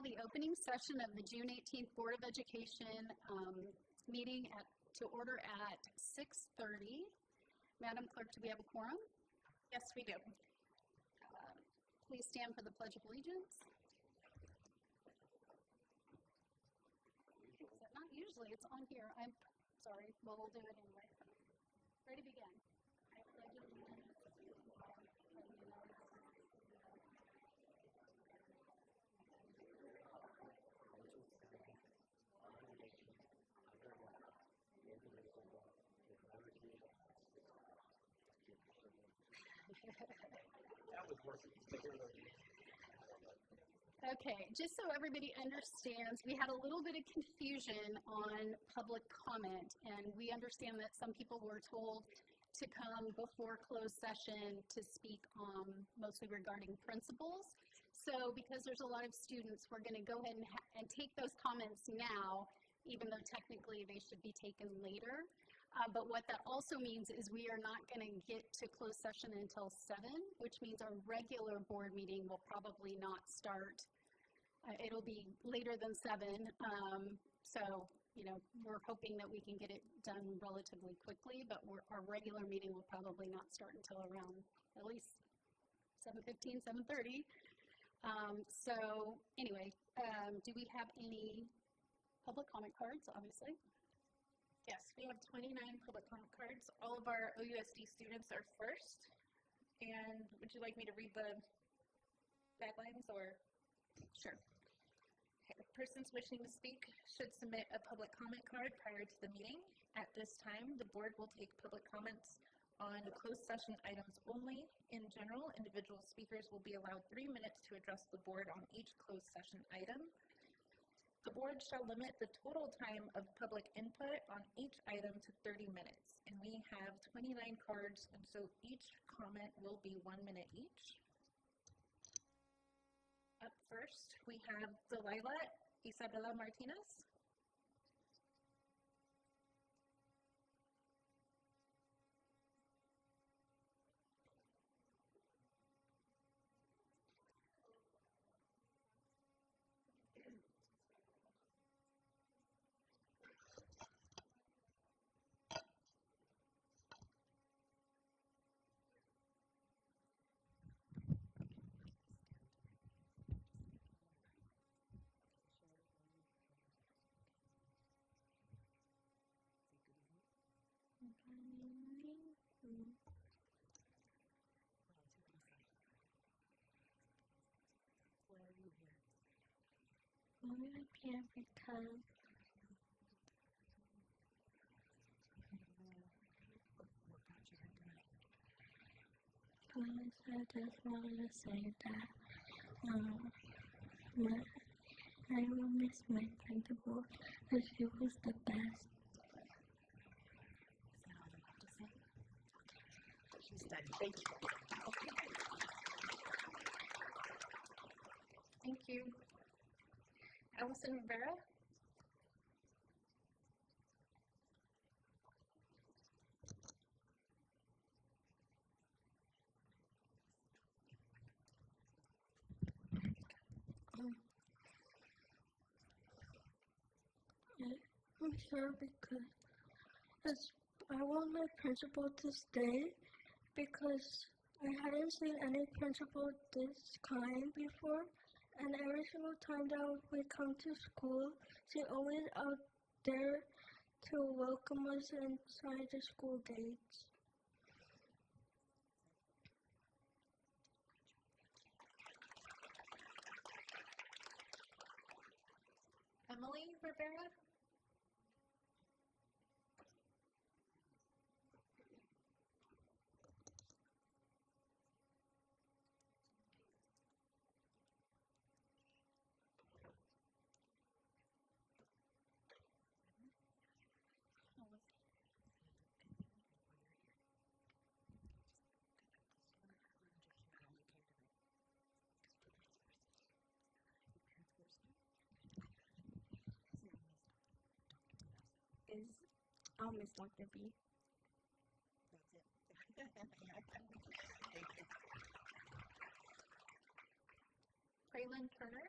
the opening session of the June 18th Board of Education meeting to order at 6:30. Madam Clerk, do we have a quorum? Yes, we do. Please stand for the Pledge of Allegiance. Is that not usually? It's on here. I'm sorry. Well, we'll do it anyway. Ready to begin. I pledge allegiance to the flag of the United States. That was working. Okay, just so everybody understands, we had a little bit of confusion on public comment, and we understand that some people were told to come before closed session to speak mostly regarding principles. So because there's a lot of students, we're going to go ahead and take those comments now, even though technically they should be taken later. But what that also means is we are not going to get to closed session until 7, which means our regular board meeting will probably not start. It'll be later than 7. So, you know, we're hoping that we can get it done relatively quickly, but our regular meeting will probably not start until around at least 7:15, 7:30. So anyway, do we have any public comment cards, obviously? Yes, we have 29 public comment cards. All of our OUSD students are first. And would you like me to read the guidelines or? Sure. Okay. Persons wishing to speak should submit a public comment card prior to the meeting. At this time, the board will take public comments on closed session items only. In general, individual speakers will be allowed 3 minutes to address the board on each closed session item. The board shall limit the total time of public input on each item to 30 minutes. And we have 29 cards, and so each comment will be 1 minute each. Up first, we have Delilah Isabella Martinez. I'm here because I just wanted to say that I will miss my principal because she was the best. She's done. Thank you. Thank you. Allison Rivera. I'm sure because I want my principal to stay because I hadn't seen any principal this kind before, and every single time that we come to school, she's always out there to welcome us inside the school gates. Emily Rivera. I'll miss Dr. B. That's it. Thank you. Braylon Turner.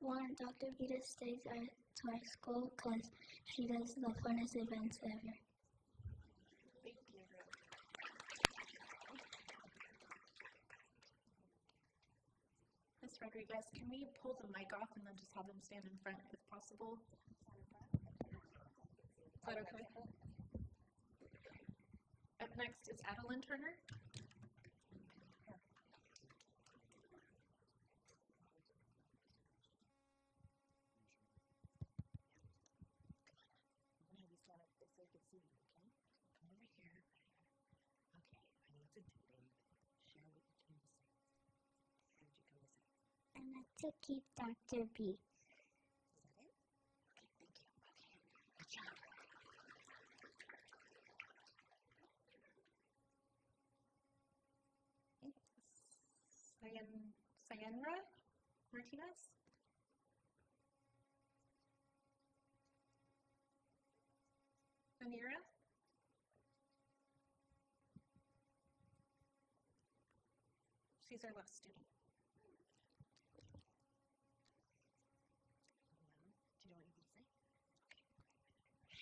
want Dr. B to stay to our school because she does the funnest events ever. Thank you. Ms. Rodriguez, can we pull the mic off and then just have them stand in front if possible? Is that okay? Up next is Adeline Turner. I like to keep Dr. B. Sayenra Martinez. Anira. She's our last student.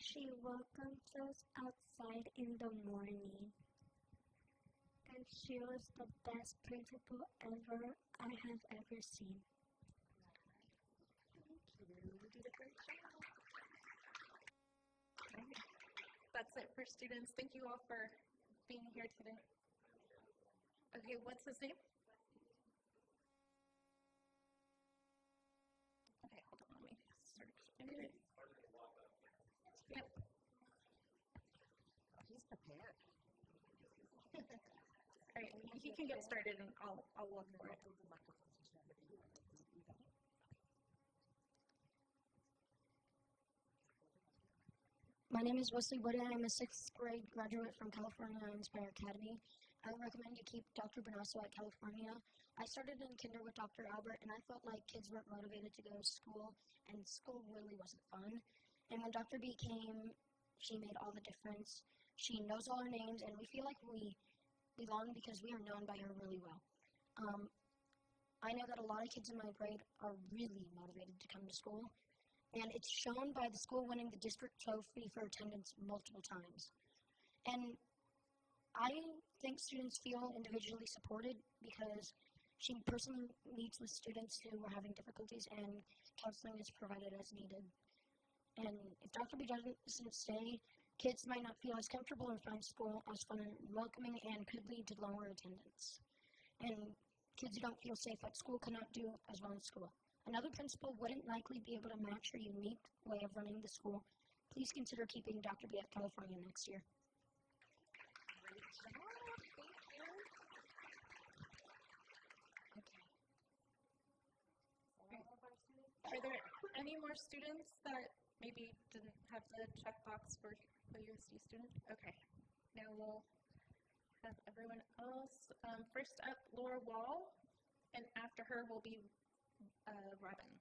She welcomes us outside in the morning. And she was the best principal ever I have ever seen. You did a great job. That's it for students. Thank you all for being here today. Okay, what's his name? Okay, hold on, let me search. Yep. He's prepared. All right, he can get started and I'll walk through it. My name is Wesley Wood, and I'm a 6th grade graduate from California Inspire Academy. I would recommend you keep Dr. Bonasso at California. I started in kinder with Dr. Albert, and I felt like kids weren't motivated to go to school, and school really wasn't fun. And when Dr. B came, she made all the difference. She knows all our names, and we feel like we belong because we are known by her really well. I know that a lot of kids in my grade are really motivated to come to school, and it's shown by the school winning the district trophy for attendance multiple times. And I think students feel individually supported because she personally meets with students who are having difficulties, and counseling is provided as needed. And if Dr. B doesn't stay, kids might not feel as comfortable and find school as fun and welcoming, and could lead to lower attendance. And kids who don't feel safe at school cannot do as well in school. Another principal wouldn't likely be able to match her unique way of running the school. Please consider keeping Dr. B at California next year. Great job. Thank you. Are there any more students that maybe didn't have the checkbox for OUSD student? Okay, now we'll have everyone else. First up, Laura Wall, and after her will be Robin.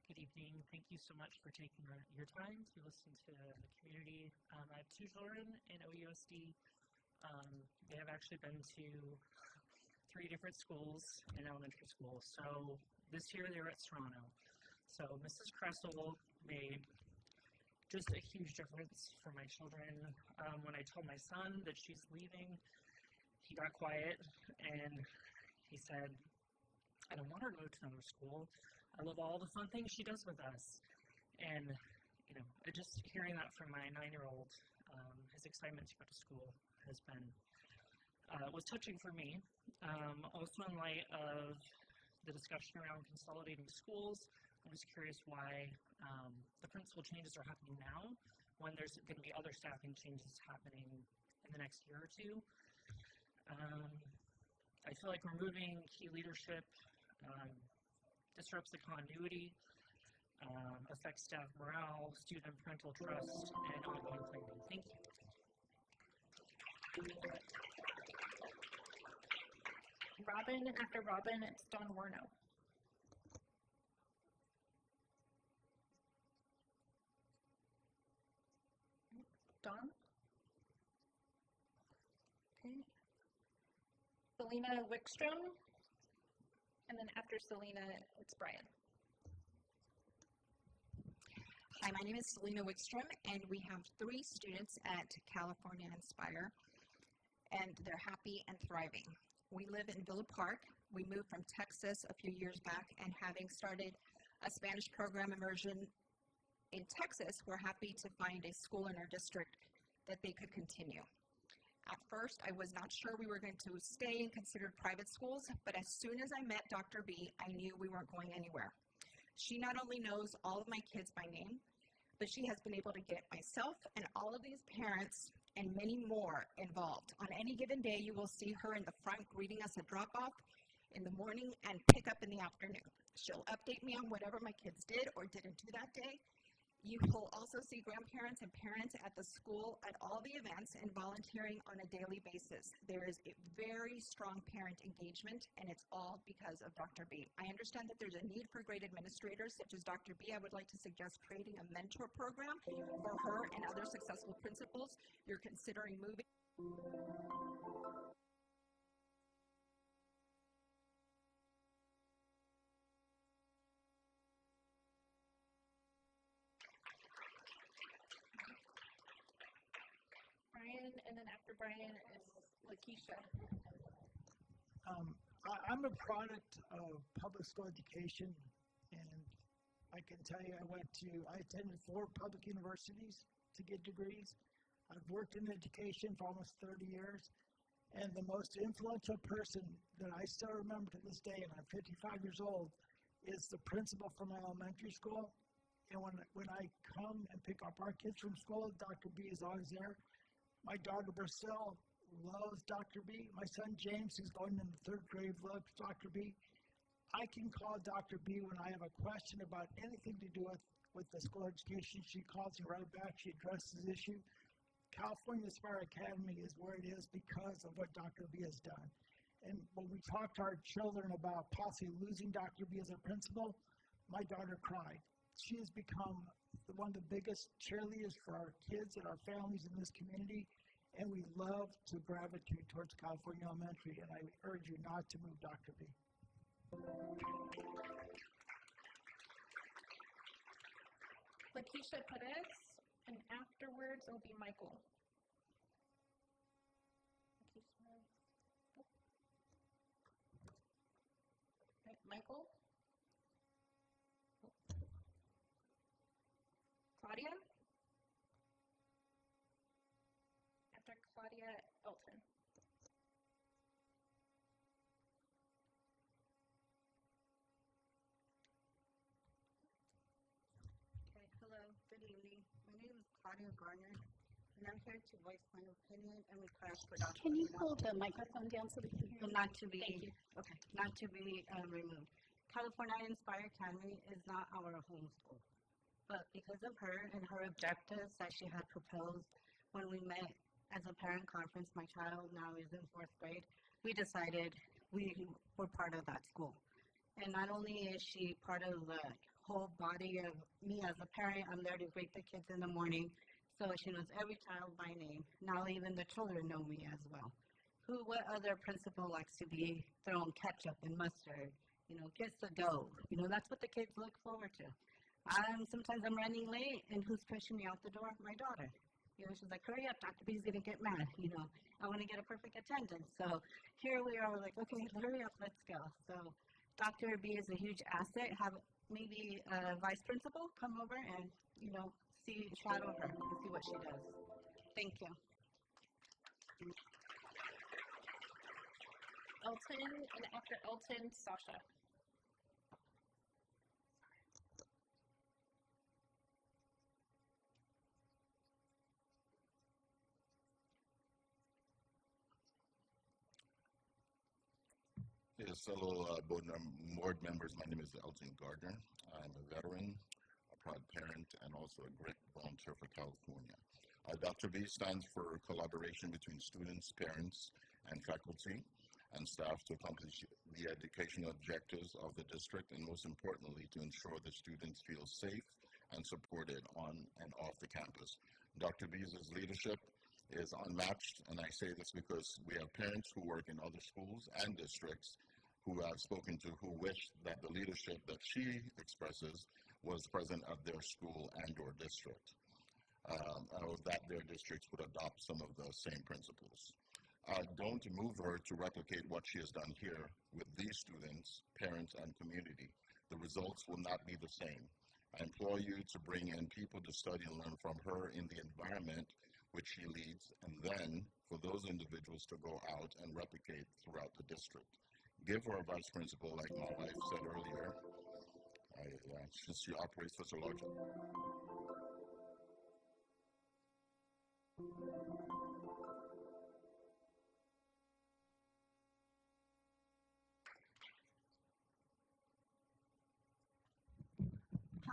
Good evening. Thank you so much for taking your time to listen to the community. I have 2 children in OUSD. They have actually been to 3 different schools in elementary school. So this year they were at Serrano. So Mrs. Kressel made just a huge difference for my children. When I told my son that she's leaving, he got quiet and he said, I don't want her to go to another school. I love all the fun things she does with us. And, just hearing that from my 9-year-old, his excitement to go to school has been, was touching for me. Also in light of the discussion around consolidating schools, I'm just curious why the principal changes are happening now when there's going to be other staffing changes happening in the next year or two. I feel like removing key leadership disrupts the continuity, affects staff morale, student and parental trust, and ongoing planning. Thank you. Robin, after Robin, it's Dawn Warno. Dawn? Okay. Selena Wickstrom, and then after Selena, it's Brian. Hi, my name is Selena Wickstrom, and we have 3 students at California Inspire, and they're happy and thriving. We live in Villa Park. We moved from Texas a few years back, and having started a Spanish program immersion in Texas, we're happy to find a school in our district that they could continue. At first, I was not sure we were going to stay and considered private schools, but as soon as I met Dr. B, I knew we weren't going anywhere. She not only knows all of my kids by name, but she has been able to get myself and all of these parents and many more involved. On any given day, you will see her in the front greeting us at drop-off in the morning and pick up in the afternoon. She'll update me on whatever my kids did or didn't do that day. You will also see grandparents and parents at the school at all the events and volunteering on a daily basis. There is a very strong parent engagement, and it's all because of Dr. B. I understand that there's a need for great administrators such as Dr. B. I would like to suggest creating a mentor program for her and other successful principals you're considering moving. Brian, and then after Brian is Lakeisha. I'm a product of public school education, and I can tell you I attended 4 public universities to get degrees. I've worked in education for almost 30 years, and the most influential person that I still remember to this day, and I'm 55 years old, is the principal from my elementary school. And when I come and pick up our kids from school, Dr. B is always there. My daughter Brazil loves Dr. B. My son James, who's going in the 3rd grade, loves Dr. B. I can call Dr. B when I have a question about anything to do with the school education. She calls me right back. She addresses the issue. California Inspire Academy is where it is because of what Dr. B has done. And when we talk to our children about possibly losing Dr. B as a principal, my daughter cried. She has become one of the biggest cheerleaders for our kids and our families in this community, and we love to gravitate towards California Elementary, and I urge you not to move Dr. B. Lakeisha Perez, and afterwards it'll be Michael. Right, Michael? Claudia? After Claudia, Elton. Okay, hello, good evening. My name is Claudia Garner, and I'm here to voice my opinion and request for Dr. Can you hold the microphone down so we can hear you? Not to be, Thank you. okay, not to be removed. California Inspire Academy is not our home school, but because of her and her objectives that she had proposed when we met as a parent conference, my child now is in 4th grade, we decided we were part of that school. And not only is she part of the whole body of me as a parent, I'm there to greet the kids in the morning, so she knows every child by name. Now even the children know me as well. What other principal likes to be thrown ketchup and mustard? You know, kiss the dough. You know, that's what the kids look forward to. Sometimes I'm running late, and who's pushing me out the door? My daughter. You know, she's like, hurry up, Dr. B's gonna get mad. You know, I want to get a perfect attendance. So here we are, we're like, okay, hurry up, let's go. So Dr. B is a huge asset. Have maybe a vice principal come over and, you know, shadow her and see what she does. Thank you. Elton, and after Elton, Sasha. Yes, fellow board members, my name is Elton Gardner. I'm a veteran, a proud parent, and also a great volunteer for California. Dr. B stands for collaboration between students, parents, and faculty and staff to accomplish the educational objectives of the district, and most importantly, to ensure the students feel safe and supported on and off the campus. Dr. B's leadership is unmatched, and I say this because we have parents who work in other schools and districts who I've spoken to who wish that the leadership that she expresses was present at their school and or district, or that their districts would adopt some of the same principles. Don't move her to replicate what she has done here with these students, parents, and community. The results will not be the same. I implore you to bring in people to study and learn from her in the environment which she leads, and then for those individuals to go out and replicate throughout the district. Give her a vice principal, like my wife said earlier. She operates such a large.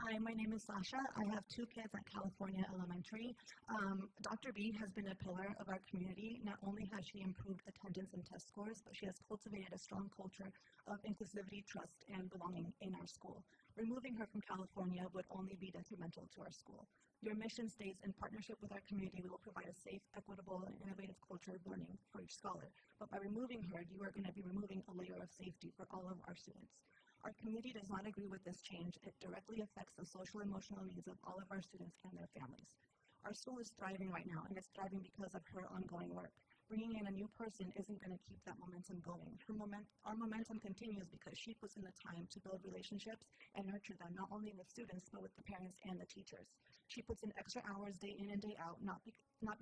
Hi, my name is Sasha. I have two kids at California Elementary. Dr. B has been a pillar of our community. Not only has she improved attendance and test scores, but she has cultivated a strong culture of inclusivity, trust, and belonging in our school. Removing her from California would only be detrimental to our school. Your mission states, in partnership with our community, we will provide a safe, equitable, and innovative culture of learning for each scholar. But by removing her, you are going to be removing a layer of safety for all of our students. Our community does not agree with this change. It directly affects the social and emotional needs of all of our students and their families. Our school is thriving right now, and it's thriving because of her ongoing work. Bringing in a new person isn't going to keep that momentum going. Our momentum continues because she puts in the time to build relationships and nurture them, not only with students, but with the parents and the teachers. She puts in extra hours day in and day out, not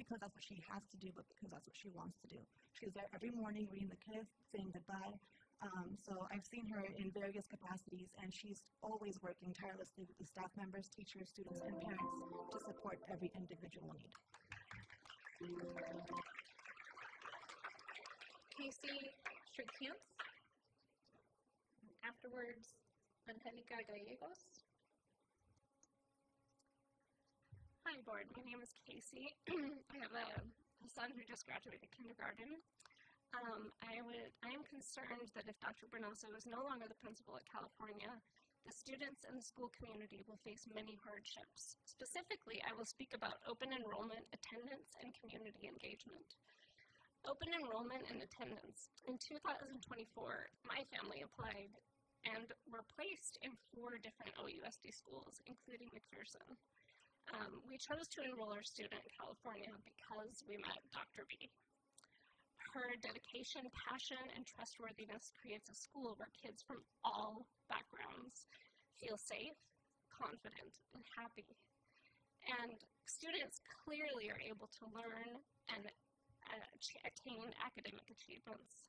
because that's what she has to do, but because that's what she wants to do. She's there every morning reading the kids, saying goodbye. So I've seen her in various capacities, and she's always working tirelessly with the staff members, teachers, students, and parents to support every individual need. Casey Strickhamps. Afterwards, Angelica Gallegos. Hi, board. My name is Casey. I have a son who just graduated kindergarten. I am concerned that if Dr. Bernoso is no longer the principal at California, the students and the school community will face many hardships. Specifically, I will speak about open enrollment, attendance, and community engagement. Open enrollment and attendance. In 2024, my family applied and were placed in 4 different OUSD schools, including McPherson. We chose to enroll our student in California because we met Dr. B. Her dedication, passion, and trustworthiness creates a school where kids from all backgrounds feel safe, confident, and happy. And students clearly are able to learn and attain academic achievements.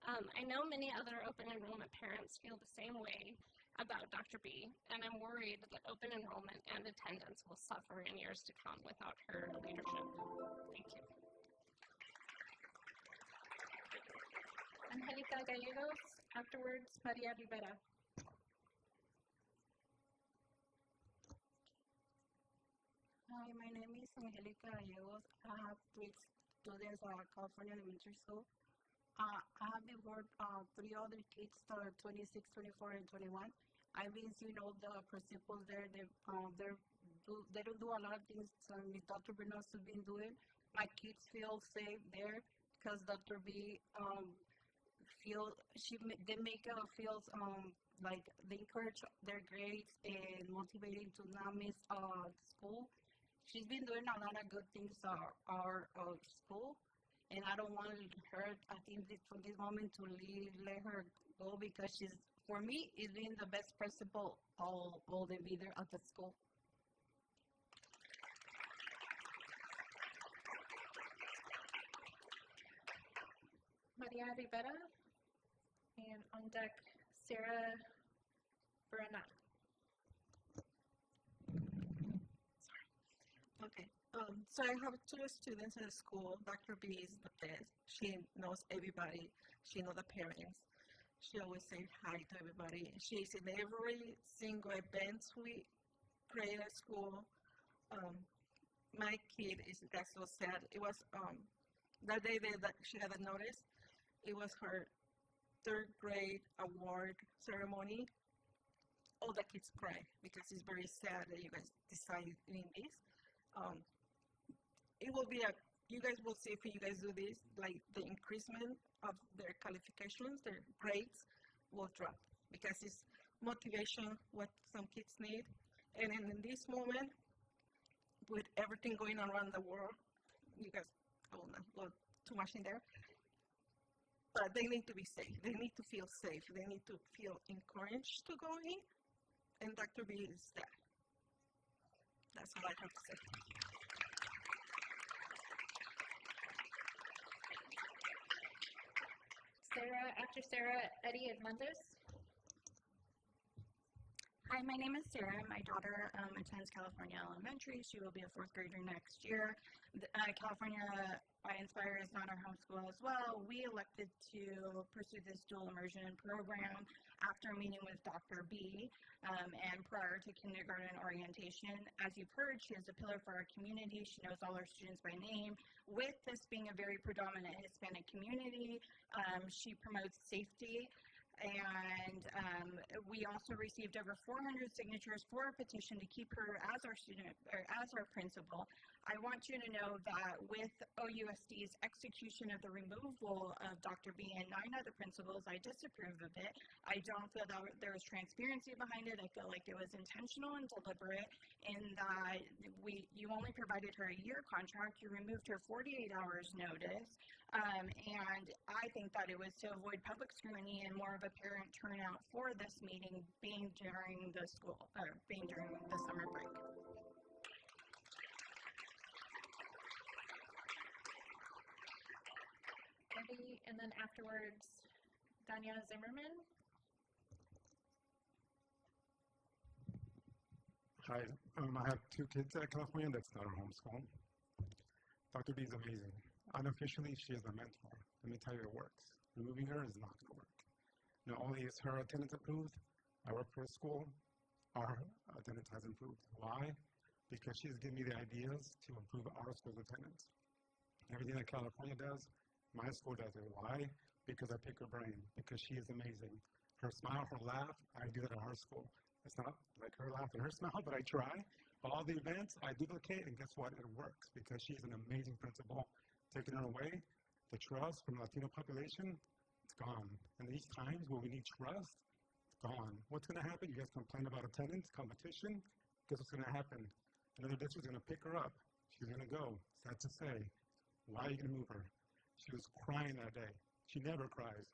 I know many other open enrollment parents feel the same way about Dr. B, and I'm worried that open enrollment and attendance will suffer in years to come without her leadership. Thank you. Angelica Gallegos. Afterwards, Maria Rivera. Hi, my name is Angelica Gallegos. I have 3 students at California Elementary School. I have been with 3 other kids that are 26, 24, and 21. I've been seeing all the principals there. They don't do a lot of things Dr. Bernoso has been doing. My kids feel safe there because Dr. B they make feel like they encourage their grades and motivating to not miss school. She's been doing a lot of good things our school, and I don't want her, I think from this moment to let her go, because for me, is being the best principal all the leader at the school. Maria Rivera. And on deck, Sarah Verna. Okay, so I have 2 students in the school. Dr. B is the best. She knows everybody. She knows the parents. She always says hi to everybody. She's in every single event we create at school. My kid got so sad. It was that day that she had a notice. It was her 3rd grade award ceremony. All the kids cry because it's very sad that you guys decided doing this. It will be a you guys will see if you guys do this, like the increasement of their qualifications, their grades will drop because it's motivation what some kids need. And in this moment, with everything going on around the world, you guys, I will not go too much in there, but they need to be safe. They need to feel safe. They need to feel encouraged to go in, and Dr. B is there. That's all I have to say. Sarah, after Sarah, Eddie Hernandez. Hi, my name is Sarah. My daughter attends California Elementary. She will be a fourth grader next year. California Inspire is not our home school as well. We elected to pursue this dual immersion program after meeting with Dr. B and prior to kindergarten orientation. As you've heard, she is a pillar for our community. She knows all our students by name. With this being a very predominant Hispanic community, she promotes safety. And we also received over 400 signatures for a petition to keep her as our student or as our principal. I want you to know that with OUSD's execution of the removal of Dr. B and 9 other principals, I disapprove of it. I don't feel that there was transparency behind it. I feel like it was intentional and deliberate in that you only provided her a year contract. You removed her 48 hours notice. And I think that it was to avoid public scrutiny and more of a parent turnout for this meeting being during the summer break. Eddie, and then afterwards, Danya Zimmerman. Hi, I have 2 kids at California. That's not our home school. Dr. B is amazing. Unofficially, she is a mentor. Let me tell you, it works. Removing her is not going to work. Not only is her attendance improved, I work for a school, our attendance has improved. Why? Because she's given me the ideas to improve our school's attendance. Everything that California does, my school does it. Why? Because I pick her brain. Because she is amazing. Her smile, her laugh, I do that at our school. It's not like her laugh and her smile, but I try. All the events, I duplicate, and guess what? It works because she's an amazing principal. Taking her away, the trust from the Latino population, it's gone. And these times where we need trust, it's gone. What's going to happen? You guys complain about attendance, competition. Guess what's going to happen? Another district's going to pick her up. She's going to go. Sad to say. Why are you going to move her? She was crying that day. She never cries.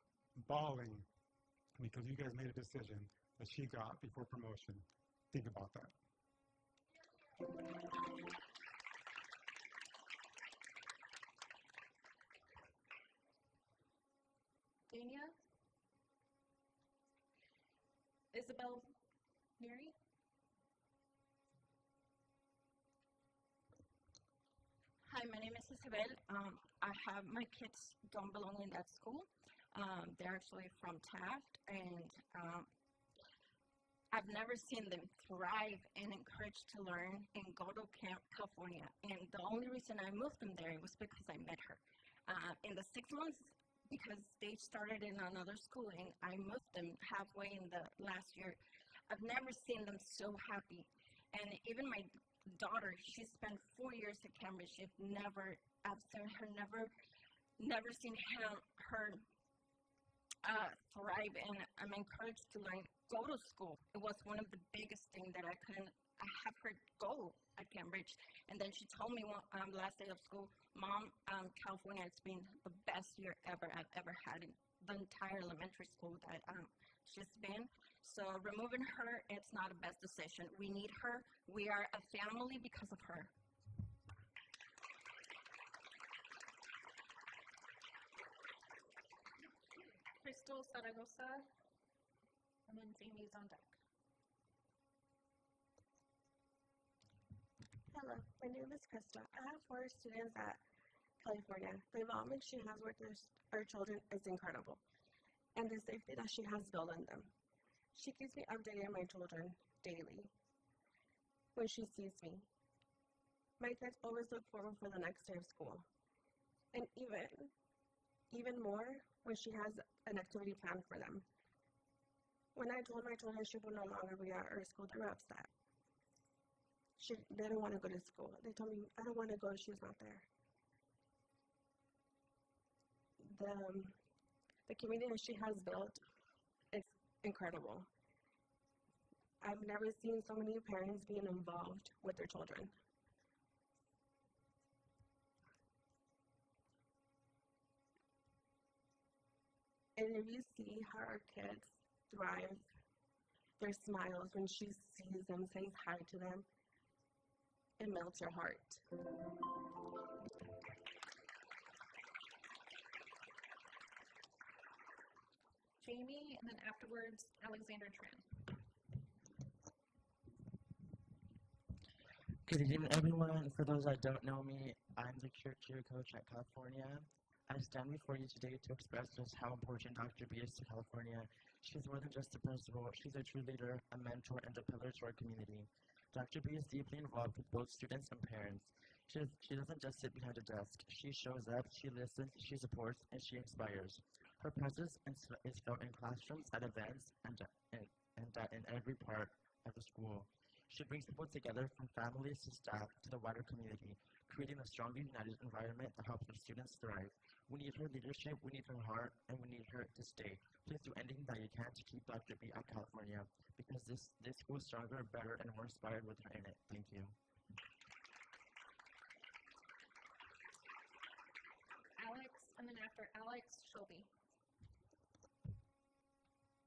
Bawling. Because you guys made a decision that she got before promotion. Think about that. Dania? Isabel Mary? Hi, my name is Isabel. I have my kids don't belong in that school. They're actually from Taft, and I've never seen them thrive and encouraged to learn and go to Camp California. And the only reason I moved them there was because I met her. In the 6 months, because they started in another school, and I moved them halfway in the last year, I've never seen them so happy. And even my daughter, she spent 4 years at Cambridge. I've seen her never seen her thrive, and I'm encouraged to learn, go to school. It was one of the biggest things that I have her go at Cambridge. And then she told me the last day of school, Mom, California, it's been the best year ever I've ever had in the entire elementary school that she's been. So removing her, it's not a best decision. We need her. We are a family because of her. Crystal Zaragoza, and then Jamie's on deck. Hello, my name is Krista. I have 4 students at California. The involvement she has with her children is incredible, and the safety that she has built in them. She keeps me updated on my children daily when she sees me. My kids always look forward for the next day of school, and even more when she has an activity planned for them. When I told my children she would no longer be at our school, they were upset. They didn't want to go to school. They told me, I don't want to go if she's not there. the community that she has built is incredible. I've never seen so many parents being involved with their children. And if you see how our kids thrive, their smiles when she sees them, says hi to them, it melts your heart. Jamie, and then afterwards, Alexander Tran. Good evening, everyone. For those that don't know me, I'm the cheer coach at California. I stand before you today to express just how important Dr. B is to California. She's more than just a principal. She's a true leader, a mentor, and a pillar to our community. Dr. B is deeply involved with both students and parents. She doesn't just sit behind a desk. She shows up, she listens, she supports, and she inspires. Her presence is felt in classrooms, at events, and in every part of the school. She brings people together from families to staff to the wider community, creating a strong, united environment that helps our students thrive. We need her leadership, we need her heart, and we need her to stay. Please do anything that you can to keep Dr. B at California, because this school is stronger, better, and more inspired with her in it. Thank you. Alex, and then after Alex, Shelby.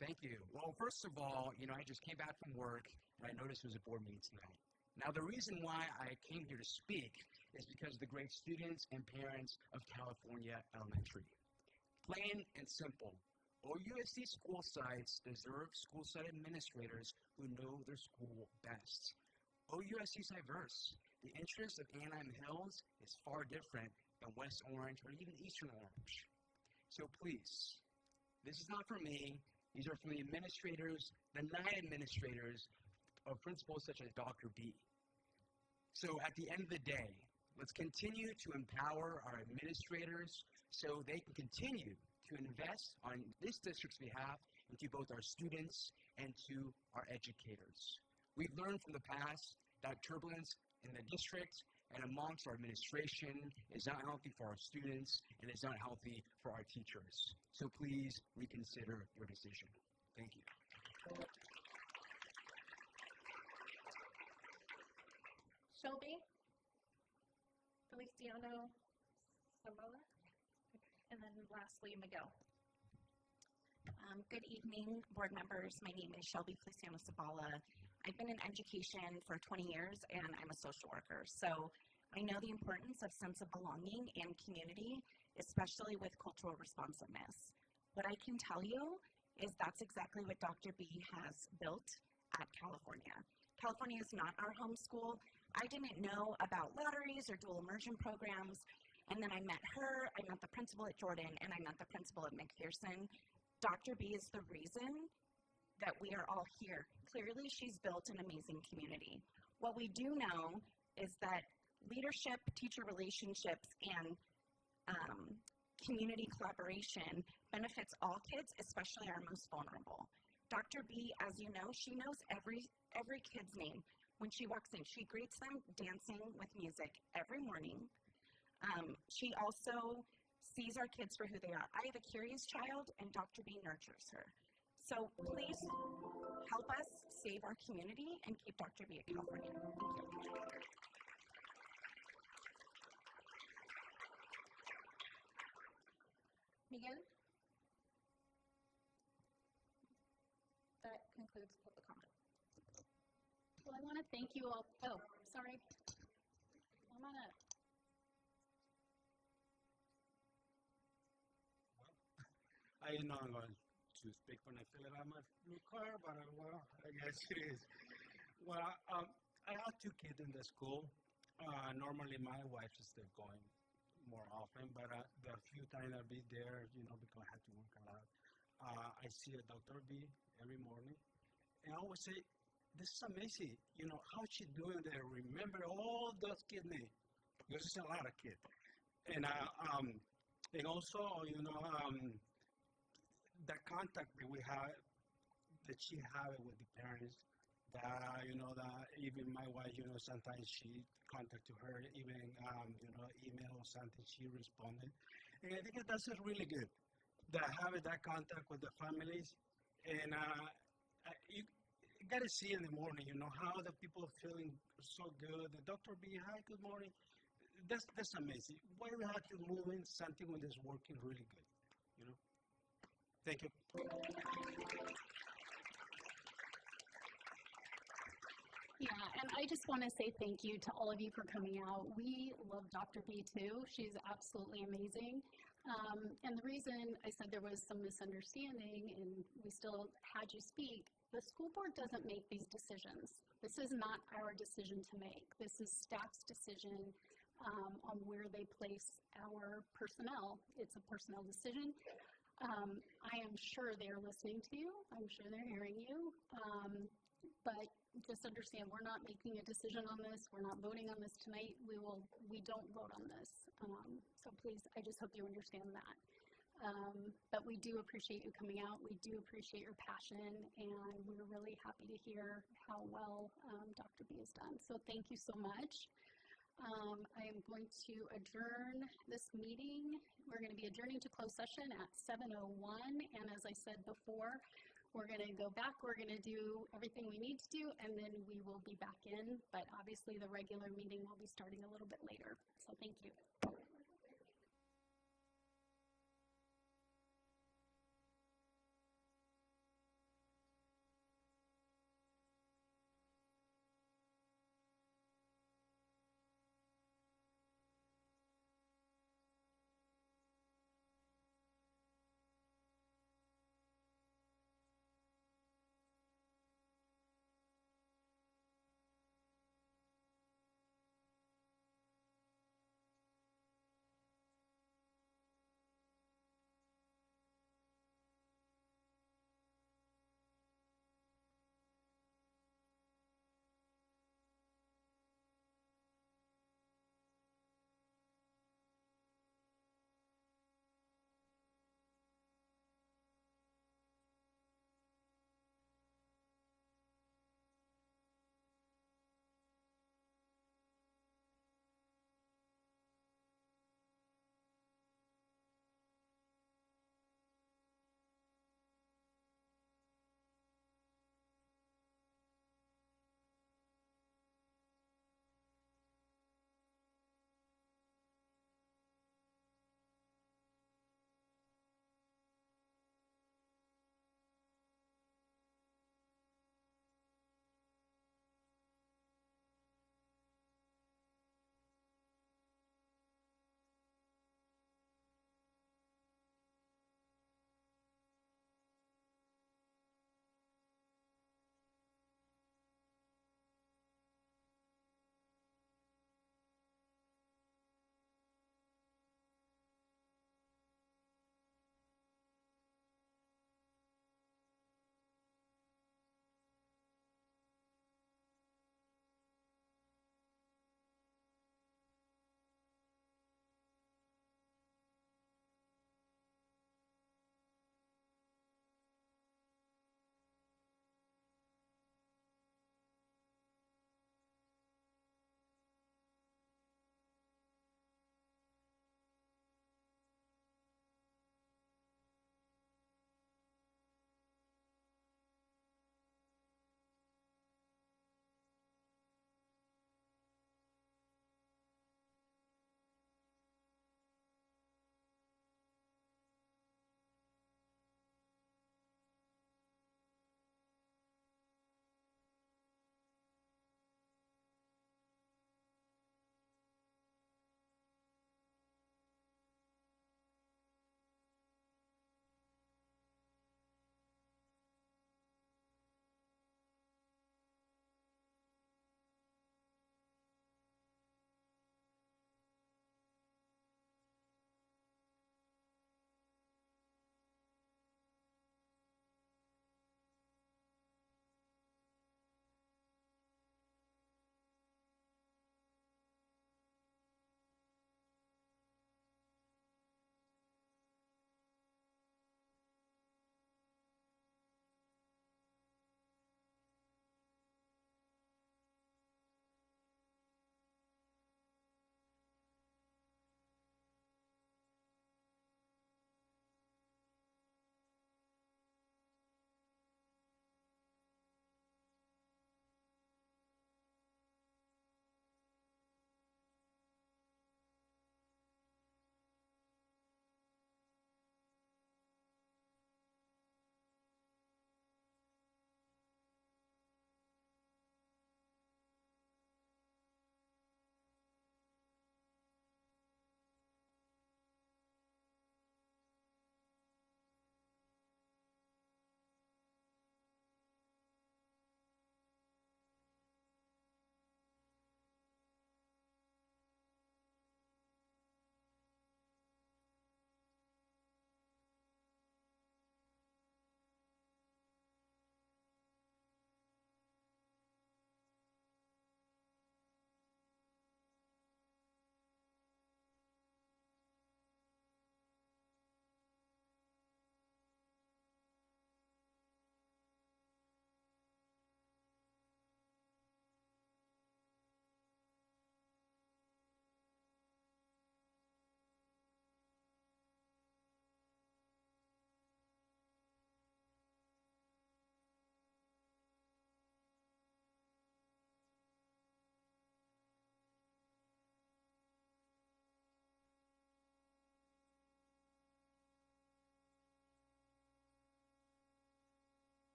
Thank you. Well, first of all, I just came back from work, and I noticed there was a board meeting tonight. Now, the reason why I came here to speak is because of the great students and parents of California Elementary. Plain and simple, OUSD school sites deserve school site administrators who know their school best. OUSD is diverse. The interest of Anaheim Hills is far different than West Orange or even Eastern Orange. So please, this is not for me. These are from the administrators, the 9 administrators of principals such as Dr. B. So at the end of the day, let's continue to empower our administrators so they can continue to invest on this district's behalf into both our students and to our educators. We've learned from the past that turbulence in the district and amongst our administration is not healthy for our students and is not healthy for our teachers. So please reconsider your decision. Thank you. Shelby, Feliciano, Zavala, and then lastly, Miguel. Good evening, board members. My name is Shelby Feliciano Zavala. I've been in education for 20 years, and I'm a social worker. So I know the importance of sense of belonging and community, especially with cultural responsiveness. What I can tell you is that's exactly what Dr. B has built at California. California is not our home school. I didn't know about lotteries or dual immersion programs, and then I met her, I met the principal at Jordan, and I met the principal at McPherson. Dr. B is the reason that we are all here. Clearly, she's built an amazing community. What we do know is that leadership, teacher relationships, and community collaboration benefits all kids, especially our most vulnerable. Dr. B, as you know, she knows every kid's name. When she walks in, she greets them dancing with music every morning. She also sees our kids for who they are. I have a curious child, and Dr. B nurtures her. So please help us save our community and keep Dr. B at California. Thank you. Miguel? That concludes public comment. Well, I want to thank you all. Oh, sorry. I'm on a. I didn't know I'm going to speak when I fill it out my car, but well, I guess it is. Well, I have 2 kids in the school. Normally, my wife is still going more often, but the few times I'll be there, because I have to work a lot, I see a Dr. B every morning, and I always say, this is amazing, how she doing there, remember all those kids' names, because it's a lot of kids. And also, the contact that we have, that she have with the parents, that, that even my wife, sometimes she contact to her, even, email or something, she responded. And I think that's just really good, that having that contact with the families. And you got to see in the morning, how the people are feeling so good. The Dr. B, hi, good morning. That's amazing. Why we have to move in something when it's working really good, Thank you. Yeah, and I just want to say thank you to all of you for coming out. We love Dr. B too. She's absolutely amazing. And the reason I said there was some misunderstanding and we still had you speak, the school board doesn't make these decisions. This is not our decision to make. This is staff's decision on where they place our personnel. It's a personnel decision. I am sure they're listening to you. I'm sure they're hearing you. But just understand, we're not making a decision on this. We're not voting on this tonight. We don't vote on this. So please, I just hope you understand that. But we do appreciate you coming out. We do appreciate your passion, and we're really happy to hear how well Dr. B has done. So thank you so much. I am going to adjourn this meeting. We're going to be adjourning to closed session at 7:01, and as I said before, we're going to go back, we're going to do everything we need to do, and then we will be back in, but obviously the regular meeting will be starting a little bit later. So thank you.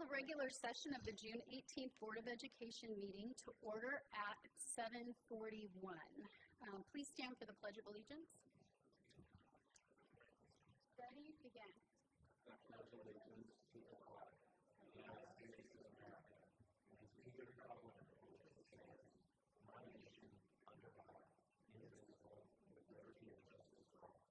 the regular session of the June 18th Board of Education meeting to order at 7:41. Please stand for the Pledge of Allegiance. Ready? Begin. I pledge allegiance to the flag of the United States of America and to the republic for which it stands, one nation, under God, indivisible, with liberty and justice for all.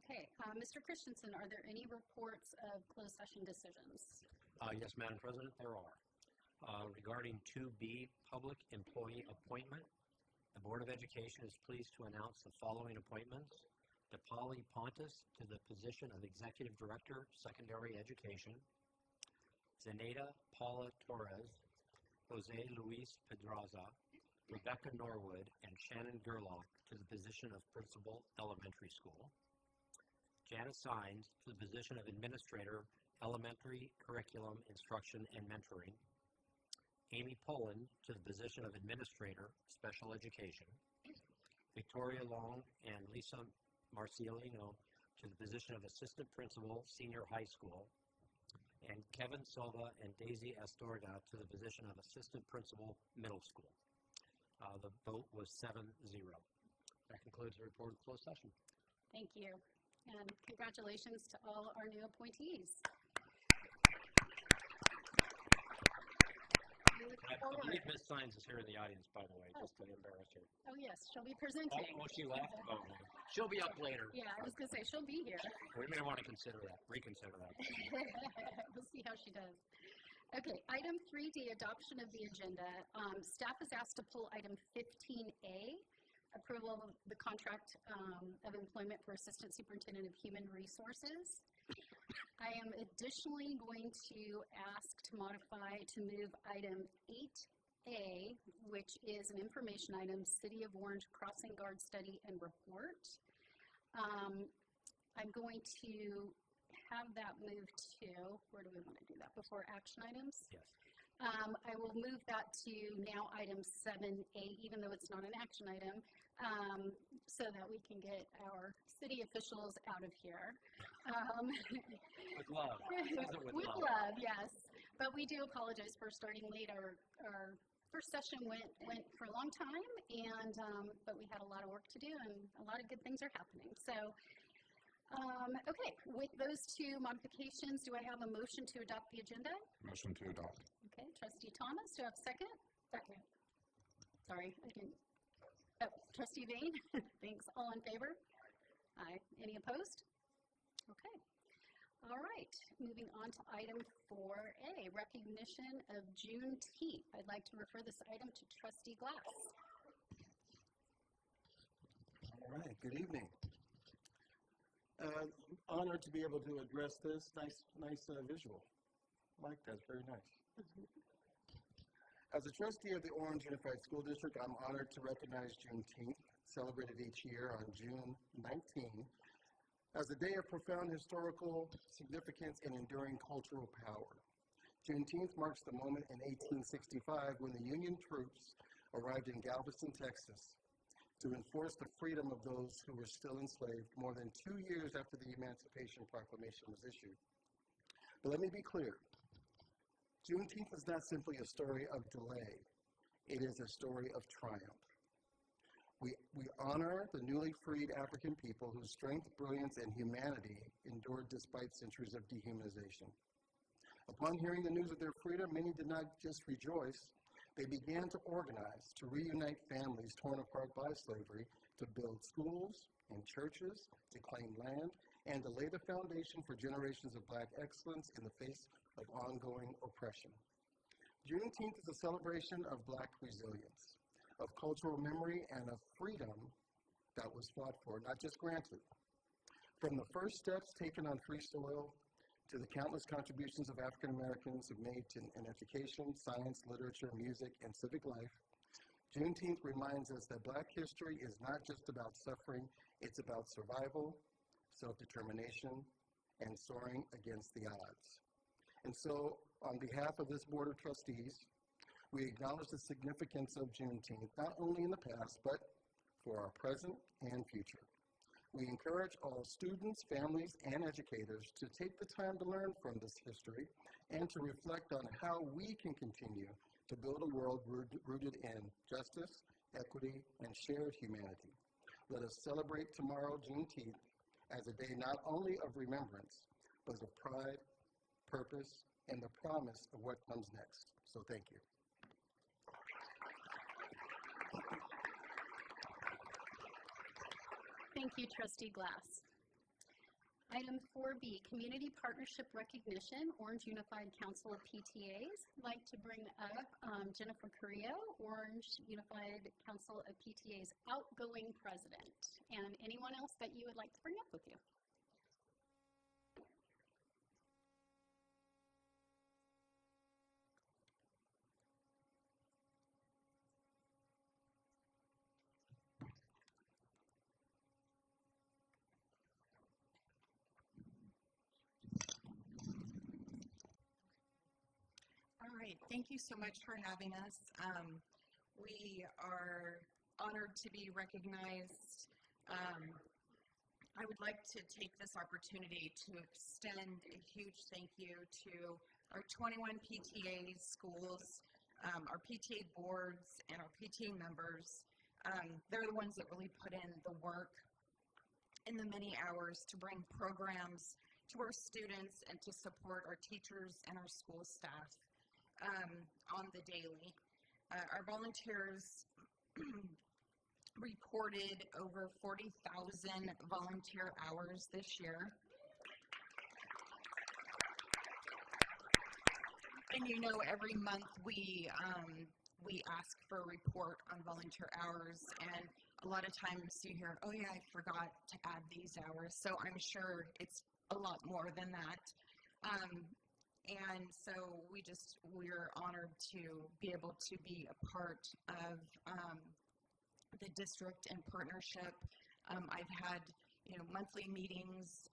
Okay, Mr. Christensen, are there any reports of closed session decisions? Yes, Madam President, there are. Regarding 2B, Public Employee Appointment, the Board of Education is pleased to announce the following appointments. DePauli Pontus to the position of Executive Director, Secondary Education. Zenaida Paula Torres, Jose Luis Pedraza, Rebecca Norwood, and Shannon Gerlach to the position of Principal, Elementary School. Janice Sines to the position of Administrator, Elementary Curriculum Instruction and Mentoring. Amy Poland to the position of Administrator, Special Education. Victoria Long and Lisa Marcialino to the position of Assistant Principal, Senior High School. And Kevin Silva and Daisy Astorga to the position of Assistant Principal, Middle School. The vote was 7-0. That concludes the report of closed session. Thank you. And congratulations to all our new appointees. I believe Ms. Sines is here in the audience, by the way, just to embarrass her. Oh, yes, she'll be presenting. Oh, she left? Oh, she'll be up later. Yeah, I was going to say, she'll be here. We may want to reconsider that. We'll see how she does. Okay, item 3D, adoption of the agenda. Staff is asked to pull item 15A, approval of the contract of employment for Assistant Superintendent of Human Resources. I am additionally going to ask to move item 8A, which is an information item, City of Orange Crossing Guard Study and Report. I'm going to have that moved to, where do we want to do that, before action items? Yes. I will move that to now item 7A, even though it's not an action item, so that we can get our city officials out of here. With love. With love, yes. But we do apologize for starting late. Our first session went for a long time, and but we had a lot of work to do, and a lot of good things are happening. So, okay, with those two modifications, do I have a motion to adopt the agenda? Motion to adopt. Okay, Trustee Thomas, do I have a second? Second. Sorry, I didn't. Oh, Trustee Vane, thanks. All in favor? Aye. Any opposed? Okay. All right, moving on to item 4A, recognition of Juneteenth. I'd like to refer this item to Trustee Glass. All right, good evening. Honored to be able to address this. Nice visual. Like that, very nice. As a trustee of the Orange Unified School District, I'm honored to recognize Juneteenth, celebrated each year on June 19, as a day of profound historical significance and enduring cultural power. Juneteenth marks the moment in 1865 when the Union troops arrived in Galveston, Texas, to enforce the freedom of those who were still enslaved more than 2 years after the Emancipation Proclamation was issued. But let me be clear. Juneteenth is not simply a story of delay. It is a story of triumph. We honor the newly freed African people whose strength, brilliance, and humanity endured despite centuries of dehumanization. Upon hearing the news of their freedom, many did not just rejoice. They began to organize, to reunite families torn apart by slavery, to build schools and churches, to claim land, and to lay the foundation for generations of Black excellence in the face of ongoing oppression. Juneteenth is a celebration of Black resilience, of cultural memory, and of freedom that was fought for, not just granted. From the first steps taken on free soil to the countless contributions of African Americans have made in education, science, literature, music, and civic life, Juneteenth reminds us that Black history is not just about suffering, it's about survival, self-determination, and soaring against the odds. And so, on behalf of this Board of Trustees, we acknowledge the significance of Juneteenth, not only in the past, but for our present and future. We encourage all students, families, and educators to take the time to learn from this history and to reflect on how we can continue to build a world rooted in justice, equity, and shared humanity. Let us celebrate tomorrow, Juneteenth, as a day not only of remembrance, but of pride, purpose, and the promise of what comes next. So thank you. Thank you, Trustee Glass. Item 4B, Community Partnership Recognition, Orange Unified Council of PTAs. I'd like to bring up Jennifer Carrillo, Orange Unified Council of PTAs outgoing president, and anyone else that you would like to bring up with you. All right, thank you so much for having us. We are honored to be recognized. I would like to take this opportunity to extend a huge thank you to our 21 PTA schools, our PTA boards, and our PTA members. They're the ones that really put in the work and the many hours to bring programs to our students and to support our teachers and our school staff on the daily. Our volunteers reported over 40,000 volunteer hours this year. And you know, every month we ask for a report on volunteer hours, and a lot of times you hear, oh yeah, I forgot to add these hours. So I'm sure it's a lot more than that. And so we're honored to be able to be a part of the district and partnership. I've had, monthly meetings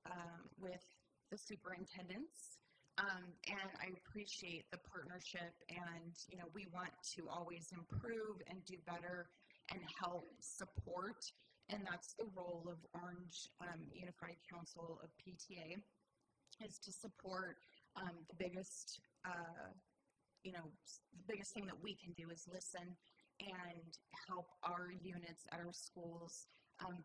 with the superintendents, and I appreciate the partnership, and, we want to always improve and do better and help support, and that's the role of Orange Unified Council of PTA, is to support. The biggest thing that we can do is listen and help our units at our schools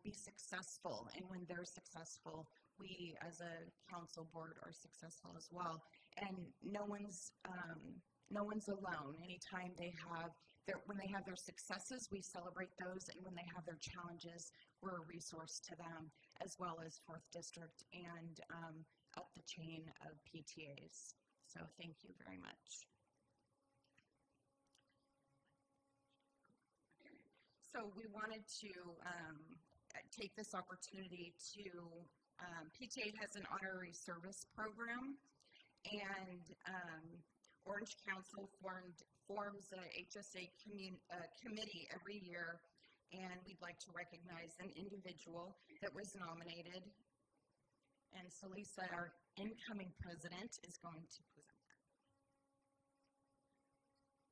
be successful. And when they're successful, we as a council board are successful as well. And no one's alone. Anytime when they have their successes, we celebrate those, and when they have their challenges, we're a resource to them, as well as 4th District and up the chain of PTAs. So thank you very much. So we wanted to take this opportunity to, PTA has an honorary service program, and Orange Council forms a HSA committee every year, and we'd like to recognize an individual that was nominated. And so Lisa, our incoming president, is going to present that.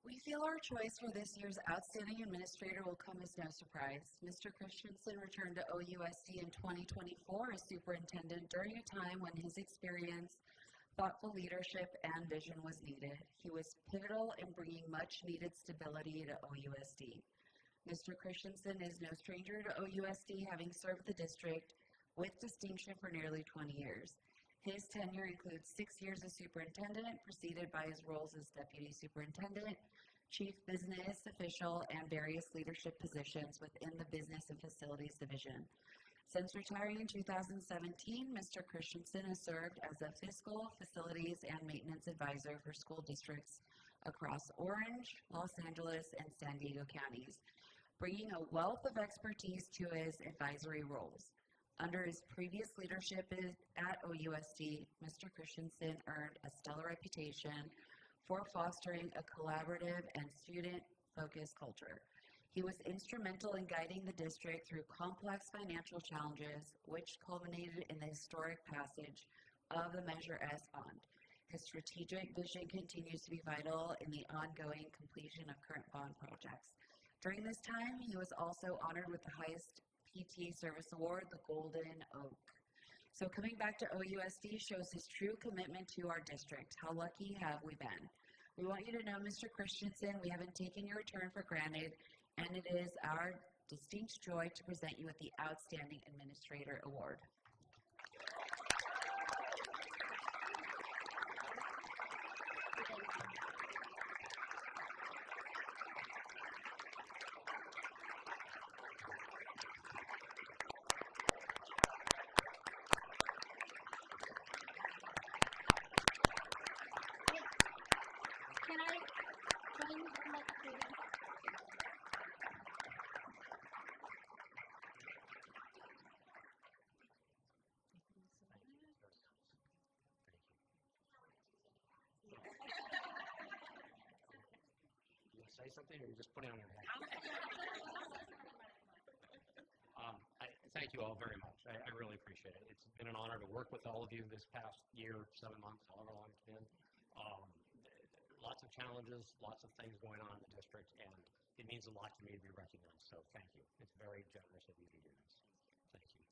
We feel our choice for this year's Outstanding Administrator will come as no surprise. Mr. Christensen returned to OUSD in 2024 as superintendent during a time when his experience, thoughtful leadership, and vision was needed. He was pivotal in bringing much-needed stability to OUSD. Mr. Christensen is no stranger to OUSD, having served the district with distinction for nearly 20 years. His tenure includes 6 years as superintendent, preceded by his roles as deputy superintendent, chief business official, and various leadership positions within the Business and Facilities Division. Since retiring in 2017, Mr. Christensen has served as a fiscal, facilities, and maintenance advisor for school districts across Orange, Los Angeles, and San Diego counties, bringing a wealth of expertise to his advisory roles. Under his previous leadership at OUSD, Mr. Christensen earned a stellar reputation for fostering a collaborative and student-focused culture. He was instrumental in guiding the district through complex financial challenges, which culminated in the historic passage of the Measure S bond. His strategic vision continues to be vital in the ongoing completion of current bond projects. During this time, he was also honored with the highest PTA Service Award, the Golden Oak. So coming back to OUSD shows his true commitment to our district. How lucky have we been? We want you to know, Mr. Christensen, we haven't taken your return for granted, and it is our distinct joy to present you with the Outstanding Administrator Award. Can I join the lecture? You want to say something, or you just put it on your head? Thank you all very much. I really appreciate it. It's been an honor to work with all of you this past year, 7 months, however long it's been. Lots of challenges, lots of things going on in the district, and it means a lot to me to be recognized. So thank you. It's very generous of you to do this. Thank you.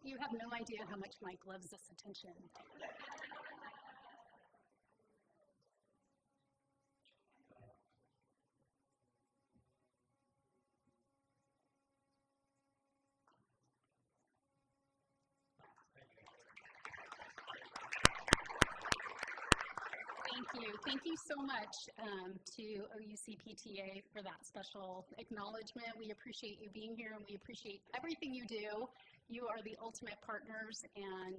You have no idea how much Mike loves this attention. Thank you so much to OUC PTA for that special acknowledgement. We appreciate you being here, and we appreciate everything you do. You are the ultimate partners, and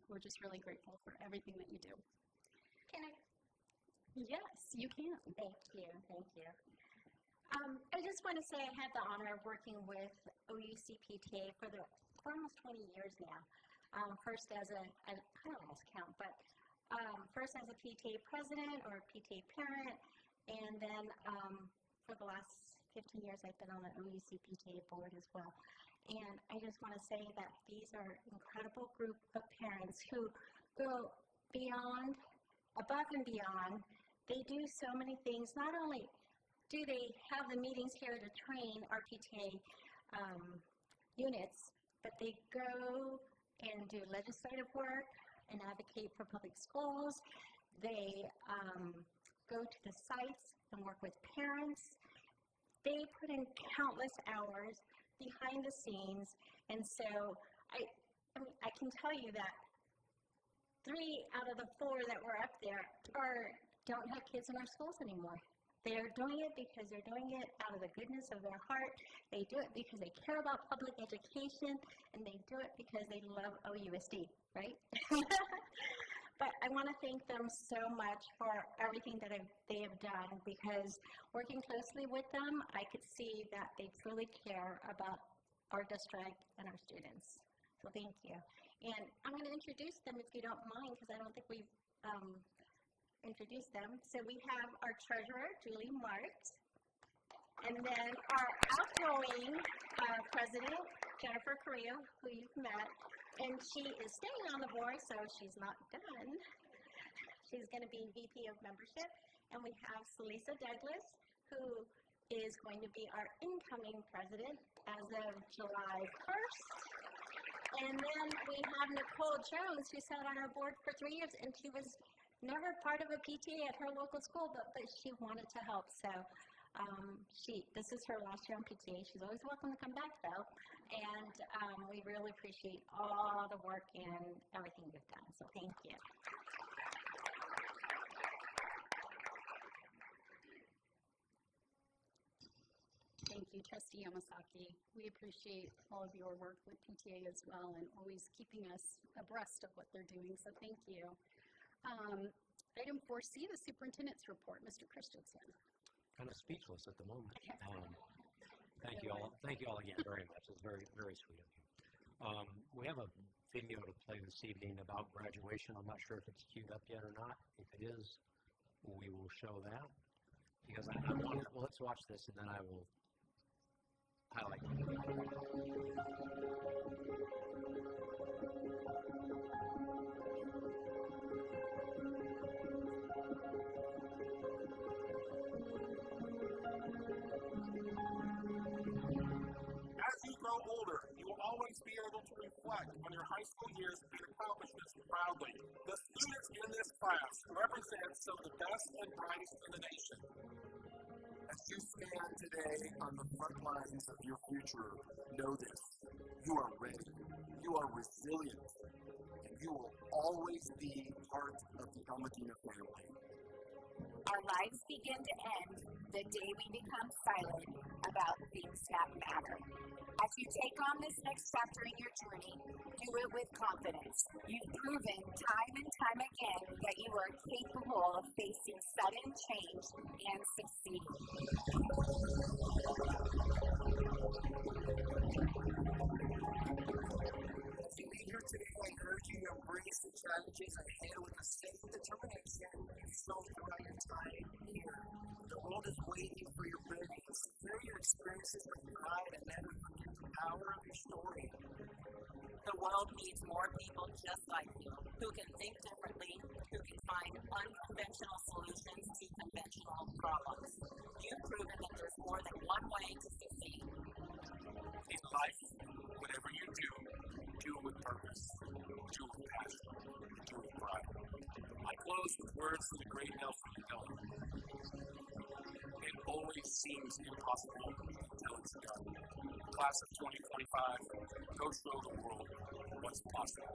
we're just really grateful for everything that you do. Can I? Yes, you can. Thank you. Thank you. I just want to say I had the honor of working with OUC PTA for almost 20 years now. First as I don't almost count, but first as a PTA president or a PTA parent, and then for the last 15 years I've been on the OUC PTA board as well. And I just want to say that these are an incredible group of parents who go beyond, above and beyond. They do so many things. Not only do they have the meetings here to train our PTA units, but they go and do legislative work and advocate for public schools. They go to the sites and work with parents. They put in countless hours behind the scenes, and so I can tell you that 3 out of the 4 that were up there don't have kids in our schools anymore. They're doing it because they're doing it out of the goodness of their heart. They do it because they care about public education, and they do it because they love OUSD, right? But I want to thank them so much for everything that they have done, because working closely with them, I could see that they truly care about our district and our students. So thank you. And I'm going to introduce them if you don't mind, because I don't think we've introduced them. So we have our treasurer, Julie Marks, and then our outgoing president, Jennifer Carrillo, who you've met, and she is staying on the board, so she's not done. She's going to be VP of Membership. And we have Celisa Douglas, who is going to be our incoming president as of July 1st. And then we have Nicole Jones, who sat on our board for 3 years, and she was never part of a PTA at her local school, but she wanted to help. So this is her last year on PTA. She's always welcome to come back, though. And we really appreciate all the work and everything you've done. So thank you. Thank you, Trustee Yamasaki. We appreciate all of your work with PTA as well, and always keeping us abreast of what they're doing. So thank you. Item 4C, the superintendent's report. Mr. Christensen. Kind of speechless at the moment. Thank you all. Thank you all again very much. It's very, very sweet of you. We have a video to play this evening about graduation. I'm not sure if it's queued up yet or not. If it is, we will show that. Because well, let's watch this, and then I will highlight. As you grow older, you will always be able to reflect on your high school years and accomplishments proudly. The students in this class represent some of the best and brightest in the nation. As you stand today on the front lines of your future, know this: you are ready, you are resilient, and you will always be part of the Almadena family. Our lives begin to end the day we become silent about things that matter. As you take on this next chapter in your journey, do it with confidence. You've proven time and time again that you are capable of facing sudden change and succeeding. As you leave here today, I urge you to embrace the challenges ahead with the same determination you've shown throughout your time here. The world is waiting for your brilliance. Share your experiences with pride and never forget the power of your story. The world needs more people just like you, who can think differently, who can find unconventional solutions to conventional problems. You've proven that there's more than one way to succeed. In life, whatever you do it with purpose, do it with passion, do it with pride. I close with words from the great Nelson Mandela. It always seems impossible until it's done. Class of 2025, go show the world what's possible.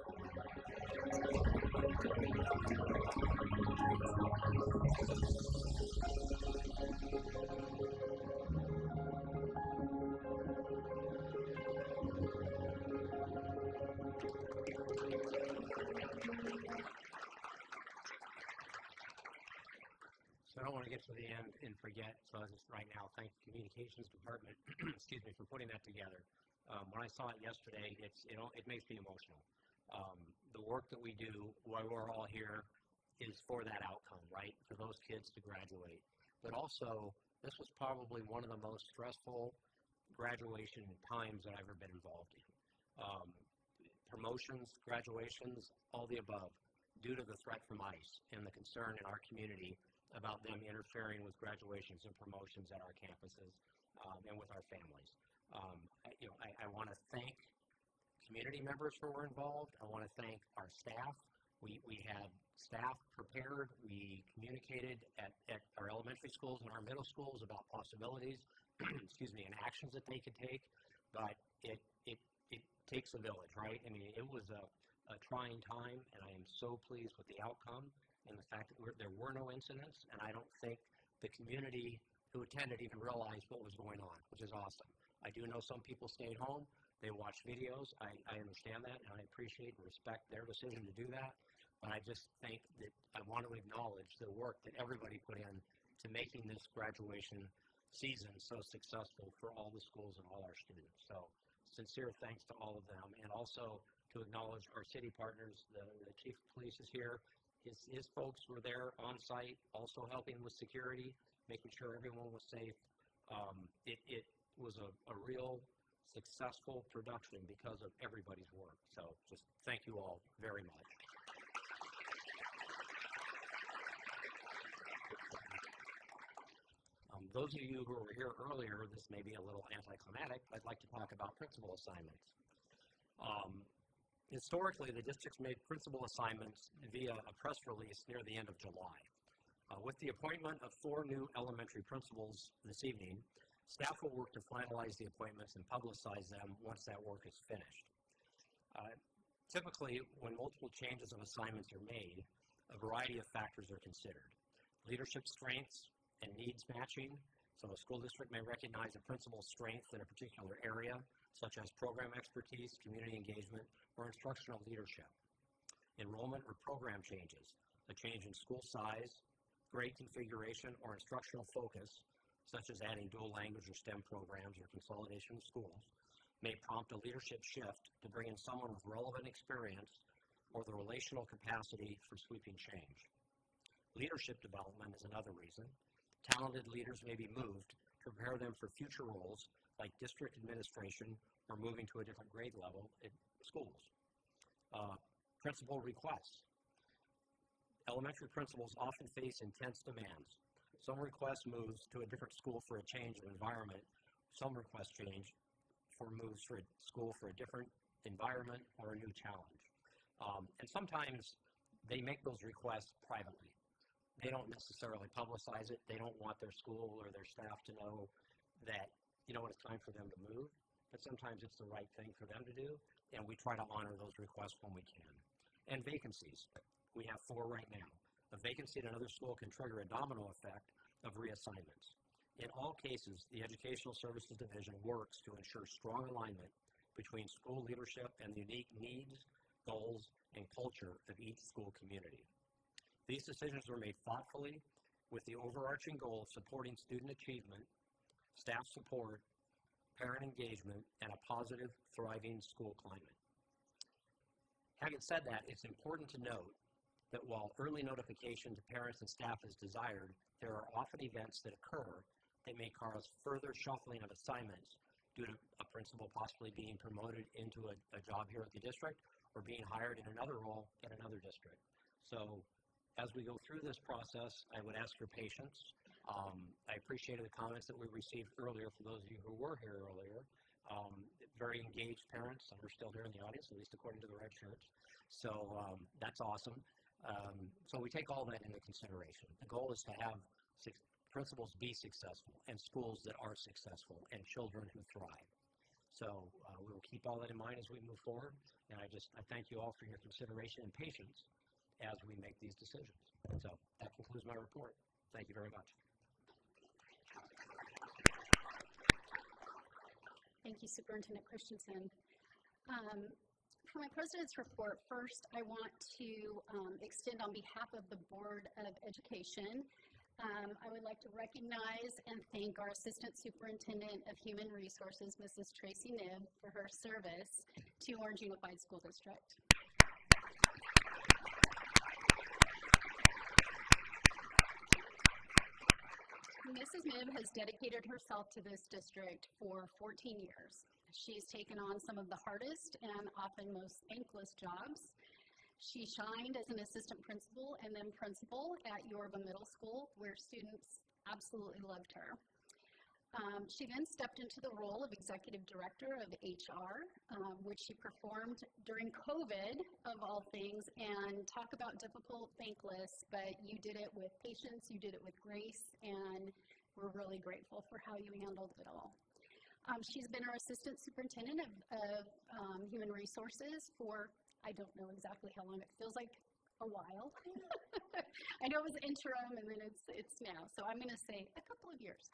So I don't want to get to the end and forget, so I just right now thank the Communications Department, excuse me, for putting that together. When I saw it yesterday, it makes me emotional. The work that we do while we're all here is for that outcome, right? For those kids to graduate. But also, this was probably one of the most stressful graduation times that I've ever been involved in. Promotions, graduations, all the above, due to the threat from ICE and the concern in our community about them interfering with graduations and promotions at our campuses and with our families. I want to thank community members who were involved. I want to thank our staff. We had staff prepared. We communicated at our elementary schools and our middle schools about possibilities, excuse me, and actions that they could take. But it takes a village, right? I mean, it was a trying time, and I am so pleased with the outcome and the fact that there were no incidents, and I don't think the community who attended even realized what was going on, which is awesome. I do know some people stayed home. They watched videos. I understand that, and I appreciate and respect their decision to do that. But I just think that I want to acknowledge the work that everybody put in to making this graduation season so successful for all the schools and all our students. So sincere thanks to all of them, and also to acknowledge our city partners. The chief of police is here. His folks were there on site, also helping with security, making sure everyone was safe. It was a real successful production because of everybody's work. So just thank you all very much. Those of you who were here earlier, this may be a little anticlimactic. I'd like to talk about principal assignments. Historically, the districts made principal assignments via a press release near the end of July. With the appointment of 4 new elementary principals this evening, staff will work to finalize the appointments and publicize them once that work is finished. Typically, when multiple changes of assignments are made, a variety of factors are considered. Leadership strengths and needs matching. So a school district may recognize a principal's strength in a particular area, such as program expertise, community engagement, or instructional leadership. Enrollment or program changes, a change in school size, grade configuration, or instructional focus, such as adding dual language or STEM programs or consolidation of schools, may prompt a leadership shift to bring in someone with relevant experience or the relational capacity for sweeping change. Leadership development is another reason. Talented leaders may be moved to prepare them for future roles like district administration or moving to a different grade level in schools. Principal requests. Elementary principals often face intense demands. Some request moves to a different school for a change of environment. Some request change for moves for a school for a different environment or a new challenge. And sometimes they make those requests privately. They don't necessarily publicize it. They don't want their school or their staff to know that, when it's time for them to move. But sometimes it's the right thing for them to do, and we try to honor those requests when we can. And vacancies. We have 4 right now. A vacancy at another school can trigger a domino effect of reassignments. In all cases, the Educational Services Division works to ensure strong alignment between school leadership and the unique needs, goals, and culture of each school community. These decisions were made thoughtfully with the overarching goal of supporting student achievement, staff support, parent engagement, and a positive, thriving school climate. Having said that, it's important to note that while early notification to parents and staff is desired, there are often events that occur that may cause further shuffling of assignments due to a principal possibly being promoted into a job here at the district or being hired in another role at another district. So as we go through this process, I would ask your patience. I appreciated the comments that we received earlier from those of you who were here earlier. Very engaged parents, and we're still here in the audience, at least according to the red shirts. So that's awesome. So we take all that into consideration. The goal is to have principals be successful and schools that are successful and children who thrive. So we will keep all that in mind as we move forward. And I thank you all for your consideration and patience as we make these decisions. So that concludes my report. Thank you very much. Thank you, Superintendent Christensen. For my President's report, first I want to extend on behalf of the Board of Education, I would like to recognize and thank our Assistant Superintendent of Human Resources, Mrs. Tracy Nibb, for her service to Orange Unified School District. Mrs. Nibb has dedicated herself to this district for 14 years. She's taken on some of the hardest and often most thankless jobs. She shined as an assistant principal and then principal at Yorba Middle School, where students absolutely loved her. She then stepped into the role of Executive Director of HR, which she performed during COVID, of all things, and talk about difficult, thankless, but you did it with patience, you did it with grace, and we're really grateful for how you handled it all. She's been our Assistant Superintendent of Human Resources for, I don't know exactly how long, it feels like a while. I know it was interim and then it's now, so I'm going to say a couple of years.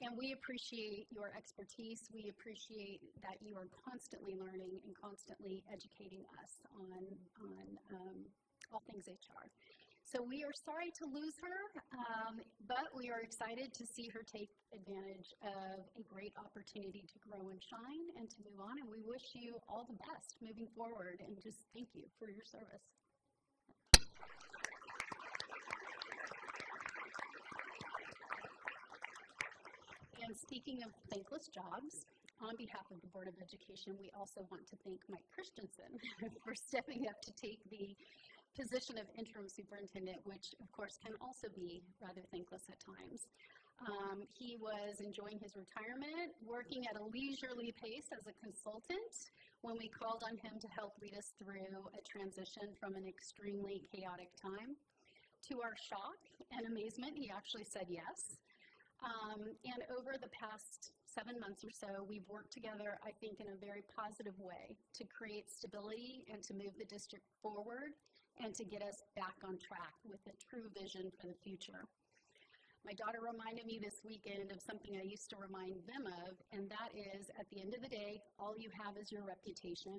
And we appreciate your expertise. We appreciate that you are constantly learning and constantly educating us on all things HR. So we are sorry to lose her, but we are excited to see her take advantage of a great opportunity to grow and shine and to move on. And we wish you all the best moving forward, and just thank you for your service. And speaking of thankless jobs, on behalf of the Board of Education, we also want to thank Mike Christensen for stepping up to take the position of interim superintendent, which of course can also be rather thankless at times. He was enjoying his retirement, working at a leisurely pace as a consultant when we called on him to help lead us through a transition from an extremely chaotic time. To our shock and amazement, he actually said yes. And over the past 7 months or so, we've worked together, I think, in a very positive way to create stability and to move the district forward and to get us back on track with a true vision for the future. My daughter reminded me this weekend of something I used to remind them of, and that is, at the end of the day, all you have is your reputation.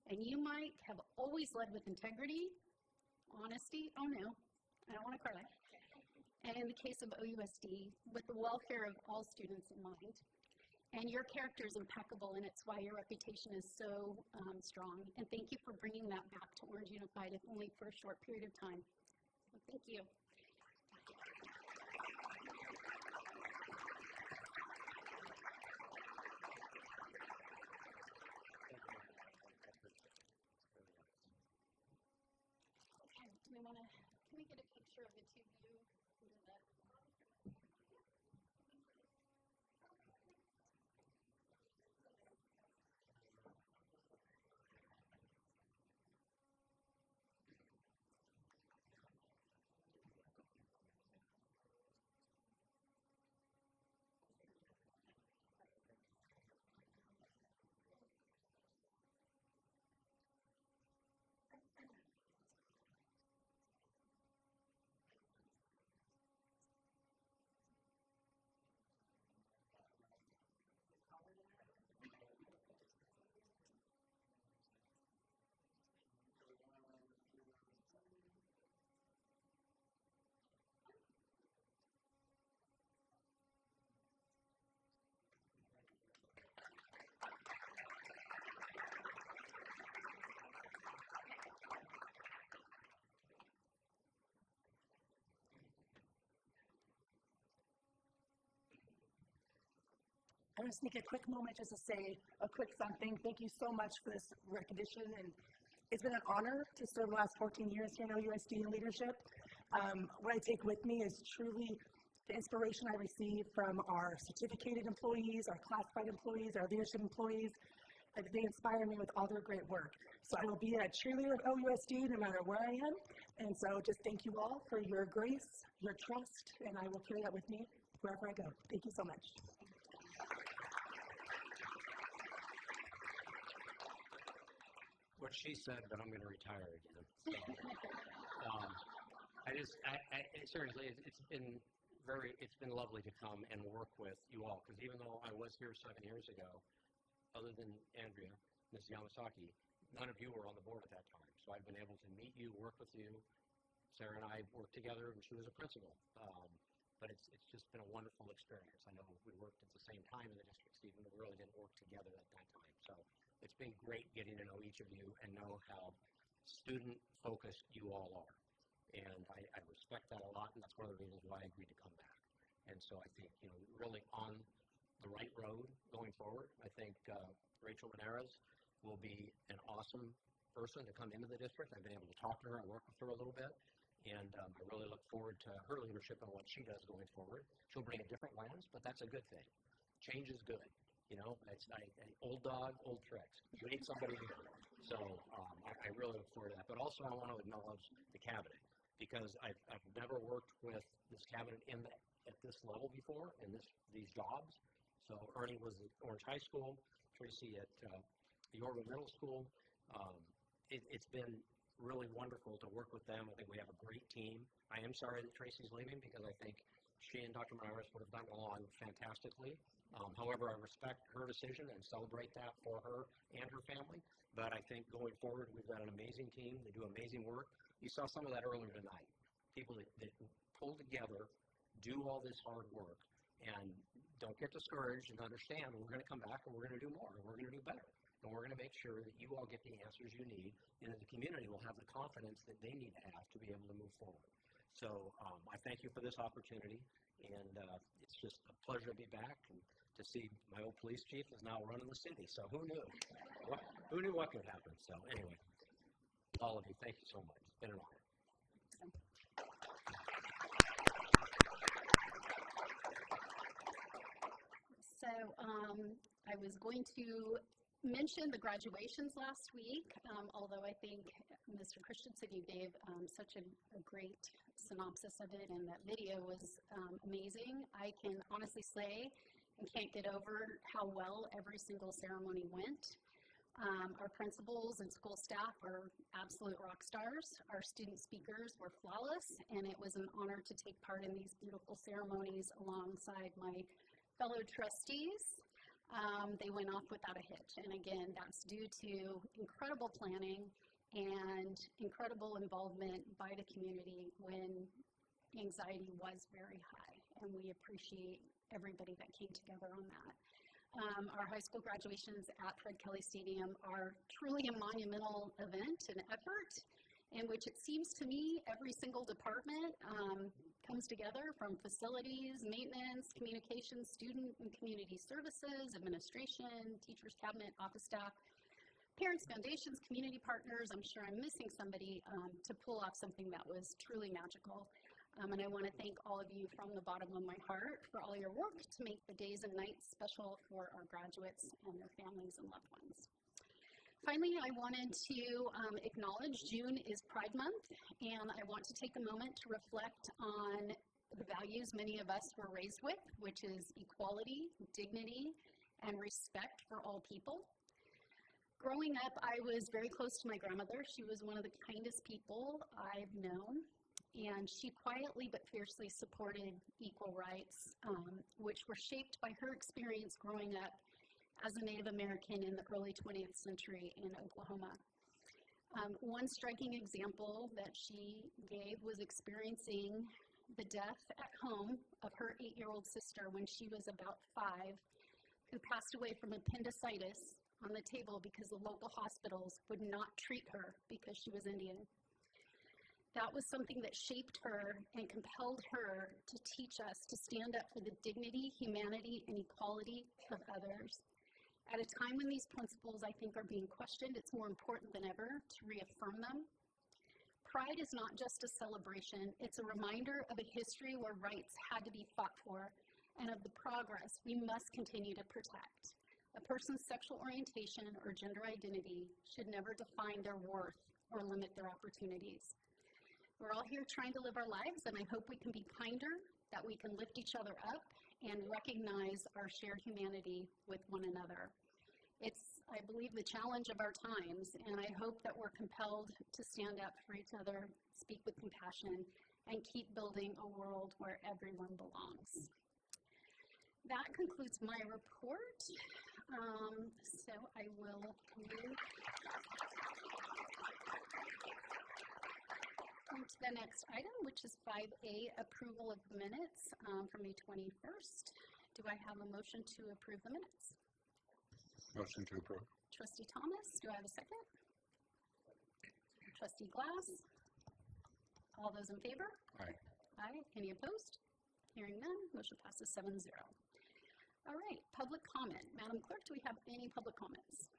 And you might have always led with integrity, honesty, oh no, I don't want to cry. And in the case of OUSD, with the welfare of all students in mind. And your character is impeccable, and it's why your reputation is so strong. And thank you for bringing that back to Orange Unified, if only for a short period of time. So thank you. can we get a picture of the two of you? I'm going to sneak a quick moment just to say a quick something. Thank you so much for this recognition, and it's been an honor to serve the last 14 years here in OUSD in leadership. What I take with me is truly the inspiration I receive from our certificated employees, our classified employees, our leadership employees. They inspire me with all their great work. So I will be a cheerleader of OUSD no matter where I am. And so just thank you all for your grace, your trust, and I will carry that with me wherever I go. Thank you so much. What she said, but I'm going to retire again. So, seriously, it's been lovely to come and work with you all, because even though I was here 7 years ago, other than Andrea, Ms. Yamasaki, none of you were on the board at that time. So I've been able to meet you, work with you. Sarah and I worked together when she was a principal. But it's just been a wonderful experience. I know we worked at the same time in the district, Stephen, but we really didn't work together at that time. So it's been great getting to know each of you and know how student-focused you all are. And I respect that a lot, and that's one of the reasons why I agreed to come back. And so I think, really on the right road going forward. I think Rachel Menares will be an awesome person to come into the district. I've been able to talk to her and work with her a little bit. And I really look forward to her leadership and what she does going forward. She'll bring a different lens, but that's a good thing. Change is good. It's old dog, old tricks. You need somebody new. So I really look forward to that. But also I want to acknowledge the cabinet, because I've never worked with this cabinet at this level before in these jobs. So Ernie was at Orange High School, Tracy at Yorba Middle School. It's been really wonderful to work with them. I think we have a great team. I am sorry that Tracy's leaving, because I think she and Dr. Menares would have gotten along fantastically. However, I respect her decision and celebrate that for her and her family. But I think going forward, we've got an amazing team. They do amazing work. You saw some of that earlier tonight. People that pull together, do all this hard work, and don't get discouraged, and understand we're going to come back and we're going to do more, and we're going to do better. And we're going to make sure that you all get the answers you need, and that the community will have the confidence that they need to have to be able to move forward. So I thank you for this opportunity, and it's just a pleasure to be back and to see my old police chief is now running the city. So who knew? Who knew what could happen? So anyway, all of you, thank you so much. It's been an honor. So I was going to mention the graduations last week, although I think Mr. Christensen, you gave such a great synopsis of it, and that video was amazing. I can honestly say and can't get over how well every single ceremony went. Our principals and school staff are absolute rock stars. Our student speakers were flawless, and it was an honor to take part in these beautiful ceremonies alongside my fellow trustees. They went off without a hitch, and again, that's due to incredible planning and incredible involvement by the community when anxiety was very high, and we appreciate everybody that came together on that. Our high school graduations at Fred Kelly Stadium are truly a monumental event and effort, in which it seems to me every single department comes together, from facilities, maintenance, communications, student and community services, administration, teachers, cabinet, office staff, parents, foundations, community partners. I'm sure I'm missing somebody to pull off something that was truly magical. And I want to thank all of you from the bottom of my heart for all your work to make the days and nights special for our graduates and their families and loved ones. Finally, I wanted to acknowledge June is Pride Month, and I want to take a moment to reflect on the values many of us were raised with, which is equality, dignity, and respect for all people. Growing up, I was very close to my grandmother. She was one of the kindest people I've known, and she quietly but fiercely supported equal rights, which were shaped by her experience growing up as a Native American in the early 20th century in Oklahoma. One striking example that she gave was experiencing the death at home of her 8-year-old sister when she was about 5, who passed away from appendicitis on the table because the local hospitals would not treat her because she was Indian. That was something that shaped her and compelled her to teach us to stand up for the dignity, humanity, and equality of others. At a time when these principles, I think, are being questioned, it's more important than ever to reaffirm them. Pride is not just a celebration, it's a reminder of a history where rights had to be fought for and of the progress we must continue to protect. A person's sexual orientation or gender identity should never define their worth or limit their opportunities. We're all here trying to live our lives, and I hope we can be kinder, that we can lift each other up, and recognize our shared humanity with one another. It's, I believe, the challenge of our times, and I hope that we're compelled to stand up for each other, speak with compassion, and keep building a world where everyone belongs. That concludes my report. So I will move to the next item, which is 5A, approval of the minutes from May 21st. Do I have a motion to approve the minutes? Motion to approve. Trustee Thomas, do I have a second? Trustee Glass? All those in favor? Aye. Aye. Any opposed? Hearing none, motion passes 7-0. All right, public comment. Madam Clerk, do we have any public comments?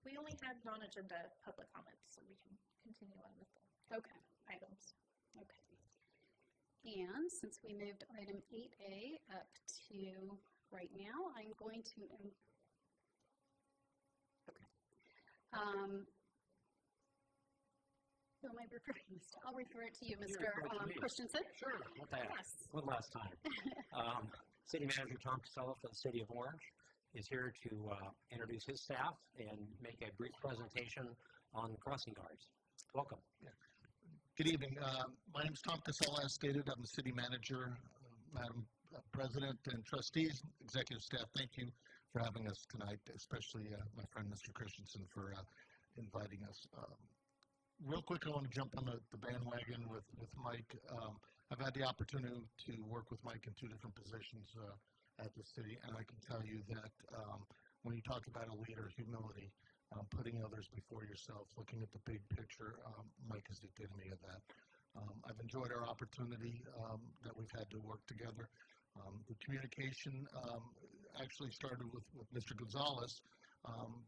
We only had non-agenda public comments, so we can continue on with them. Okay. Items. Okay. And since we moved item 8A up to right now, I'm going to, who am I referring this to? I'll refer it to you, Mr. Christensen. Sure, one last time. City Manager Tom Casella for the City of Orange is here to introduce his staff and make a brief presentation on crossing guards. Welcome. Good evening. My name is Tom Casella. As stated, I'm the City Manager. Madam President and Trustees, Executive Staff, thank you for having us tonight, especially my friend Mr. Christensen for inviting us. Real quick, I want to jump on the bandwagon with Mike. I've had the opportunity to work with Mike in 2 different positions at the city, and I can tell you that when you talk about a leader, humility, putting others before yourself, looking at the big picture, Mike is the epitome of that. I've enjoyed our opportunity that we've had to work together. The communication actually started with Mr. Gonzalez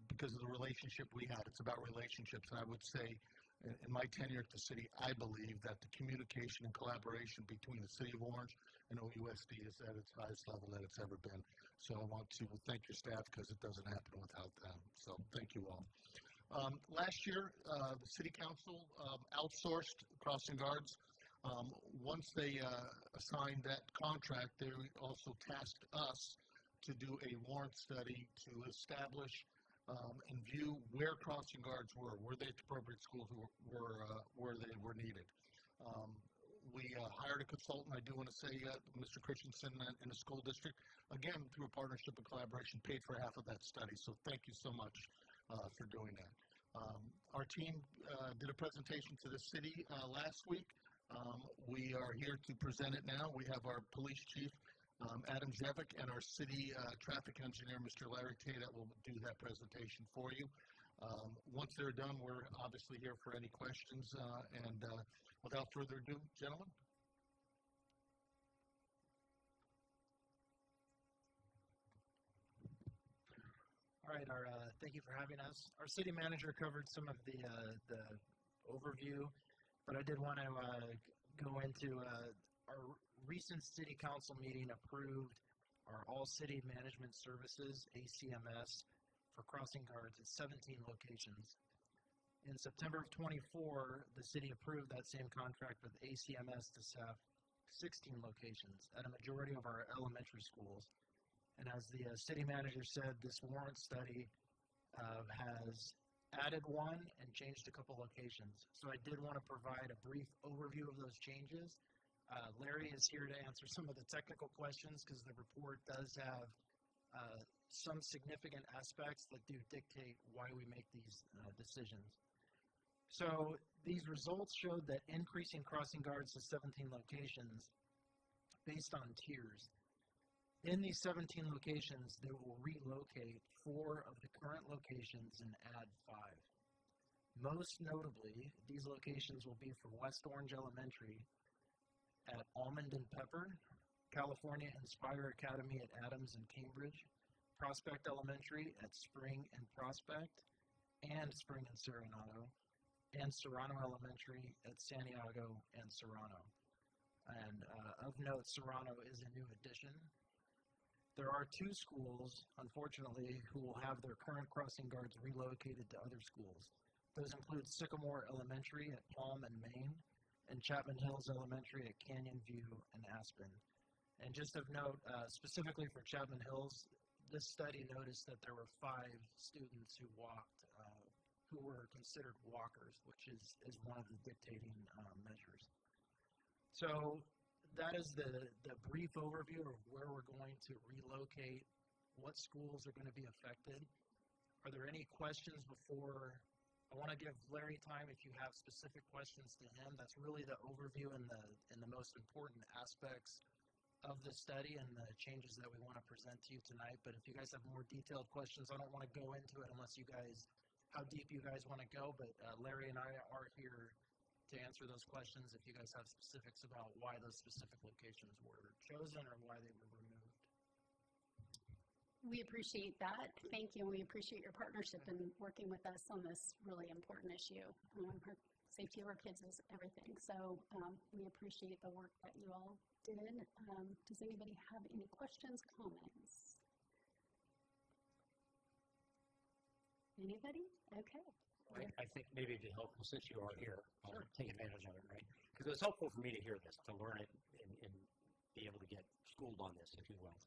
because of the relationship we had. It's about relationships, and I would say in my tenure at the city, I believe that the communication and collaboration between the City of Orange and OUSD is at its highest level that it's ever been. So I want to thank your staff because it doesn't happen without them. So thank you all. Last year, the City Council outsourced crossing guards. Once they assigned that contract, they also tasked us to do a warrant study to establish and view where crossing guards were. Were they at the appropriate schools where they were needed? We hired a consultant, I do want to say, Mr. Christensen in the school district, again, through a partnership and collaboration, paid for half of that study. So thank you so much for doing that. Our team did a presentation to the city last week. We are here to present it now. We have our police chief, Adam Jevic, and our city traffic engineer, Mr. Larry Tay, that will do that presentation for you. Once they're done, we're obviously here for any questions. And without further ado, gentlemen. All right, thank you for having us. Our city manager covered some of the overview, but I did want to go into our recent city council meeting approved our All City Management Services, ACMS, for crossing guards at 17 locations. In September of '24, the city approved that same contract with ACMS to staff 16 locations at a majority of our elementary schools. And as the city manager said, this warrant study has added one and changed a couple locations. So I did want to provide a brief overview of those changes. Larry is here to answer some of the technical questions because the report does have some significant aspects that do dictate why we make these decisions. So these results showed that increasing crossing guards to 17 locations based on tiers. In these 17 locations, they will relocate 4 of the current locations and add 5. Most notably, these locations will be for West Orange Elementary at Almond and Pepper, California Inspire Academy at Adams and Cambridge, Prospect Elementary at Spring and Prospect, and Spring and Serenado, and Serrano Elementary at Santiago and Serrano. And of note, Serrano is a new addition. There are 2 schools, unfortunately, who will have their current crossing guards relocated to other schools. Those include Sycamore Elementary at Palm and Maine, and Chapman Hills Elementary at Canyon View and Aspen. And just of note, specifically for Chapman Hills, this study noticed that there were 5 students who walked, who were considered walkers, which is one of the dictating measures. So that is the brief overview of where we're going to relocate, what schools are going to be affected. Are there any questions before? I want to give Larry time if you have specific questions to him. That's really the overview and the most important aspects of the study and the changes that we want to present to you tonight. But if you guys have more detailed questions, I don't want to go into it unless you guys, how deep you guys want to go. But Larry and I are here to answer those questions if you guys have specifics about why those specific locations were chosen or why they were removed. We appreciate that. Thank you, and we appreciate your partnership in working with us on this really important issue. Safety of our kids is everything, so we appreciate the work that you all did. Does anybody have any questions, comments? Anybody? Okay. I think maybe it'd be helpful, since you are here, take advantage of it, right? Because it's helpful for me to hear this, to learn it, and be able to get schooled on this, if you will.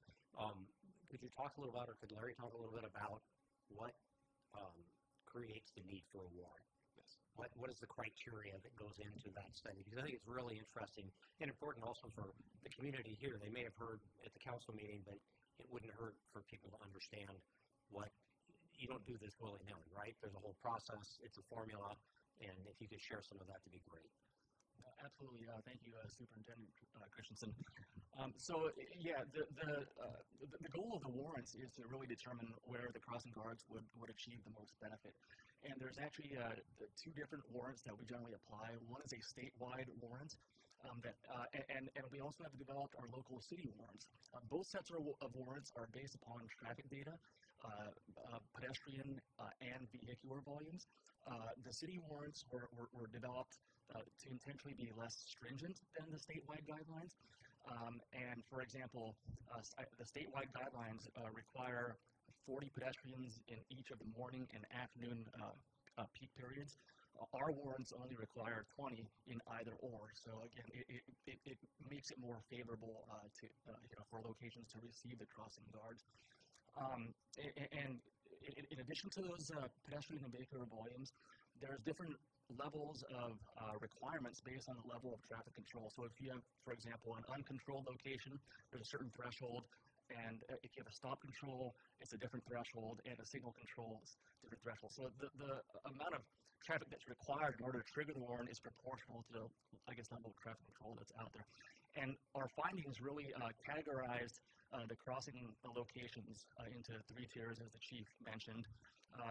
Could you talk a little about, or could Larry talk a little bit about what creates the need for a warrant? Yes. What is the criteria that goes into that study? Because I think it's really interesting and important also for the community here. They may have heard at the council meeting, but it wouldn't hurt for people to understand what, you don't do this willy-nilly, right? There's a whole process, it's a formula, and if you could share some of that, to be great. Absolutely. Thank you, Superintendent Christensen. So, yeah, the goal of the warrants is to really determine where the crossing guards would achieve the most benefit. And there's actually 2 different warrants that we generally apply. One is a statewide warrant, and we also have developed our local city warrants. Both sets of warrants are based upon traffic data, pedestrian and vehicular volumes. The city warrants were developed to intentionally be less stringent than the statewide guidelines. And for example, the statewide guidelines require 40 pedestrians in each of the morning and afternoon peak periods. Our warrants only require 20 in either or. So again, it makes it more favorable for locations to receive the crossing guards. And in addition to those pedestrian and vehicular volumes, there's different levels of requirements based on the level of traffic control. So if you have, for example, an uncontrolled location, there's a certain threshold, and if you have a stop control, it's a different threshold, and a signal control is a different threshold. So the amount of traffic that's required in order to trigger the warrant is proportional to, I guess, the level of traffic control that's out there. And our findings really categorized the crossing locations into 3 tiers, as the chief mentioned.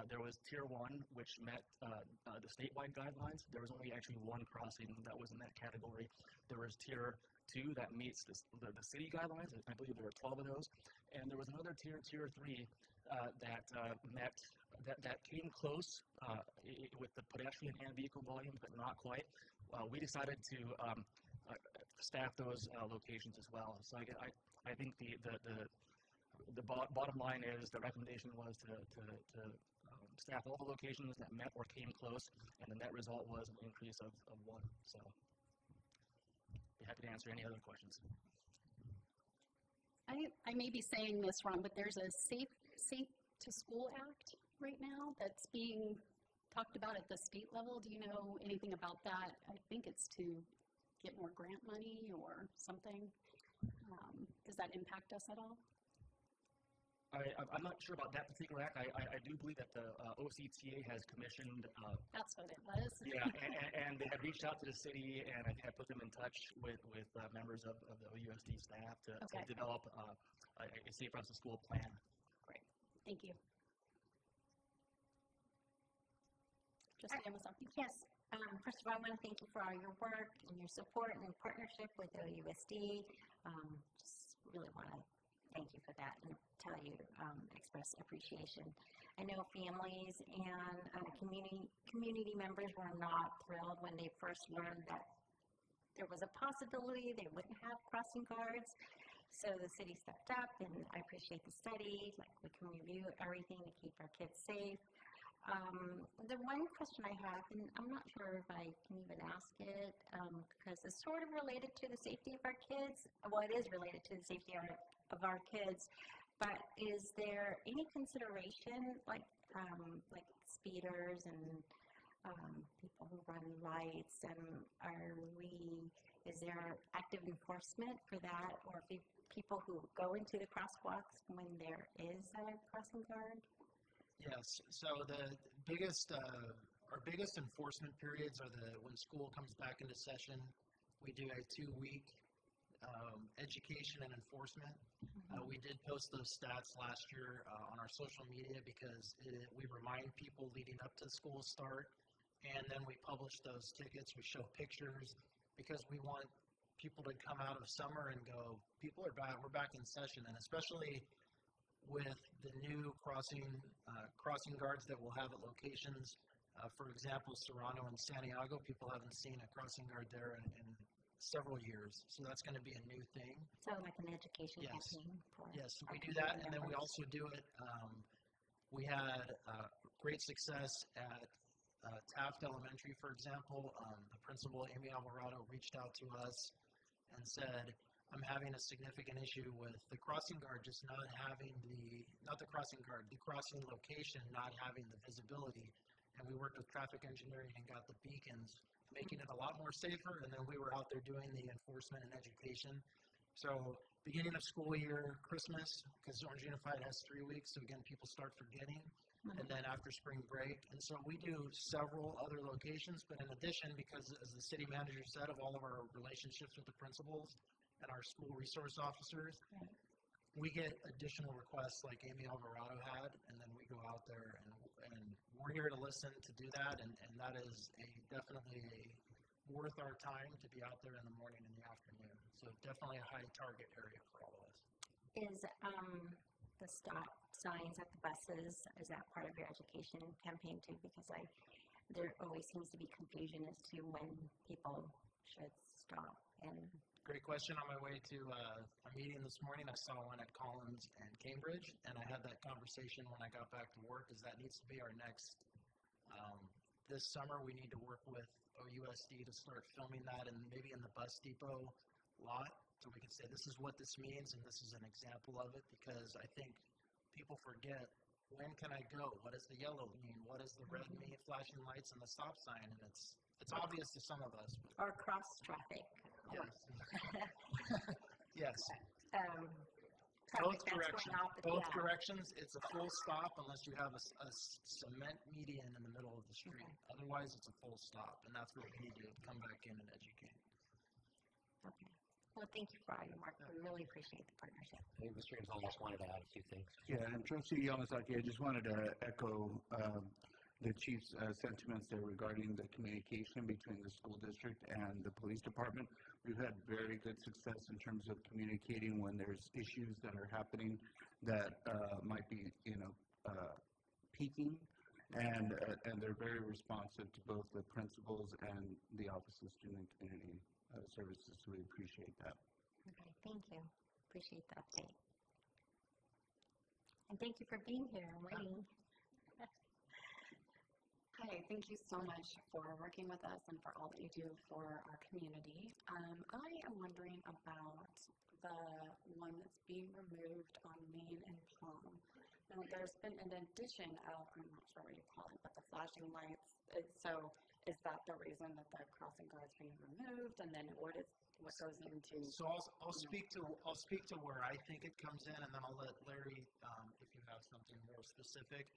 There was Tier 1, which met the statewide guidelines. There was only actually one crossing that was in that category. There was Tier 2 that meets the city guidelines. I believe there were 12 of those. And there was another Tier 3 that came close with the pedestrian and vehicle volumes, but not quite. We decided to staff those locations as well. So I think the bottom line is the recommendation was to staff all the locations that met or came close, and the net result was an increase of 1. So be happy to answer any other questions. I may be saying this wrong, but there's a Safe to School Act right now that's being talked about at the state level. Do you know anything about that? I think it's to get more grant money or something. Does that impact us at all? I'm not sure about that particular act. I do believe that the OCTA has commissioned. That's what it was. Yeah, and they have reached out to the city, and I think I put them in touch with members of the OUSD staff to develop a safe routes to school plan. Great, thank you. Yes. First of all, I want to thank you for all your work and your support and partnership with OUSD. Just really want to thank you for that and tell you, express appreciation. I know families and community members were not thrilled when they first learned that there was a possibility they wouldn't have crossing guards. So the city stepped up, and I appreciate the study. Like, we can review everything to keep our kids safe. The one question I have, and I'm not sure if I can even ask it, because it's sort of related to the safety of our kids. Well, it is related to the safety of our kids, but is there any consideration, like speeders and people who run lights, and is there active enforcement for that, or people who go into the crosswalks when there is a crossing guard? Yes. So our biggest enforcement periods are when school comes back into session. We do a 2-week education and enforcement. We did post those stats last year on our social media because we remind people leading up to school start, and then we publish those tickets. We show pictures because we want people to come out of summer and go, people are back, we're back in session, and especially with the new crossing guards that we'll have at locations. For example, Serrano and Santiago, people haven't seen a crossing guard there in several years. So that's going to be a new thing. So like an education campaign. Yes, we do that, and then we also do it. We had great success at Taft Elementary, for example. The principal, Amy Alvarado, reached out to us and said, I'm having a significant issue with the crossing guard just not having the crossing location not having the visibility. And we worked with traffic engineering and got the beacons, making it a lot more safer, and then we were out there doing the enforcement and education. So beginning of school year, Christmas, because Orange Unified has 3 weeks, so again, people start forgetting, and then after spring break. And so we do several other locations, but in addition, because as the city manager said, of all of our relationships with the principals and our school resource officers, we get additional requests like Amy Alvarado had, and then we go out there, and we're here to listen to do that, and that is definitely worth our time to be out there in the morning and the afternoon. So definitely a high target area for all of us. Is the stop signs at the buses, is that part of your education campaign too? Because there always seems to be confusion as to when people should stop. And great question. On my way to a meeting this morning, I saw one at Collins and Cambridge, and I had that conversation when I got back to work, is that needs to be our next, this summer we need to work with OUSD to start filming that, and maybe in the bus depot lot, so we can say this is what this means, and this is an example of it, because I think people forget, when can I go? What does the yellow mean? What does the red mean? Flashing lights and the stop sign, and it's obvious to some of us. Or cross traffic. Yes. Yes. Both directions, it's a full stop unless you have a cement median in the middle of the street. Otherwise, it's a full stop, and that's what we need to come back in and educate. Well, thank you for all your work. We really appreciate the partnership. I think Mr. Gonzalez wanted to add a few things. Yeah, and Trustee Yamasaki, I just wanted to echo the chief's sentiments there regarding the communication between the school district and the police department. We've had very good success in terms of communicating when there's issues that are happening that might be, peaking, and they're very responsive to both the principals and the Office of Student and Community Services. So we appreciate that. Okay, thank you. Appreciate the update. And thank you for being here and waiting. Hi, thank you so much for working with us and for all that you do for our community. I am wondering about the one that's being removed on Main and Palm. Now, there's been an addition of, I'm not sure what you call it, but the flashing lights. So is that the reason that the crossing guard's being removed? And then what goes into? So I'll speak to where I think it comes in, and then I'll let Larry, if you have something more specific.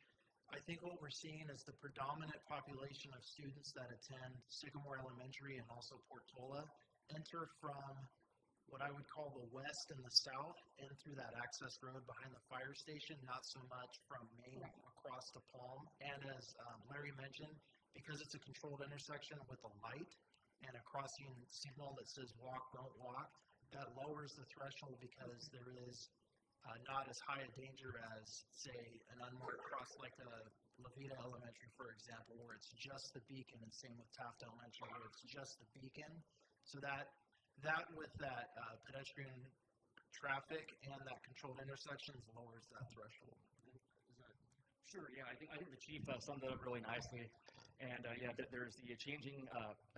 I think what we're seeing is the predominant population of students that attend Sycamore Elementary and also Portola enter from what I would call the west and the south and through that access road behind the fire station, not so much from Main across to Palm. And as Larry mentioned, because it's a controlled intersection with a light and a crossing signal that says walk, don't walk, that lowers the threshold because there is not as high a danger as, say, an unmarked cross like Levita Elementary, for example, where it's just the beacon, and same with Taft Elementary, where it's just the beacon. So that with that pedestrian traffic and that controlled intersections lowers that threshold. Sure, yeah, I think the chief summed it up really nicely. And there's the changing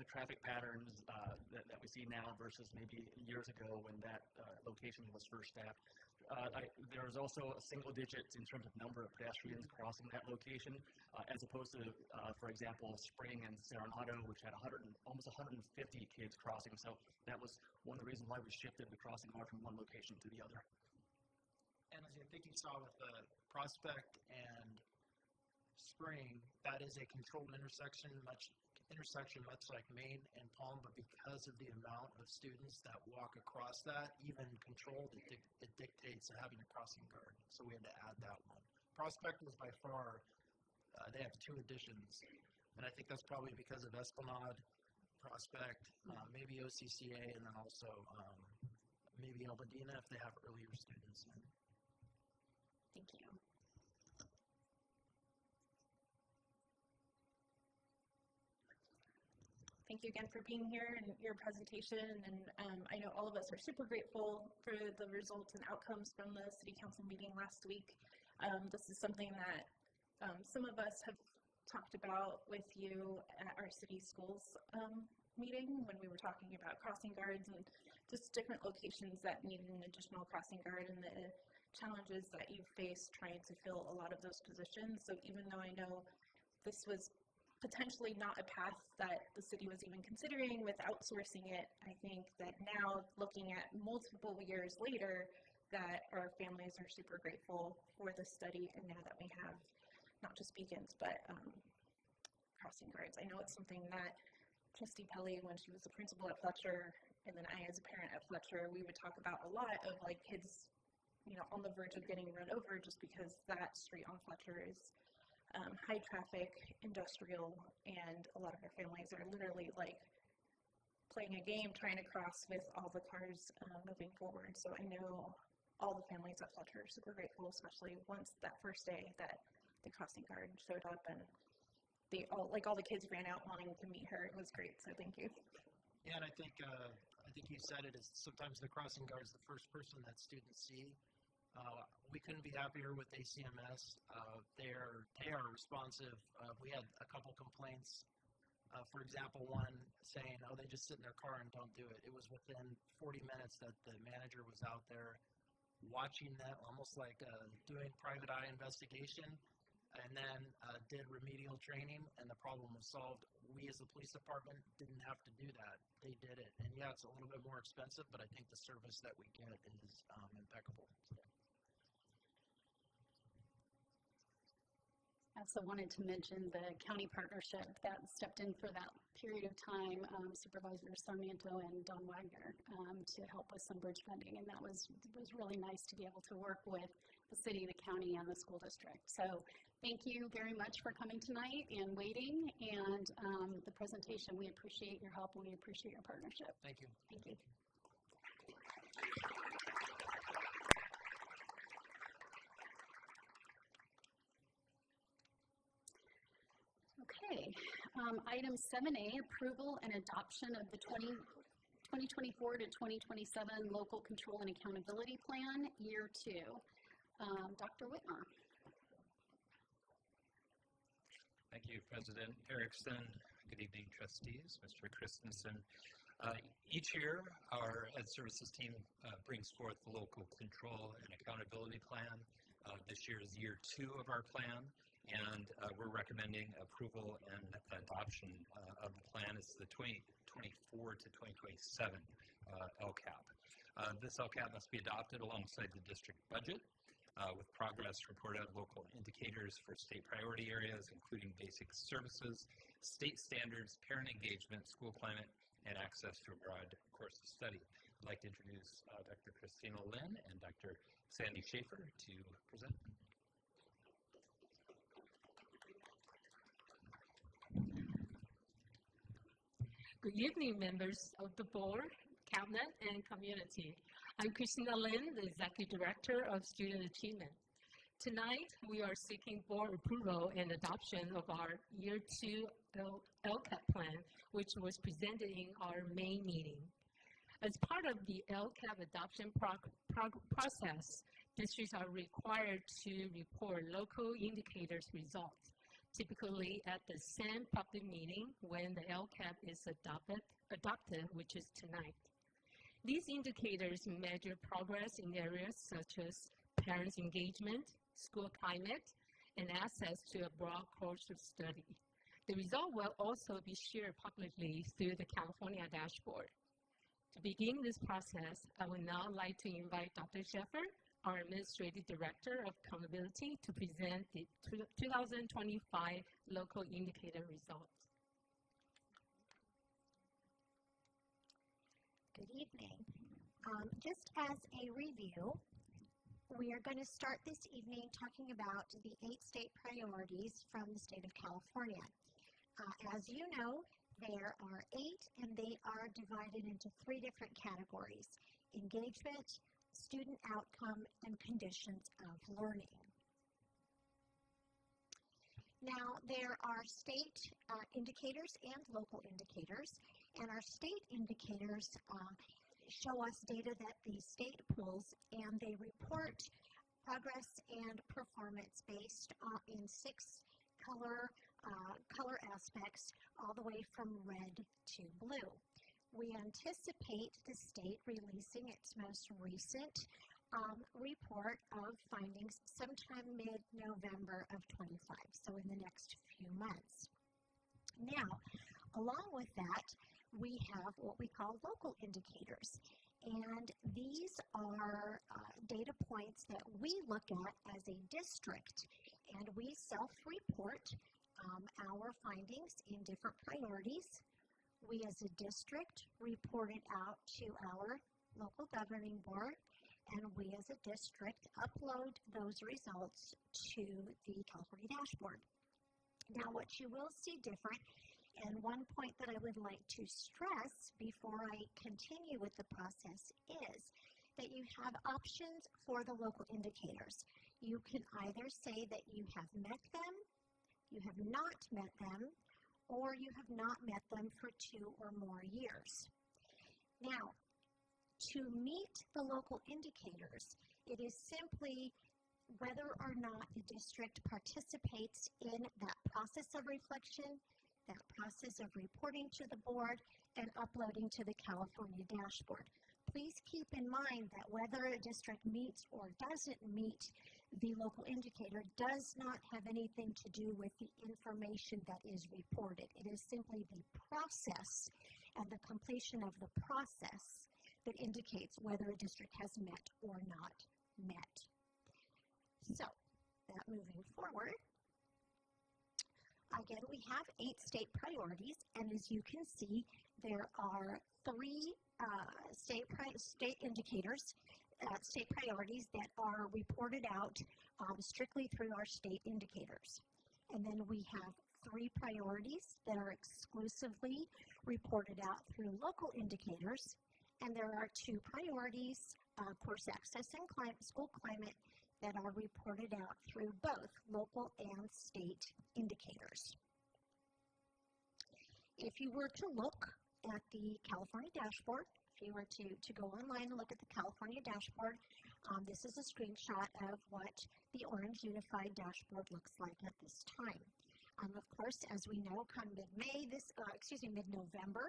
traffic patterns that we see now versus maybe years ago when that location was first staffed. There's also a single digits in terms of number of pedestrians crossing that location, as opposed to, for example, Spring and Serenado, which had almost 150 kids crossing. So that was one of the reasons why we shifted the crossing guard from one location to the other. And as I think you saw with the Prospect and Spring, that is a controlled intersection, much like Main and Palm, but because of the amount of students that walk across that, even controlled, it dictates having a crossing guard. So we had to add that one. Prospect was by far, they have 2 additions, and I think that's probably because of Esplanade, Prospect, maybe OCCA, and then also maybe El Medina if they have earlier students in. Thank you. Thank you again for being here and your presentation. And I know all of us are super grateful for the results and outcomes from the City Council meeting last week. This is something that some of us have talked about with you at our city schools meeting when we were talking about crossing guards and just different locations that need an additional crossing guard and the challenges that you face trying to fill a lot of those positions. So even though I know this was potentially not a path that the city was even considering with outsourcing it, I think that now, looking at multiple years later, that our families are super grateful for the study, and now that we have not just beacons, but crossing guards. I know it's something that Trustee Pelly, when she was the principal at Fletcher, and then I as a parent at Fletcher, we would talk about a lot of like kids, on the verge of getting run over just because that street on Fletcher is high traffic, industrial, and a lot of our families are literally like playing a game trying to cross with all the cars moving forward. So I know all the families at Fletcher are super grateful, especially once that first day that the crossing guard showed up and all the kids ran out wanting to meet her. It was great, so thank you. Yeah, and I think you said it, is sometimes the crossing guard is the first person that students see. We couldn't be happier with ACMS. They are responsive. We had a couple complaints. For example, one saying, "Oh, they just sit in their car and don't do it." It was within 40 minutes that the manager was out there watching that, almost like doing private eye investigation, and then did remedial training, and the problem was solved. We as the police department didn't have to do that. They did it. And yeah, it's a little bit more expensive, but I think the service that we get is impeccable. So. also wanted to mention the county partnership that stepped in for that period of time, Supervisor Sarmiento and Don Wagner, to help with some bridge funding. And that was really nice to be able to work with the city, the county, and the school district. So thank you very much for coming tonight and waiting, and the presentation. We appreciate your help and we appreciate your partnership. Thank you. Thank you. Okay, item 7A, approval and adoption of the 2024 to 2027 Local Control and Accountability Plan, Year 2. Dr. Whitmer. Thank you, President Erickson. Good evening, trustees, Mr. Christensen. Each year, our Ed Services team brings forth the Local Control and Accountability Plan. This year is year 2 of our plan, and we're recommending approval and adoption of the plan. It's the 2024 to 2027 LCAP. This LCAP must be adopted alongside the district budget, with progress reported on local indicators for state priority areas, including basic services, state standards, parent engagement, school climate, and access to a broad course of study. I'd like to introduce Dr. Christina Lynn and Dr. Sandy Schaefer to present. Good evening, members of the board, cabinet, and community. I'm Christina Lin, the Executive Director of Student Achievement. Tonight, we are seeking board approval and adoption of our Year 2 LCAP plan, which was presented in our May meeting. As part of the LCAP adoption process, districts are required to report local indicators results, typically at the same public meeting when the LCAP is adopted, which is tonight. These indicators measure progress in areas such as parents' engagement, school climate, and access to a broad course of study. The result will also be shared publicly through the California dashboard. To begin this process, I would now like to invite Dr. Schaefer, our Administrative Director of Accountability, to present the 2025 local indicator results. Good evening. Just as a review, we are going to start this evening talking about the 8 state priorities from the state of California. As you know, there are 8, and they are divided into 3 different categories: engagement, student outcome, and conditions of learning. Now, there are state indicators and local indicators, and our state indicators show us data that the state pulls, and they report progress and performance based in 6 color aspects, all the way from red to blue. We anticipate the state releasing its most recent report of findings sometime mid-November of 25, so in the next few months. Now, along with that, we have what we call local indicators, and these are data points that we look at as a district, and we self-report our findings in different priorities. We as a district report it out to our local governing board, and we as a district upload those results to the California dashboard. Now, what you will see different, and one point that I would like to stress before I continue with the process, is that you have options for the local indicators. You can either say that you have met them, you have not met them, or you have not met them for 2 or more years. Now, to meet the local indicators, it is simply whether or not the district participates in that process of reflection, that process of reporting to the board, and uploading to the California dashboard. Please keep in mind that whether a district meets or doesn't meet the local indicator does not have anything to do with the information that is reported. It is simply the process and the completion of the process that indicates whether a district has met or not met. So, that moving forward, Again, we have 8 state priorities, and as you can see, there are 3 state indicators, state priorities that are reported out strictly through our state indicators. And then we have 3 priorities that are exclusively reported out through local indicators, and there are 2 priorities, course access and school climate, that are reported out through both local and state indicators. If you were to look at the California dashboard, if you were to go online and look at the California dashboard, this is a screenshot of what the Orange Unified Dashboard looks like at this time. Of course, as we know, come mid-May, mid-November,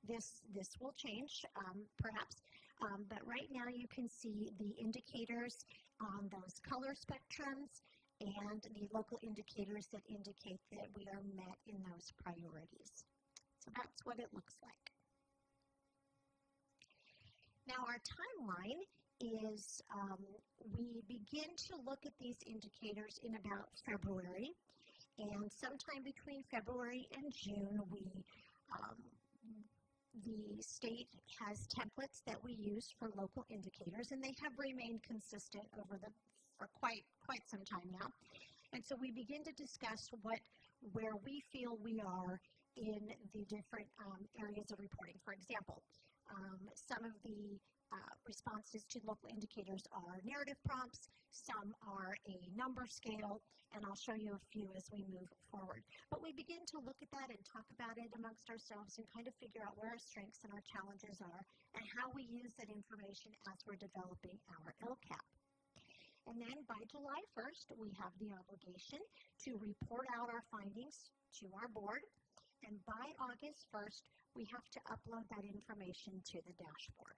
this will change, perhaps. But right now you can see the indicators on those color spectrums and the local indicators that indicate that we are met in those priorities. So that's what it looks like. Now our timeline is we begin to look at these indicators in about February, and sometime between February and June the state has templates that we use for local indicators, and they have remained consistent for quite some time now. And so we begin to discuss where we feel we are in the different areas of reporting. For example, some of the responses to local indicators are narrative prompts, some are a number scale, and I'll show you a few as we move forward. But we begin to look at that and talk about it amongst ourselves and kind of figure out where our strengths and our challenges are and how we use that information as we're developing our LCAP. And then by July 1st, we have the obligation to report out our findings to our board, and by August 1st, we have to upload that information to the dashboard.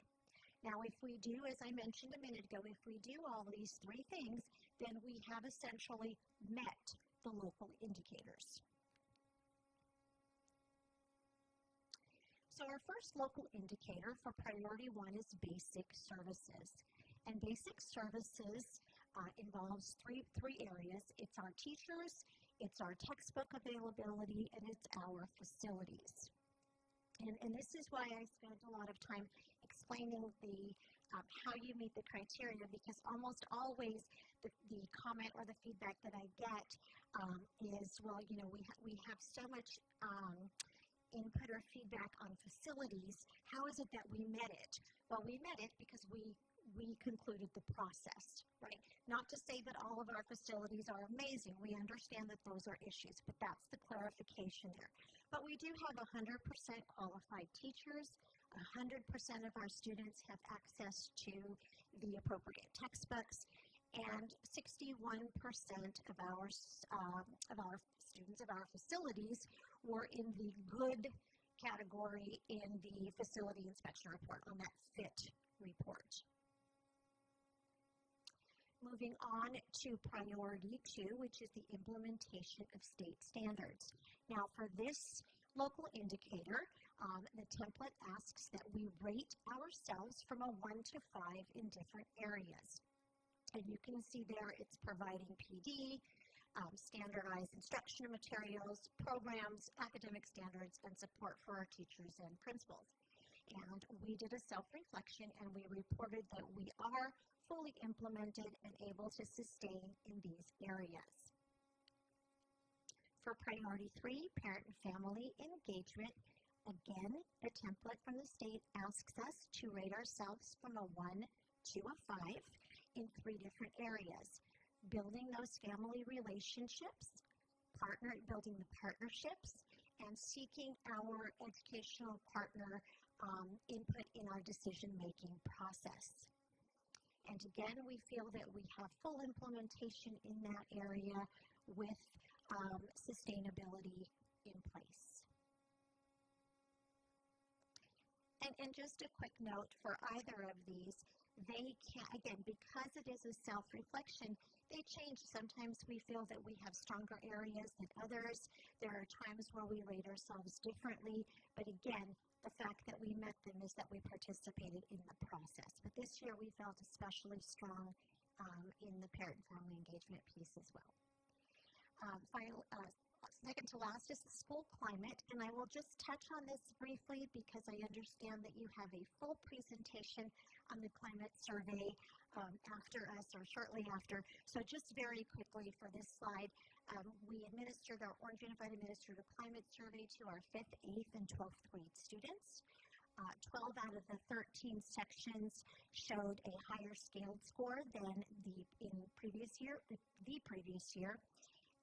Now, if we do, as I mentioned a minute ago, if we do all these 3 things, then we have essentially met the local indicators. So our first local indicator for priority 1 is basic services. And basic services involves three areas. It's our teachers, it's our textbook availability, and it's our facilities. And this is why I spent a lot of time explaining how you meet the criteria, because almost always the comment or the feedback that I get is, well, you know, we have so much input or feedback on facilities. How is it that we met it? Well, we met it because we concluded the process, right? Not to say that all of our facilities are amazing. We understand that those are issues, but that's the clarification there. But we do have 100% qualified teachers. 100% of our students have access to the appropriate textbooks, and 61% of our students of our facilities were in the good category in the facility inspection report, on that FIT report. Moving on to priority 2, which is the implementation of state standards. Now, for this local indicator, the template asks that we rate ourselves from a 1 to 5 in different areas. And you can see there it's providing PD, standardized instructional materials, programs, academic standards, and support for our teachers and principals. And we did a self-reflection, and we reported that we are fully implemented and able to sustain in these areas. For priority 3, parent and family engagement, again, the template from the state asks us to rate ourselves from a 1 to a 5 in 3 different areas. Building those family relationships, building the partnerships, and seeking our educational partner input in our decision-making process. And again, we feel that we have full implementation in that area with sustainability in place. And just a quick note for either of these, they can, again, because it is a self-reflection, they change. Sometimes we feel that we have stronger areas than others. There are times where we rate ourselves differently, but again, the fact that we met them is that we participated in the process. But this year we felt especially strong in the parent-family engagement piece as well. second to last is the school climate, and I will just touch on this briefly because I understand that you have a full presentation on the climate survey after us or shortly after. So just very quickly for this slide, we administered our Orange Unified Administered Climate Survey to our 5th, 8th, and 12th grade students. 12 out of the 13 sections showed a higher scaled score than the previous year,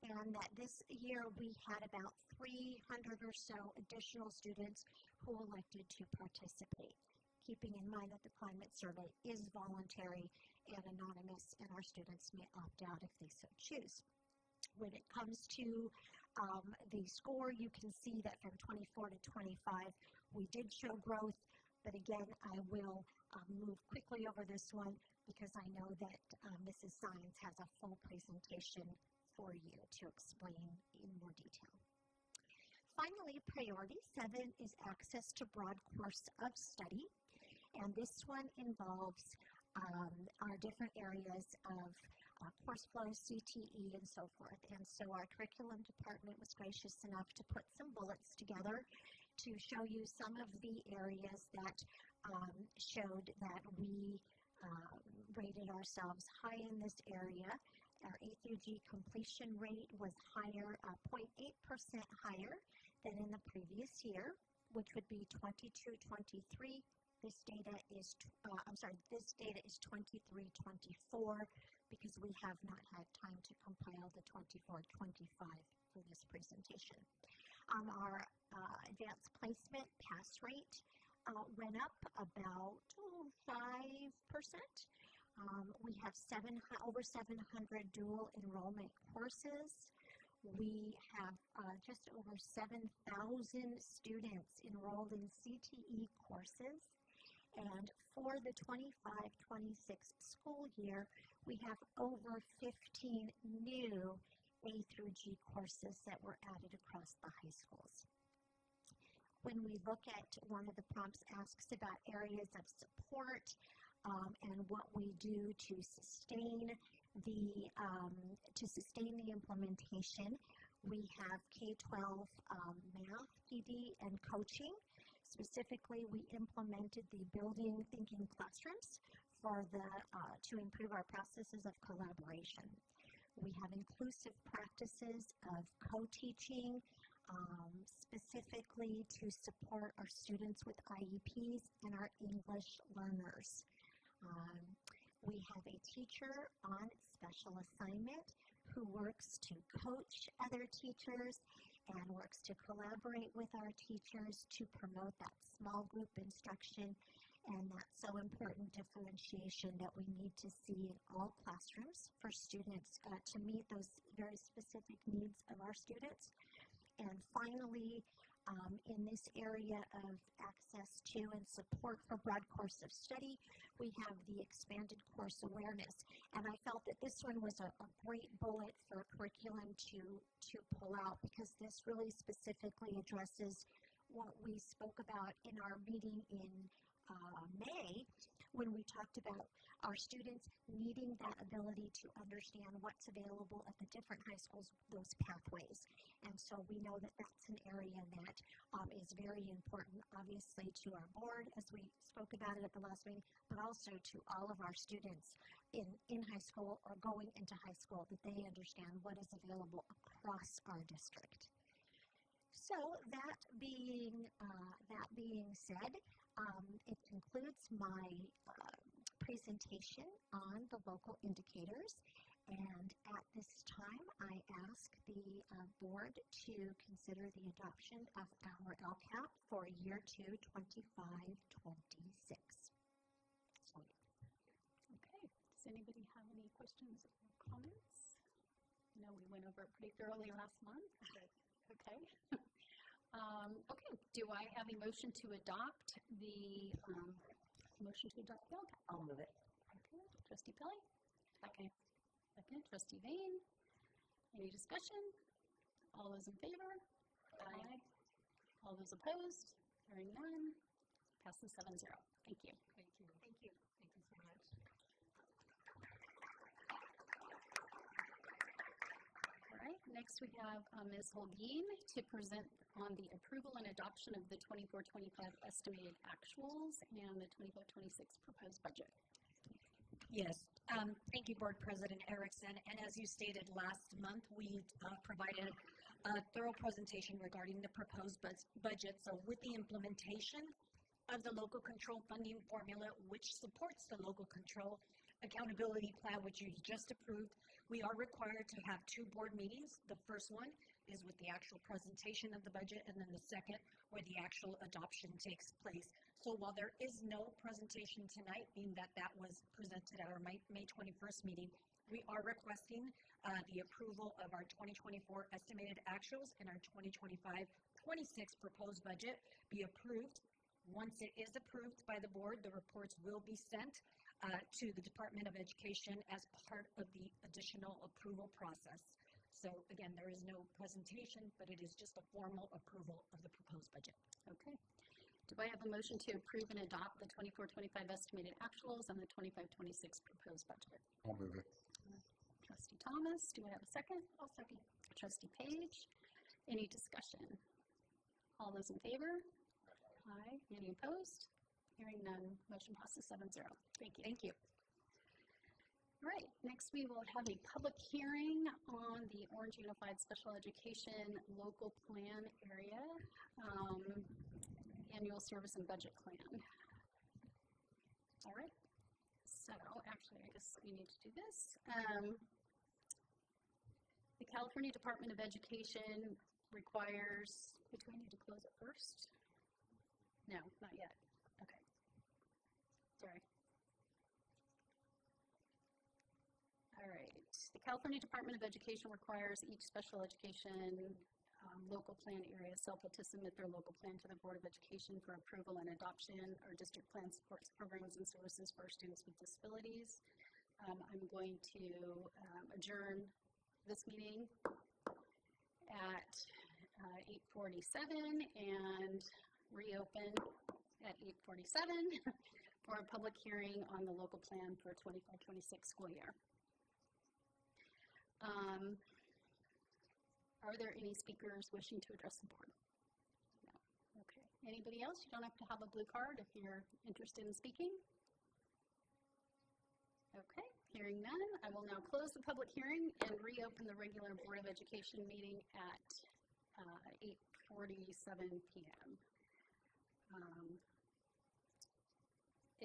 and that this year we had about 300 or so additional students who elected to participate, keeping in mind that the climate survey is voluntary and anonymous, and our students may opt out if they so choose. When it comes to the score, you can see that from 24 to 25, we did show growth, but again, I will move quickly over this one because I know that Mrs. Sines has a full presentation for you to explain in more detail. Finally, priority 7 is access to broad course of study, and this one involves our different areas of course flow, CTE, and so forth. And so our curriculum department was gracious enough to put some bullets together to show you some of the areas that showed that we rated ourselves high in this area. Our A through G completion rate was higher, 0.8% higher than in the previous year, which would be 22-23. This data is, this data is 23-24 because we have not had time to compile the 24-25 for this presentation. Our advanced placement pass rate went up about 5%. We have over 700 dual enrollment courses. We have just over 7,000 students enrolled in CTE courses. And for the 25-26 school year, we have over 15 new A through G courses that were added across the high schools. When we look at one of the prompts asks about areas of support and what we do to sustain the implementation, we have K-12 math, PD, and coaching. Specifically, we implemented the building thinking classrooms for to improve our processes of collaboration. We have inclusive practices of co-teaching, specifically to support our students with IEPs and our English learners. We have a teacher on special assignment who works to coach other teachers and works to collaborate with our teachers to promote that small group instruction and that so important differentiation that we need to see in all classrooms for students to meet those very specific needs of our students. And finally, in this area of access to and support for broad course of study, we have the expanded course awareness. And I felt that this one was a great bullet for curriculum to pull out because this really specifically addresses what we spoke about in our meeting in May when we talked about our students needing that ability to understand what's available at the different high schools, those pathways. And so we know that that's an area that is very important, obviously, to our board, as we spoke about it at the last meeting, but also to all of our students in high school or going into high school, that they understand what is available across our district. So that being said, it concludes my presentation on the local indicators, and at this time I ask the board to consider the adoption of our LCAP for year 2, 25-26. Okay, does anybody have any questions or comments? I know we went over it pretty thoroughly last month, but okay. Okay, do I have a motion to adopt the LCAP? I'll move it. Okay, Trustee Pillay? Second. Second, Trustee Vane. Any discussion? All those in favor? Aye. All those opposed? Hearing none. Passes 7-0. Thank you. Thank you. Thank you. Thank you so much. All right, next we have Ms. Holguin to present on the approval and adoption of the 24-25 estimated actuals and the 25-26 proposed budget. Yes, thank you, Board President Erickson. And as you stated last month, we provided a thorough presentation regarding the proposed budget. So with the implementation of the local control funding formula, which supports the local control accountability plan, which you just approved, we are required to have 2 board meetings. The first one is with the actual presentation of the budget, and then the second where the actual adoption takes place. So while there is no presentation tonight, being that that was presented at our May 21st meeting, we are requesting the approval of our 2024 estimated actuals and our 2025-26 proposed budget be approved. Once it is approved by the board, the reports will be sent to the Department of Education as part of the additional approval process. So again, there is no presentation, but it is just a formal approval of the proposed budget. Okay. Do I have a motion to approve and adopt the 24-25 estimated actuals and the 25-26 proposed budget? I'll move it. Trustee Thomas, do I have a second? I'll second. Trustee Page, any discussion? All those in favor? Aye. Any opposed? Hearing none, motion passes 7-0. Thank you. Thank you. All right, next we will have a public hearing on the Orange Unified Special Education Local Plan Area Annual Service and Budget Plan. All right, so actually I guess we need to do this. The California Department of Education requires, do I need to close it first? No, not yet. Okay. Sorry. All right. The California Department of Education requires each special education local plan area SELPA to submit their local plan to the Board of Education for approval and adoption. Our district plan supports programs and services for students with disabilities. I'm going to adjourn this meeting at 8:47 and reopen at 8:47 for a public hearing on the local plan for 25-26 school year. Are there any speakers wishing to address the board? No. Okay. Anybody else? You don't have to have a blue card if you're interested in speaking. Okay. Hearing none, I will now close the public hearing and reopen the regular Board of Education meeting at 8:47 p.m.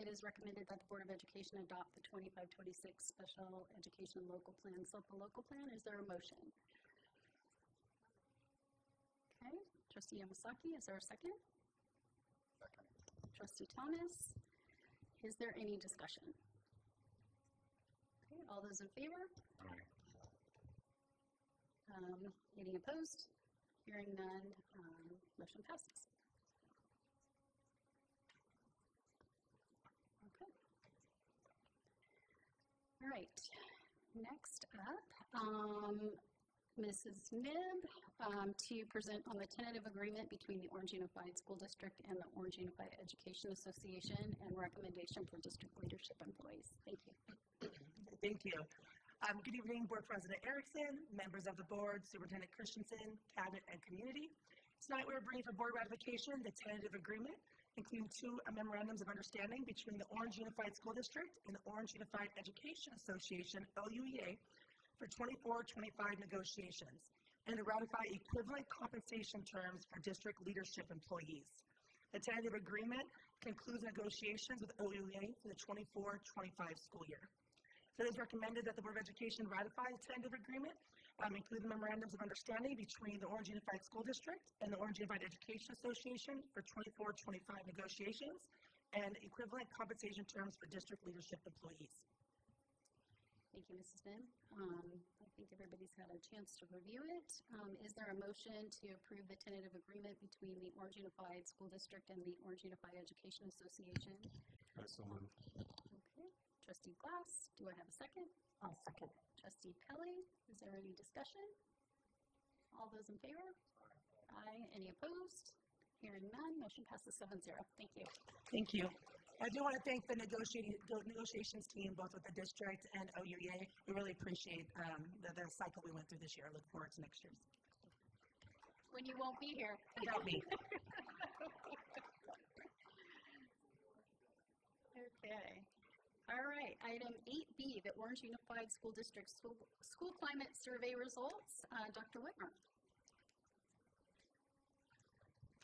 It is recommended that the Board of Education adopt the 25-26 Special Education Local Plan, SELPA Local Plan. Is there a motion? Okay. Trustee Yamasaki, is there a second? Second. Trustee Thomas, is there any discussion? Okay, all those in favor? Aye. Any opposed? Hearing none, motion passes. Okay. All right. Next up, Mrs. Nib to present on the tentative agreement between the Orange Unified School District and the Orange Unified Education Association and recommendation for district leadership employees. Thank you. Thank you. Good evening, Board President Erickson, members of the board, Superintendent Christensen, Cabinet, and community. Tonight we're bringing for board ratification the tentative agreement, including 2 memorandums of understanding between the Orange Unified School District and the Orange Unified Education Association, OUEA, for 24-25 negotiations, and to ratify equivalent compensation terms for district leadership employees. The tentative agreement concludes negotiations with OUEA for the 24-25 school year. So it is recommended that the Board of Education ratify the tentative agreement, including memorandums of understanding between the Orange Unified School District and the Orange Unified Education Association for 24-25 negotiations, and equivalent compensation terms for district leadership employees. Thank you, Mrs. Min. I think everybody's had a chance to review it. Is there a motion to approve the tentative agreement between the Orange Unified School District and the Orange Unified Education Association? I so move. Okay. Trustee Glass, do I have a second? I'll second. Trustee Pelly, is there any discussion? All those in favor? Aye. Any opposed? Hearing none, motion passes 7-0. Thank you. Thank you. I do want to thank the negotiations team, both with the district and OUEA. We really appreciate the cycle we went through this year. I look forward to next year's. When you won't be here. Without me. Okay. All right. Item 8B, the Orange Unified School District School Climate Survey results. Dr. Whitmer.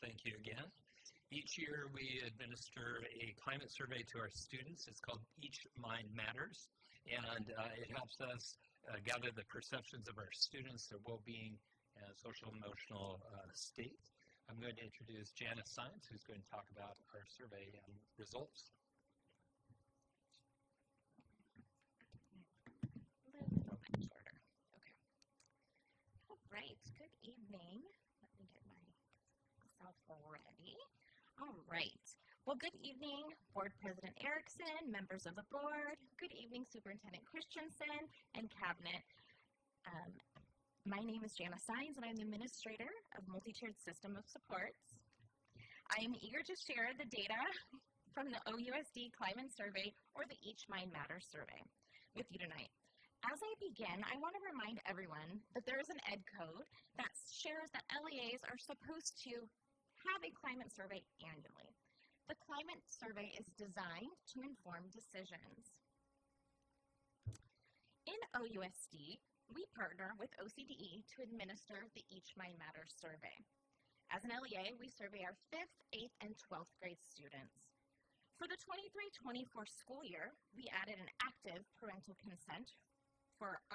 Thank you again. Each year we administer a climate survey to our students. It's called Each Mind Matters, and it helps us gather the perceptions of our students, their well-being, and social emotional state. I'm going to introduce Janice Sines, who's going to talk about our survey results. All right, good evening. Let me get myself ready. All right. Well, good evening, Board President Erickson, members of the board. Good evening, Superintendent Christensen, and Cabinet. My name is Janice Sines, and I'm the Administrator of Multi-Tiered System of Supports. I am eager to share the data from the OUSD Climate Survey, or the Each Mind Matters Survey, with you tonight. As I begin, I want to remind everyone that there is an ed code that shares that LEAs are supposed to have a climate survey annually. The climate survey is designed to inform decisions. In OUSD, we partner with OCDE to administer the Each Mind Matters survey. As an LEA, we survey our 5th, 8th, and 12th grade students. For the 23-24 school year, we added an active parental consent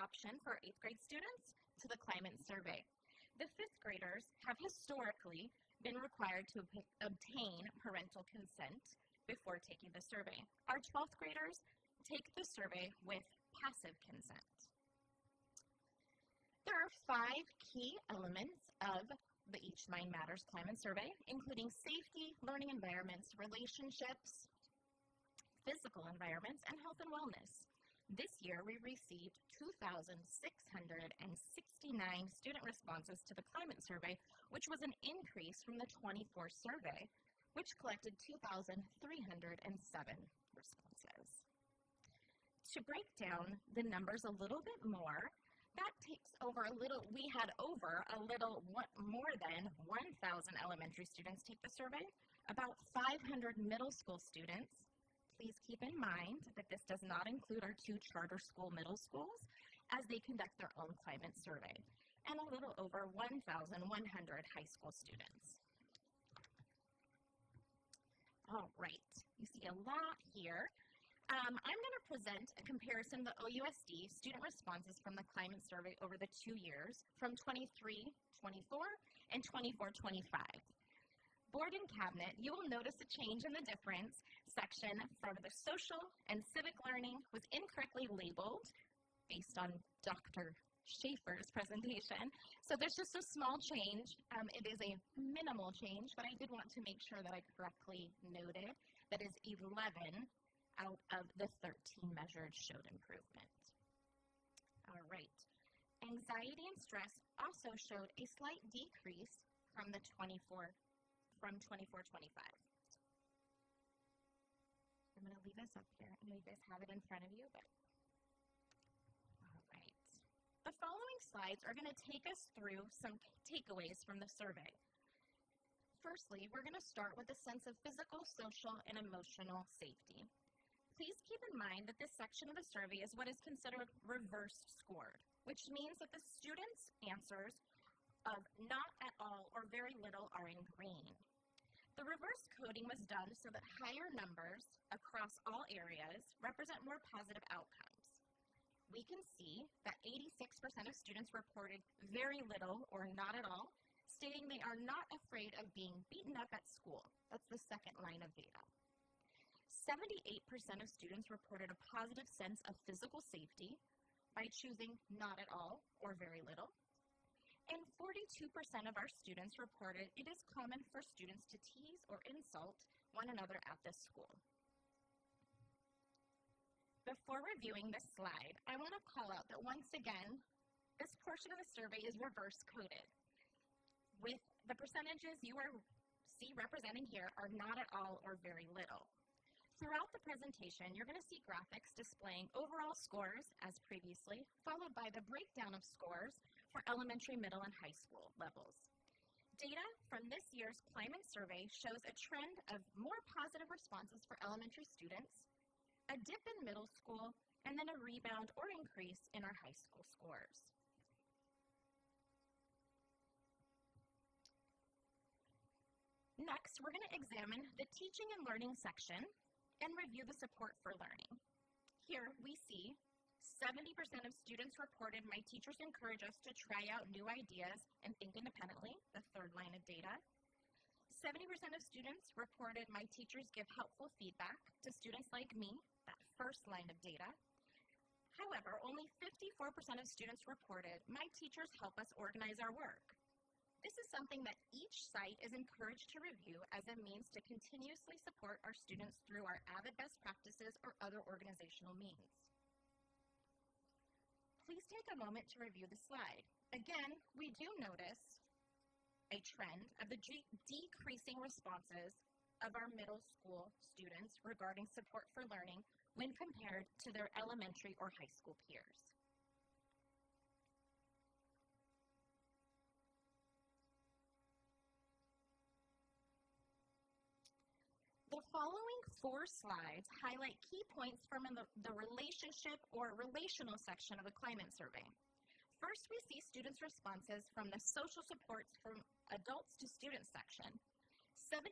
option for 8th grade students to the climate survey. The 5th graders have historically been required to obtain parental consent before taking the survey. Our 12th graders take the survey with passive consent. There are 5 key elements of the Each Mind Matters climate survey, including safety, learning environments, relationships, physical environments, and health and wellness. This year, we received 2,669 student responses to the climate survey, which was an increase from the 24 survey, which collected 2,307 responses. To break down the numbers a little bit more, that takes over we had over more than 1,000 elementary students take the survey, about 500 middle school students. Please keep in mind that this does not include our 2 charter school middle schools, as they conduct their own climate survey, and a little over 1,100 high school students. All right, you see a lot here. I'm going to present a comparison of the OUSD student responses from the climate survey over the 2 years, from 23-24 and 24-25. Board and Cabinet, you will notice a change in the difference section from the social and civic learning was incorrectly labeled based on Dr. Schaefer's presentation. So there's just a small change. It is a minimal change, but I did want to make sure that I correctly noted that is 11 out of the 13 measured showed improvement. All right. Anxiety and stress also showed a slight decrease from the 24-25. I'm going to leave this up here. I know you guys have it in front of you, but all right. The following slides are going to take us through some takeaways from the survey. Firstly, we're going to start with a sense of physical, social, and emotional safety. Please keep in mind that this section of the survey is what is considered reverse scored, which means that the students' answers of not at all or very little are in green. The reverse coding was done so that higher numbers across all areas represent more positive outcomes. We can see that 86% of students reported very little or not at all, stating they are not afraid of being beaten up at school. That's the second line of data. 78% of students reported a positive sense of physical safety by choosing not at all or very little. And 42% of our students reported it is common for students to tease or insult one another at this school. Before reviewing this slide, I want to call out that once again, this portion of the survey is reverse coded. With the percentages you see representing here are not at all or very little. Throughout the presentation, you're going to see graphics displaying overall scores, as previously, followed by the breakdown of scores for elementary, middle, and high school levels. Data from this year's climate survey shows a trend of more positive responses for elementary students, a dip in middle school, and then a rebound or increase in our high school scores. Next, we're going to examine the teaching and learning section and review the support for learning. Here we see 70% of students reported my teachers encourage us to try out new ideas and think independently, the third line of data. 70% of students reported my teachers give helpful feedback to students like me, that first line of data. However, only 54% of students reported my teachers help us organize our work. This is something that each site is encouraged to review as a means to continuously support our students through our AVID best practices or other organizational means. Please take a moment to review the slide. Again, we do notice a trend of the decreasing responses of our middle school students regarding support for learning when compared to their elementary or high school peers. The following 4 slides highlight key points from the relationship or relational section of the climate survey. First, we see students' responses from the social supports from adults to students section. 79%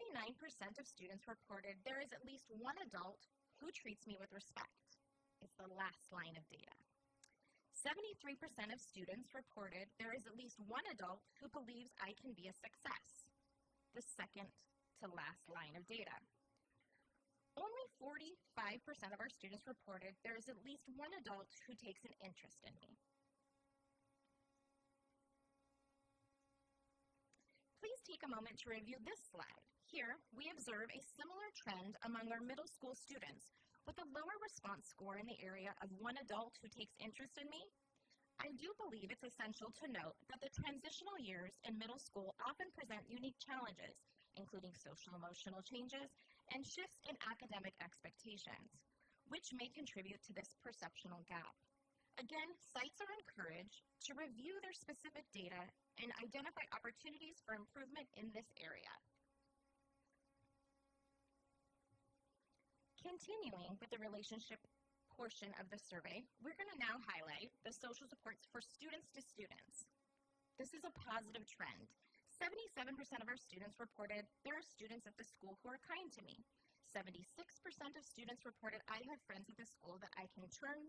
of students reported there is at least one adult who treats me with respect. It's the last line of data. 73% of students reported there is at least one adult who believes I can be a success. The second to last line of data. Only 45% of our students reported there is at least one adult who takes an interest in me. Please take a moment to review this slide. Here, we observe a similar trend among our middle school students with a lower response score in the area of one adult who takes interest in me. I do believe it's essential to note that the transitional years in middle school often present unique challenges, including social-emotional changes and shifts in academic expectations, which may contribute to this perceptual gap. Again, sites are encouraged to review their specific data and identify opportunities for improvement in this area. Continuing with the relationship portion of the survey, we're going to now highlight the social supports for students to students. This is a positive trend. 77% of our students reported there are students at the school who are kind to me. 76% of students reported I have friends at the school that I can turn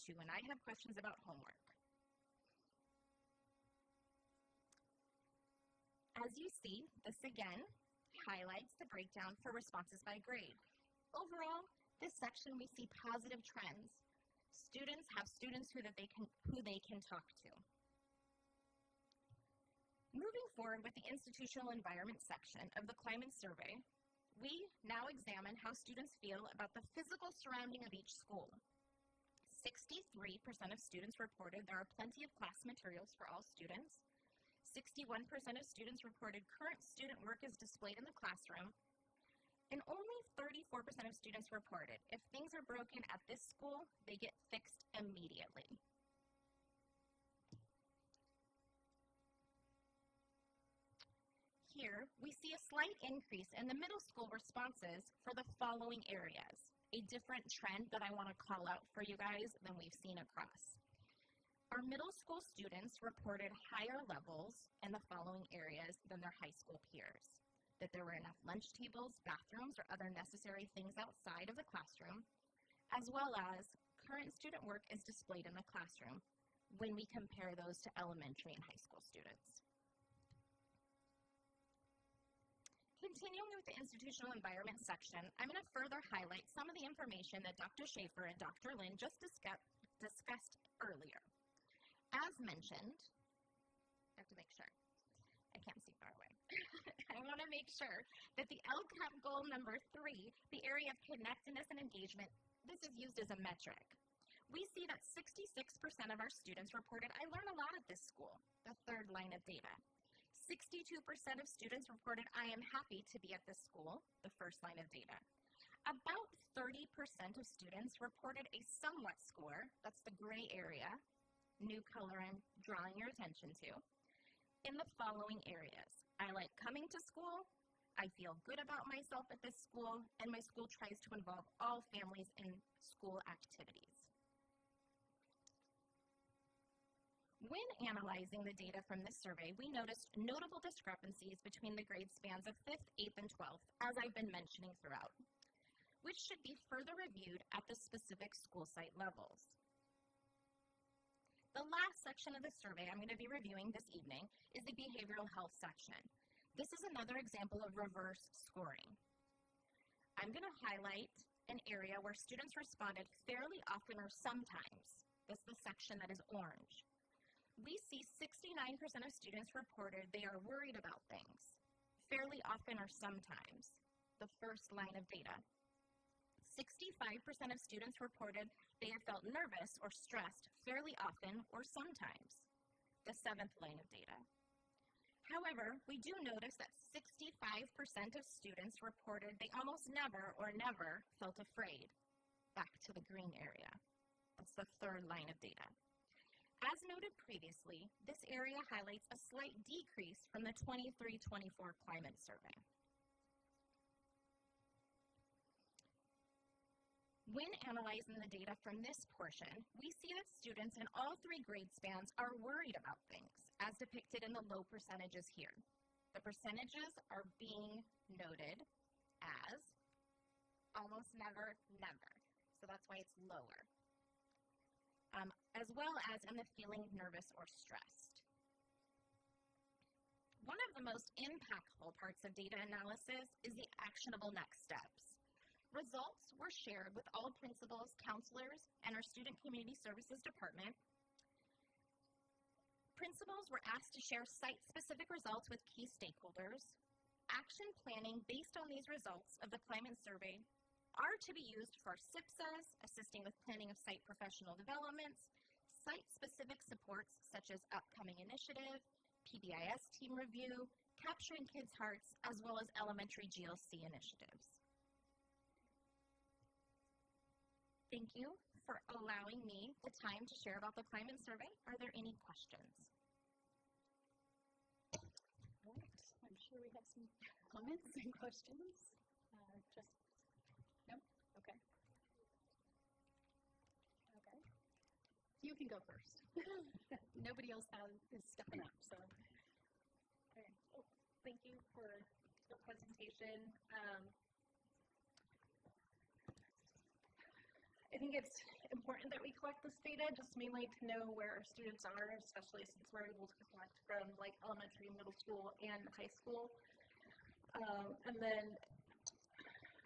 to when I have questions about homework. As you see, this again highlights the breakdown for responses by grade. Overall, this section we see positive trends. Students have students who they can talk to. Moving forward with the institutional environment section of the climate survey, we now examine how students feel about the physical surrounding of each school. 63% of students reported there are plenty of class materials for all students. 61% of students reported current student work is displayed in the classroom. And only 34% of students reported if things are broken at this school, they get fixed immediately. Here, we see a slight increase in the middle school responses for the following areas. A different trend that I want to call out for you guys than we've seen across. Our middle school students reported higher levels in the following areas than their high school peers. That there were enough lunch tables, bathrooms, or other necessary things outside of the classroom, as well as current student work is displayed in the classroom when we compare those to elementary and high school students. Continuing with the institutional environment section, I'm going to further highlight some of the information that Dr. Schaefer and Dr. Lin just discussed earlier. As mentioned, I have to make sure. I can't see far away. I want to make sure that the LCAP goal number 3, the area of connectedness and engagement, this is used as a metric. We see that 66% of our students reported, I learn a lot at this school, the third line of data. 62% of students reported, I am happy to be at this school, the first line of data. About 30% of students reported a somewhat score, that's the gray area, new color I'm drawing your attention to, in the following areas. I like coming to school, I feel good about myself at this school, and my school tries to involve all families in school activities. When analyzing the data from this survey, we noticed notable discrepancies between the grade spans of 5th, 8th, and 12th, as I've been mentioning throughout, which should be further reviewed at the specific school site levels. The last section of the survey I'm going to be reviewing this evening is the behavioral health section. This is another example of reverse scoring. I'm going to highlight an area where students responded fairly often or sometimes. This is the section that is orange. We see 69% of students reported they are worried about things, fairly often or sometimes, the first line of data. 65% of students reported they have felt nervous or stressed fairly often or sometimes, the seventh line of data. However, we do notice that 65% of students reported they almost never or never felt afraid, back to the green area. That's the third line of data. As noted previously, this area highlights a slight decrease from the 23-24 climate survey. When analyzing the data from this portion, we see that students in all three grade spans are worried about things, as depicted in the low percentages here. The percentages are being noted as almost never, never. So that's why it's lower. As well as in the feeling nervous or stressed. One of the most impactful parts of data analysis is the actionable next steps. Results were shared with all principals, counselors, and our Student Community Services Department. Principals were asked to share site-specific results with key stakeholders. Action planning based on these results of the climate survey are to be used for SIPSAs, assisting with planning of site professional developments, site-specific supports such as upcoming initiative, PBIS team review, capturing kids' hearts, as well as elementary GLC initiatives. Thank you for allowing me the time to share about the climate survey. Are there any questions? All right, I'm sure we have some comments and questions. No? Okay. Okay. You can go first. Nobody else is stepping up, so. Okay. Oh, thank you for the presentation. I think it's important that we collect this data just mainly to know where our students are, especially since we're able to collect from like elementary, middle school, and high school. And then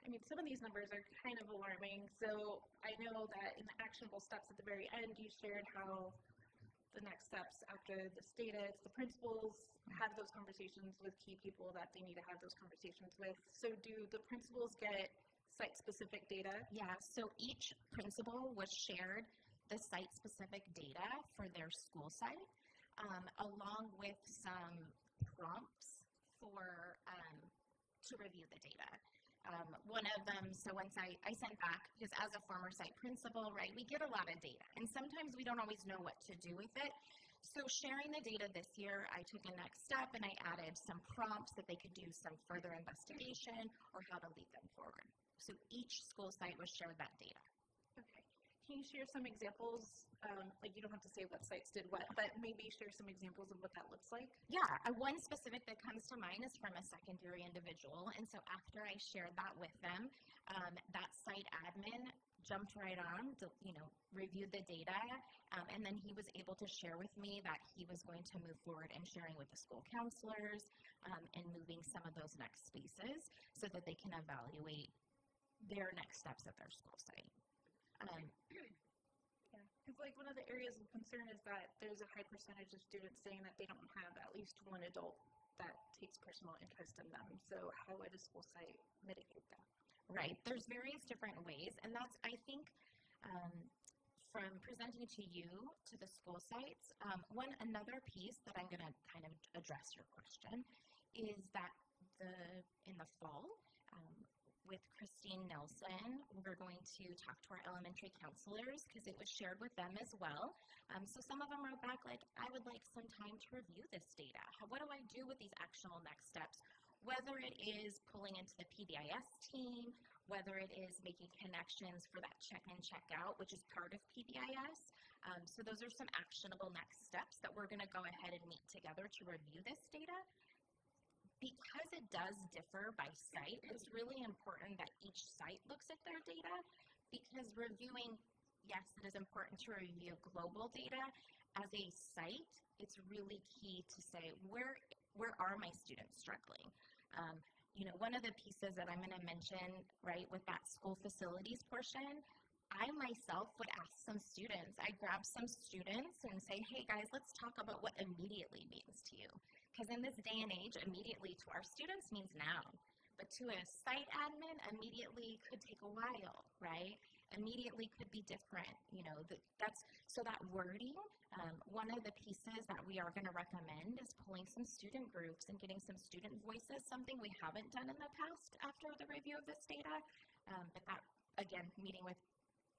I mean, some of these numbers are kind of alarming. So I know that in the actionable steps at the very end, you shared how the next steps after this data, it's the principals have those conversations with key people that they need to have those conversations with. So do the principals get site-specific data? Yeah, so each principal was shared the site-specific data for their school site, along with some prompts for to review the data. One of them, so once I sent back, because as a former site principal, right, we get a lot of data, and sometimes we don't always know what to do with it. So sharing the data this year, I took a next step and I added some prompts that they could do some further investigation or how to lead them forward. So each school site was shared that data. Okay. Can you share some examples? Like you don't have to say what sites did what, but maybe share some examples of what that looks like? Yeah, one specific that comes to mind is from a secondary individual. And so after I shared that with them, that site admin jumped right on, reviewed the data, and then he was able to share with me that he was going to move forward and sharing with the school counselors and moving some of those next spaces so that they can evaluate their next steps at their school site. Yeah, because like one of the areas of concern is that there's a high percentage of students saying that they don't have at least one adult that takes personal interest in them. So how would a school site mitigate that? Right, there's various different ways, and that's, I think, from presenting to you, to the school sites, another piece that I'm going to kind of address your question is that in the fall, with Christine Nelson. We're going to talk to our elementary counselors because it was shared with them as well. So some of them wrote back like, I would like some time to review this data. What do I do with these actionable next steps? Whether it is pulling into the PBIS team, whether it is making connections for that check-in, check-out, which is part of PBIS. So those are some actionable next steps that we're going to go ahead and meet together to review this data. Because it does differ by site, it's really important that each site looks at their data, because reviewing, yes, it is important to review global data. As a site, it's really key to say, where are my students struggling? You know, one of the pieces that I'm going to mention, right, with that school facilities portion, I myself would ask some students, I'd grab some students and say, hey guys, let's talk about what immediately means to you. Because in this day and age, immediately to our students means now. But to a site admin, immediately could take a while, right? Immediately could be different. You know, so that wording, one of the pieces that we are going to recommend is pulling some student groups and getting some student voices, something we haven't done in the past after the review of this data. But that, again, meeting with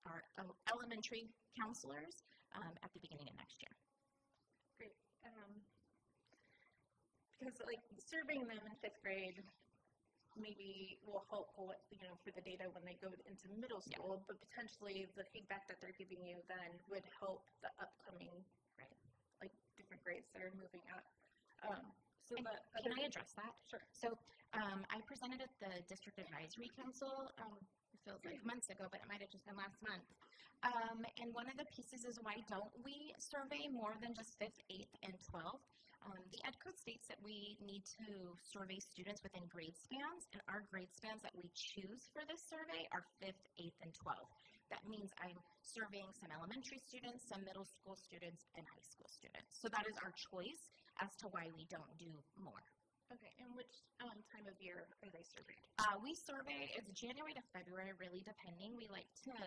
our elementary counselors at the beginning of next year. Great. Because like surveying them in 5th grade maybe will help, you know, for the data when they go into middle school, but potentially the feedback that they're giving you then would help the upcoming, right, like different grades that are moving up. Can I address that? Sure. So I presented at the District Advisory Council, it feels like months ago, but it might have just been last month. And one of the pieces is, why don't we survey more than just 5th, 8th, and 12th? The Ed Code states that we need to survey students within grade spans, and our grade spans that we choose for this survey are 5th, 8th, and 12th. That means I'm surveying some elementary students, some middle school students, and high school students. So that is our choice as to why we don't do more. Okay, and which time of year are they surveyed? We survey, it's January to February, really depending. We like to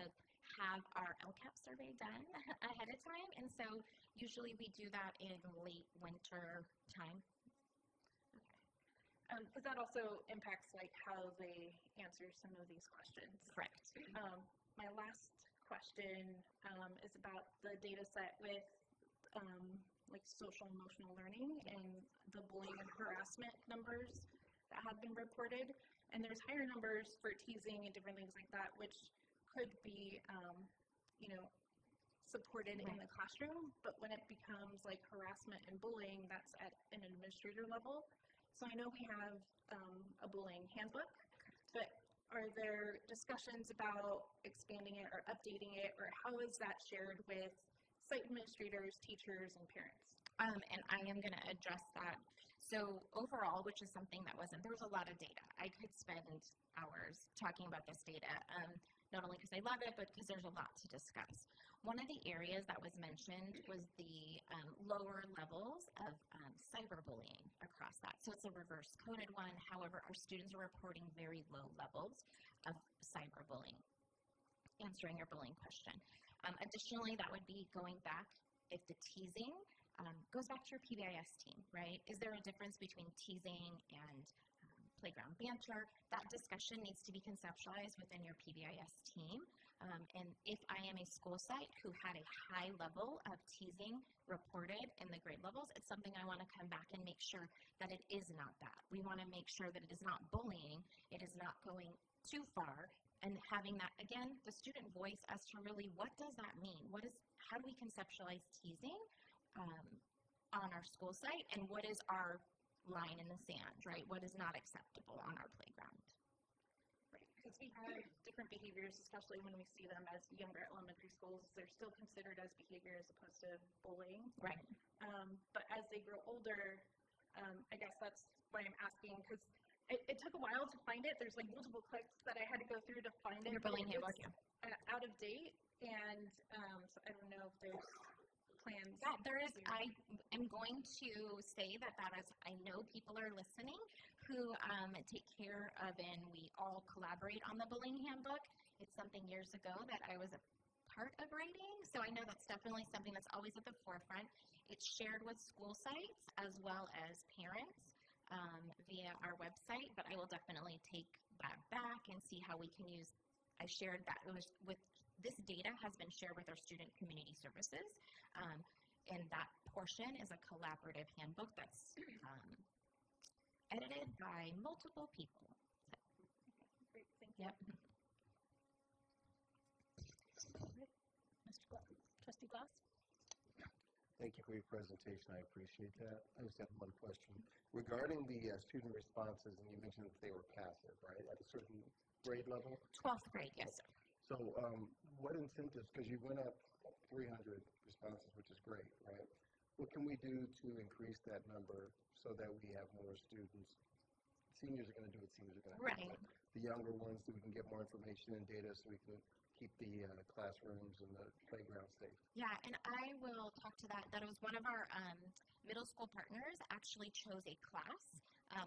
have our LCAP survey done ahead of time, and so usually we do that in late winter time. Okay. But that also impacts like how they answer some of these questions. Correct. My last question is about the data set with like social emotional learning and the bullying and harassment numbers that have been reported. And there's higher numbers for teasing and different things like that, which could be, you know, supported in the classroom. But when it becomes like harassment and bullying, that's at an administrator level. So I know we have a bullying handbook, but are there discussions about expanding it or updating it, or how is that shared with site administrators, teachers, and parents? And I am going to address that. So overall, which is something that there was a lot of data. I could spend hours talking about this data, not only because I love it, but because there's a lot to discuss. One of the areas that was mentioned was the lower levels of cyberbullying across that. So it's a reverse coded one. However, our students are reporting very low levels of cyberbullying, answering your bullying question. Additionally, that would be going back, if the teasing goes back to your PBIS team, right? Is there a difference between teasing and playground banter? That discussion needs to be conceptualized within your PBIS team. And if I am a school site who had a high level of teasing reported in the grade levels, it's something I want to come back and make sure that it is not that. We want to make sure that it is not bullying, it is not going too far, and having that, again, the student voice as to really what does that mean? How do we conceptualize teasing on our school site, and what is our line in the sand, right? What is not acceptable on our playground? Right, because we have different behaviors, especially when we see them as younger elementary schools. They're still considered as behavior as opposed to bullying. Right. But as they grow older, I guess that's why I'm asking, because it took a while to find it. There's like multiple clicks that I had to go through to find it. Your bullying handbook, out of date, and so I don't know if there's plans. Yeah, there is. I am going to say that is, I know people are listening who take care of, and we all collaborate on the bullying handbook. It's something years ago that I was a part of writing, so I know that's definitely something that's always at the forefront. It's shared with school sites as well as parents via our website, but I will definitely take that back and see how we can use. I shared that it was with this data has been shared with our student community services, and that portion is a collaborative handbook that's edited by multiple people. So, great, thank you. Yep. Mr. Glass, Trustee Glass. Thank you for your presentation. I appreciate that. I just have one question. Regarding the student responses, and you mentioned that they were passive, right, at a certain grade level? 12th grade, yes, sir. So what incentives, because you went up 300 responses, which is great, right? What can we do to increase that number so that we have more students? Seniors are going to do what seniors are going to do. Right. The younger ones, so we can get more information and data so we can keep the classrooms and the playground safe. Yeah, and I will talk to that. That was one of our middle school partners actually chose a class.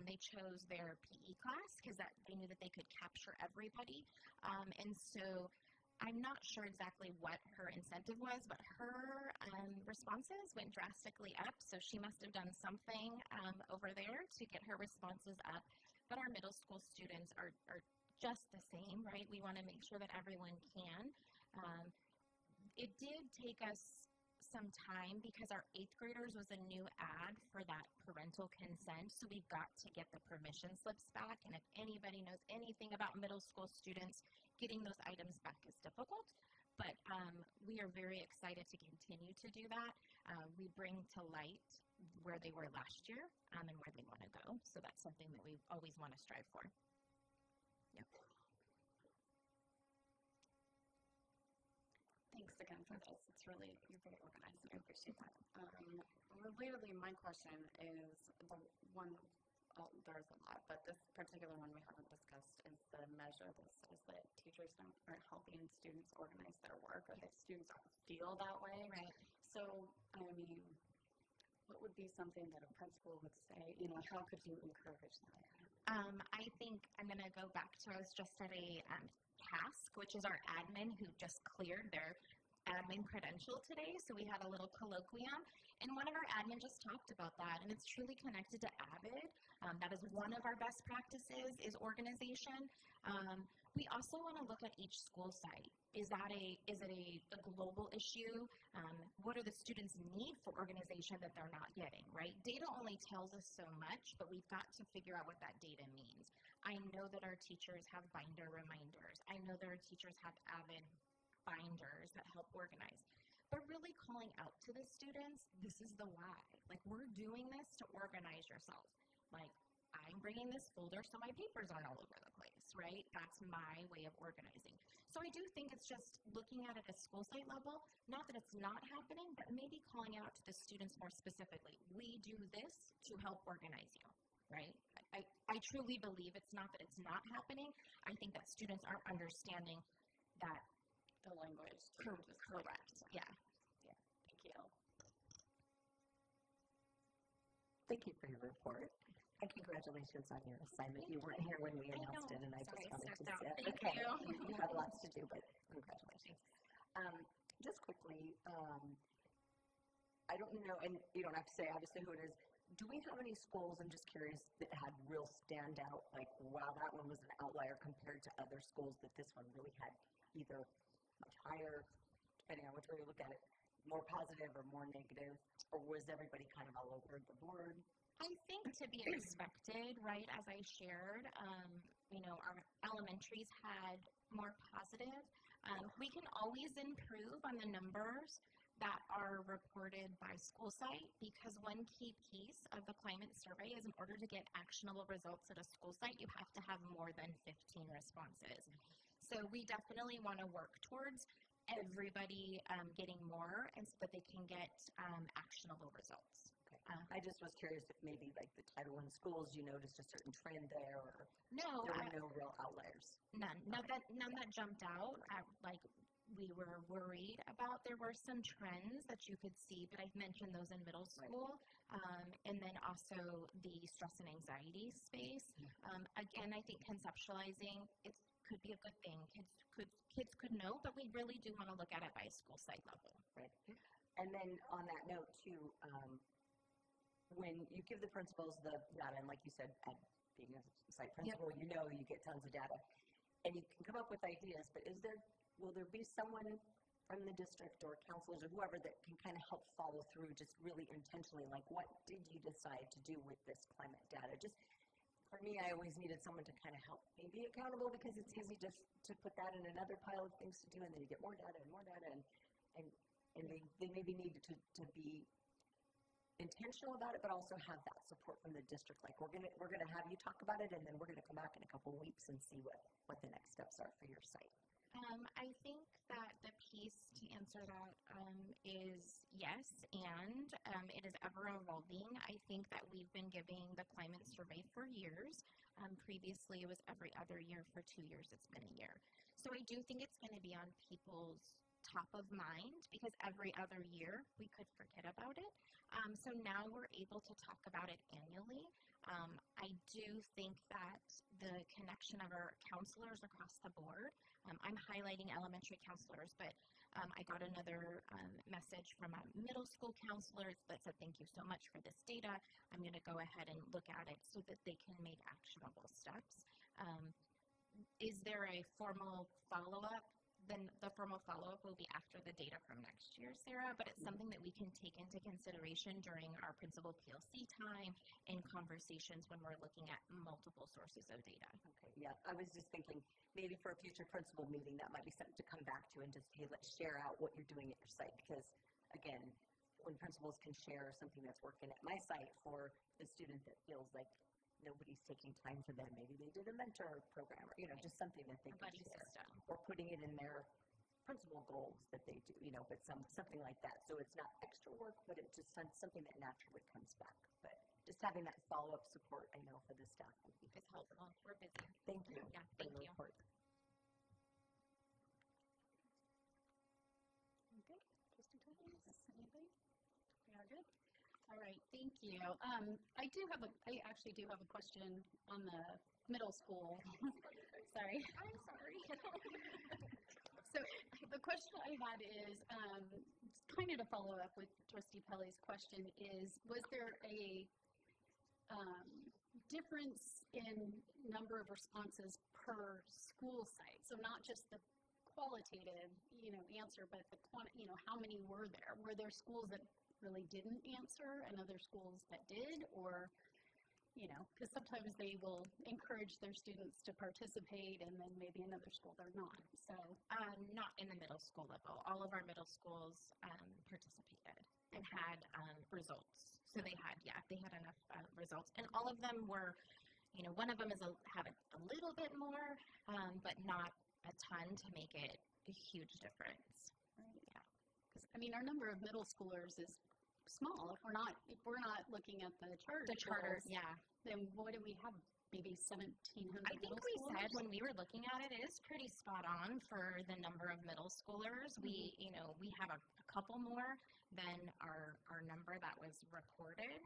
They chose their PE class because they knew that they could capture everybody. And so I'm not sure exactly what her incentive was, but her responses went drastically up. So she must have done something over there to get her responses up. But our middle school students are just the same, right? We want to make sure that everyone can. It did take us some time because our 8th graders was a new ad for that parental consent, so we've got to get the permission slips back, and if anybody knows anything about middle school students, getting those items back is difficult, but we are very excited to continue to do that. We bring to light where they were last year and where they want to go, so that's something that we always want to strive for. Yep. Thanks again for this. It's really, you're very organized, and I appreciate that. Relatedly, my question is the one, there's a lot, but this particular one we haven't discussed is the measure that says that teachers aren't helping students organize their work, or that students feel that way. Right. So, I mean, what would be something that a principal would say, you know, how could you encourage that? I think I'm going to go back to, I was just at a task, which is our admin who just cleared their admin credential today. So we had a little colloquium, and one of our admin just talked about that, and it's truly connected to AVID. That is one of our best practices is organization. We also want to look at each school site. Is it a global issue? What do the students need for organization that they're not getting, right? Data only tells us so much, but we've got to figure out what that data means. I know that our teachers have binder reminders. I know that our teachers have AVID binders that help organize. But really calling out to the students, this is the why. Like, we're doing this to organize yourself. Like, I'm bringing this folder so my papers aren't all over the place, right? That's my way of organizing. So I do think it's just looking at it at a school site level, not that it's not happening, but maybe calling out to the students more specifically. We do this to help organize you, right? I truly believe it's not that it's not happening. I think that students aren't understanding that. The language. Correct. Yeah. Thank you. Thank you for your report. And congratulations on your assignment. You weren't here when we announced it, and I just wanted to say, okay, you have lots to do, but congratulations. Just quickly, I don't know, and you don't have to say obviously who it is. Do we have any schools, I'm just curious, that had real standout, like, wow, that one was an outlier compared to other schools, that this one really had either much higher, depending on which way you look at it, more positive or more negative, or was everybody kind of all over the board? I think to be expected, right, as I shared, our elementaries had more positive. We can always improve on the numbers that are reported by school site, because one key piece of the climate survey is in order to get actionable results at a school site, you have to have more than 15 responses. So we definitely want to work towards everybody getting more, and so that they can get actionable results. I just was curious if maybe like the Title I schools, you noticed a certain trend there, or no, there were no real outliers. None. None that jumped out. Like we were worried about. There were some trends that you could see, but I've mentioned those in middle school, and then also the stress and anxiety space. Again, I think conceptualizing it could be a good thing. Kids could know, but we really do want to look at it by school site level. Right. And then on that note too. When you give the principals the data, and like you said, at being a site principal, you know you get tons of data. And you can come up with ideas, but will there be someone from the district or counselors or whoever that can kind of help follow through just really intentionally, like what did you decide to do with this climate data? Just for me, I always needed someone to kind of help me be accountable because it's easy just to put that in another pile of things to do, and then you get more data, and they maybe need to be intentional about it, but also have that support from the district. Like we're gonna have you talk about it, and then we're gonna come back in a couple of weeks and see what the next steps are for your site. I think that the piece to answer that is yes, and it is ever evolving. I think that we've been giving the climate survey for years. Previously, it was every other year. For 2 years, it's been a year. So I do think it's going to be on people's top of mind because every other year we could forget about it. So now we're able to talk about it annually. I do think that the connection of our counselors across the board, I'm highlighting elementary counselors, but I got another message from a middle school counselor that said, thank you so much for this data. I'm going to go ahead and look at it so that they can make actionable steps. Is there a formal follow-up? Then the formal follow-up will be after the data from next year, Sarah, but it's something that we can take into consideration during our principal PLC time and conversations when we're looking at multiple sources of data. Okay, yeah, I was just thinking maybe for a future principal meeting, that might be something to come back to and just, hey, let's share out what you're doing at your site, because again, when principals can share something that's working at my site for the student that feels like nobody's taking time for them. Maybe they did a mentor program, or just something that they can share, or putting it in their principal goals that they do, but something like that. So it's not extra work, but it's just something that naturally comes back. But just having that follow-up support, I know for the staff would be helpful. We're busy. Thank you. Yeah, thank you. Report. Okay, anybody? We are good. All right, thank you. I actually do have a question on the middle school. Sorry. I'm sorry. So the question I had is kind of to follow up with Trustee Pelley's question is, was there a difference in number of responses per school site? So not just the qualitative, answer, but the how many were there? Were there schools that really didn't answer and other schools that did, or because sometimes they will encourage their students to participate and then maybe another school they're not. So not in the middle school level. All of our middle schools participated and had results. So they had enough results, and all of them were, one of them had a little bit more, but not a ton to make it a huge difference. Right. Yeah. Because our number of middle schoolers is small. If we're not looking at the charter, yeah. Then what do we have? Maybe 1,700. I think we said when we were looking at it, it is pretty spot on for the number of middle schoolers. Mm-hmm. We have a couple more than our number that was reported.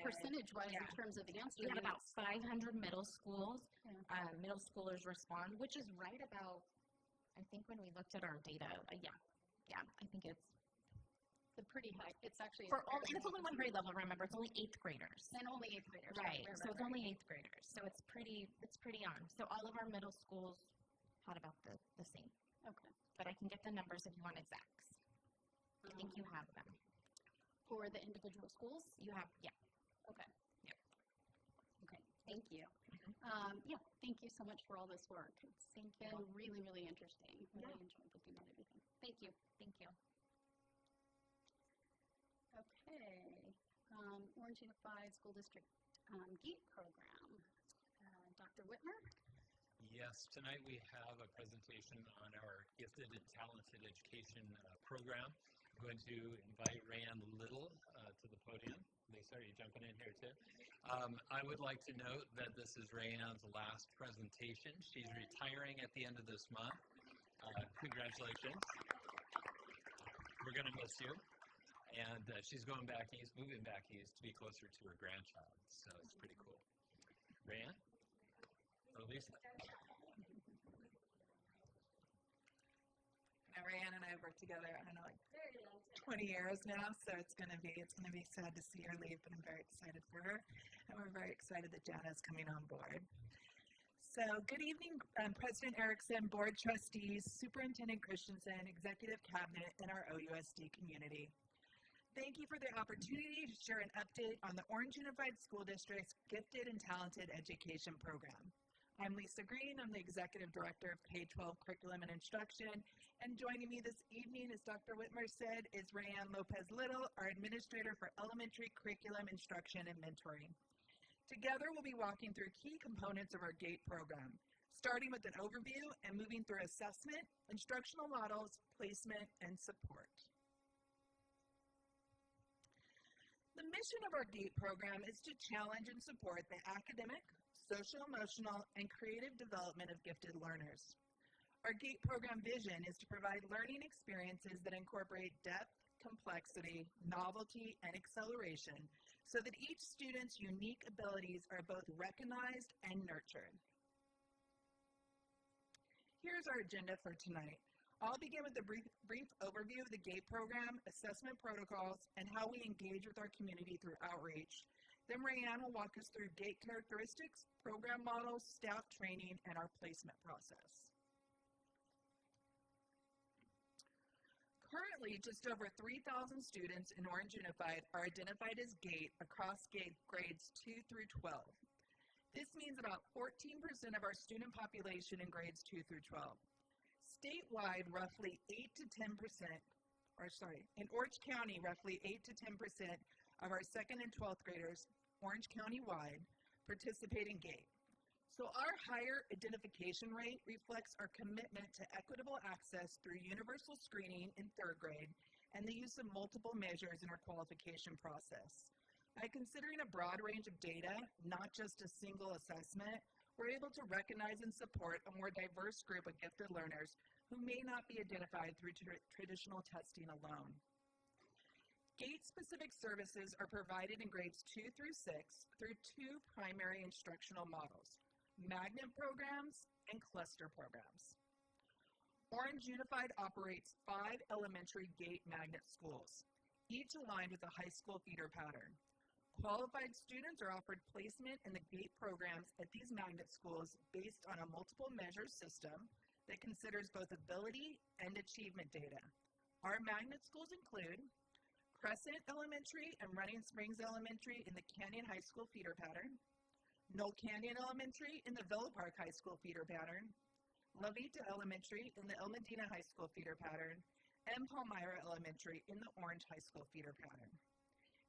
Percentage-wise, in terms of answers, we had about 500 middle schools. Yeah. Middle schoolers respond, which is right about. I think when we looked at our data, yeah, I think it's pretty high. It's actually it's only one grade level. Remember, it's only 8th graders. And only 8th graders. Right. So it's only 8th graders. So it's pretty on. So all of our middle schools had about the same. Okay. But I can get the numbers if you want exacts. I think you have them. For the individual schools? You have, yeah. Okay. Yep. Okay. Thank you. Thank you so much for all this work. It's been really, really interesting. Really enjoyed looking at everything. Thank you. Thank you. Okay. Orange Unified School District GEAT program. Dr. Whitmer? Yes, tonight we have a presentation on our Gifted and Talented Education program. I'm going to invite Rayanne Little to the podium. Lisa, are you jumping in here too? I would like to note that this is Rayanne's last presentation. She's retiring at the end of this month. Congratulations. We're going to miss you. And she's going back east, moving back east to be closer to her grandchild. So it's pretty cool. Rayanne? Oh, Lisa. Rayanne and I have worked together on a very long time. 20 years now, so it's gonna be sad to see her leave, but I'm very excited for her, and we're very excited that Jana is coming on board. So, good evening, President Erickson, Board Trustees, Superintendent Christensen, Executive Cabinet, and our OUSD community. Thank you for the opportunity to share an update on the Orange Unified School District's Gifted and Talented Education Program. I'm Lisa Green. I'm the Executive Director of K-12 Curriculum and Instruction, and joining me this evening, as Dr. Whitmer said, is Rayanne Lopez-Little, our Administrator for Elementary Curriculum Instruction and Mentoring. Together, we'll be walking through key components of our GATE program, starting with an overview and moving through assessment, instructional models, placement, and support. The mission of our GATE program is to challenge and support the academic, social, emotional, and creative development of gifted learners. Our GATE program vision is to provide learning experiences that incorporate depth, complexity, novelty, and acceleration so that each student's unique abilities are both recognized and nurtured. Here's our agenda for tonight. I'll begin with a brief overview of the GATE program, assessment protocols, and how we engage with our community through outreach. Then Rayanne will walk us through GATE characteristics, program models, staff training, and our placement process. Currently, just over 3,000 students in Orange Unified are identified as GATE across grades 2 through 12. This means about 14% of our student population in grades 2 through 12. Statewide, roughly 8 to 10%, in Orange County, roughly 8 to 10% of our 2nd and 12th graders, Orange County-wide, participate in GATE. So our higher identification rate reflects our commitment to equitable access through universal screening in 3rd grade and the use of multiple measures in our qualification process. By considering a broad range of data, not just a single assessment, we're able to recognize and support a more diverse group of gifted learners who may not be identified through traditional testing alone. GATE-specific services are provided in grades 2 through 6 through 2 primary instructional models: magnet programs and cluster programs. Orange Unified operates 5 elementary GATE magnet schools, each aligned with a high school feeder pattern. Qualified students are offered placement in the GATE programs at these magnet schools based on a multiple measure system that considers both ability and achievement data. Our magnet schools include Crescent Elementary and Running Springs Elementary in the Canyon High School feeder pattern, Knoll Canyon Elementary in the Villa Park High School feeder pattern, La Vita Elementary in the El Medina High School feeder pattern, and Palmyra Elementary in the Orange High School feeder pattern.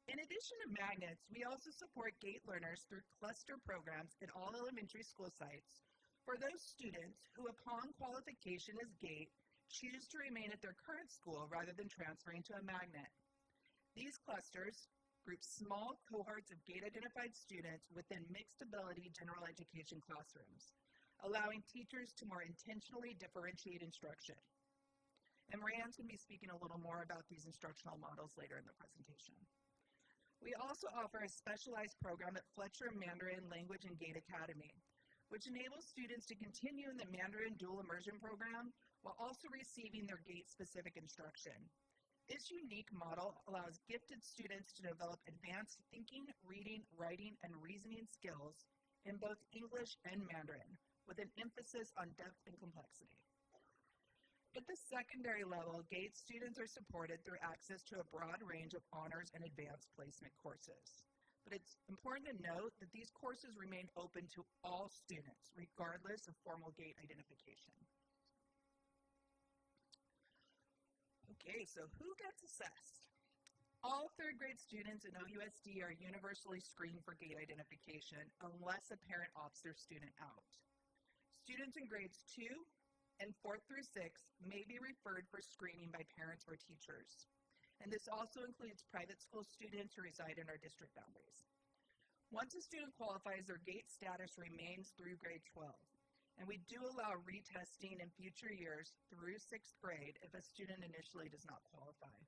In addition to magnets, we also support GATE learners through cluster programs at all elementary school sites for those students who, upon qualification as GATE, choose to remain at their current school rather than transferring to a magnet. These clusters group small cohorts of GATE-identified students within mixed ability general education classrooms, allowing teachers to more intentionally differentiate instruction. And Rayanne's going to be speaking a little more about these instructional models later in the presentation. We also offer a specialized program at Fletcher Mandarin Language and GATE Academy, which enables students to continue in the Mandarin Dual Immersion program while also receiving their GATE-specific instruction. This unique model allows gifted students to develop advanced thinking, reading, writing, and reasoning skills in both English and Mandarin, with an emphasis on depth and complexity. At the secondary level, GATE students are supported through access to a broad range of honors and advanced placement courses. But it's important to note that these courses remain open to all students, regardless of formal GATE identification. Okay, so who gets assessed? All 3rd grade students in OUSD are universally screened for GATE identification unless a parent opts their student out. Students in grades 2 and 4th through 6th may be referred for screening by parents or teachers. And this also includes private school students who reside in our district boundaries. Once a student qualifies, their GATE status remains through grade 12. And we do allow retesting in future years through 6th grade if a student initially does not qualify.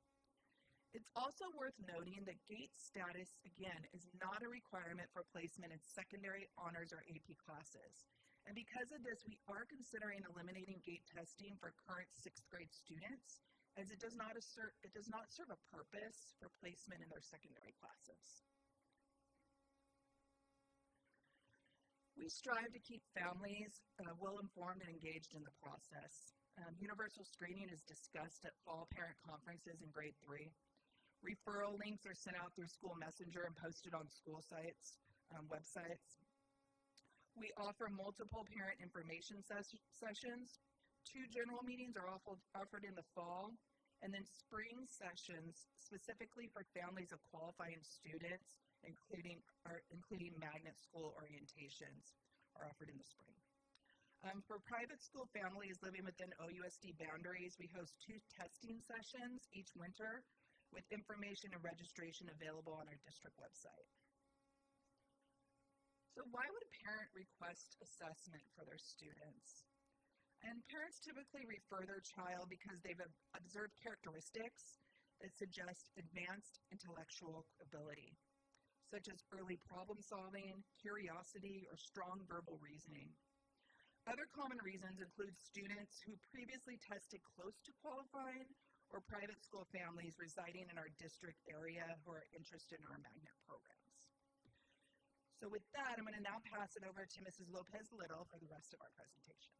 It's also worth noting that GATE status, again, is not a requirement for placement in secondary honors or AP classes. And because of this, we are considering eliminating GATE testing for current 6th grade students as it does not serve a purpose for placement in their secondary classes. We strive to keep families well-informed and engaged in the process. Universal screening is discussed at fall parent conferences in grade 3. Referral links are sent out through school messenger and posted on school sites, websites. We offer multiple parent information sessions. 2 general meetings are offered in the fall, and then spring sessions specifically for families of qualifying students, including magnet school orientations, are offered in the spring. For private school families living within OUSD boundaries, we host 2 testing sessions each winter with information and registration available on our district website. So why would a parent request assessment for their students? And parents typically refer their child because they've observed characteristics that suggest advanced intellectual ability, such as early problem solving, curiosity, or strong verbal reasoning. Other common reasons include students who previously tested close to qualifying or private school families residing in our district area who are interested in our magnet programs. So with that, I'm going to now pass it over to Mrs. Lopez-Little for the rest of our presentation.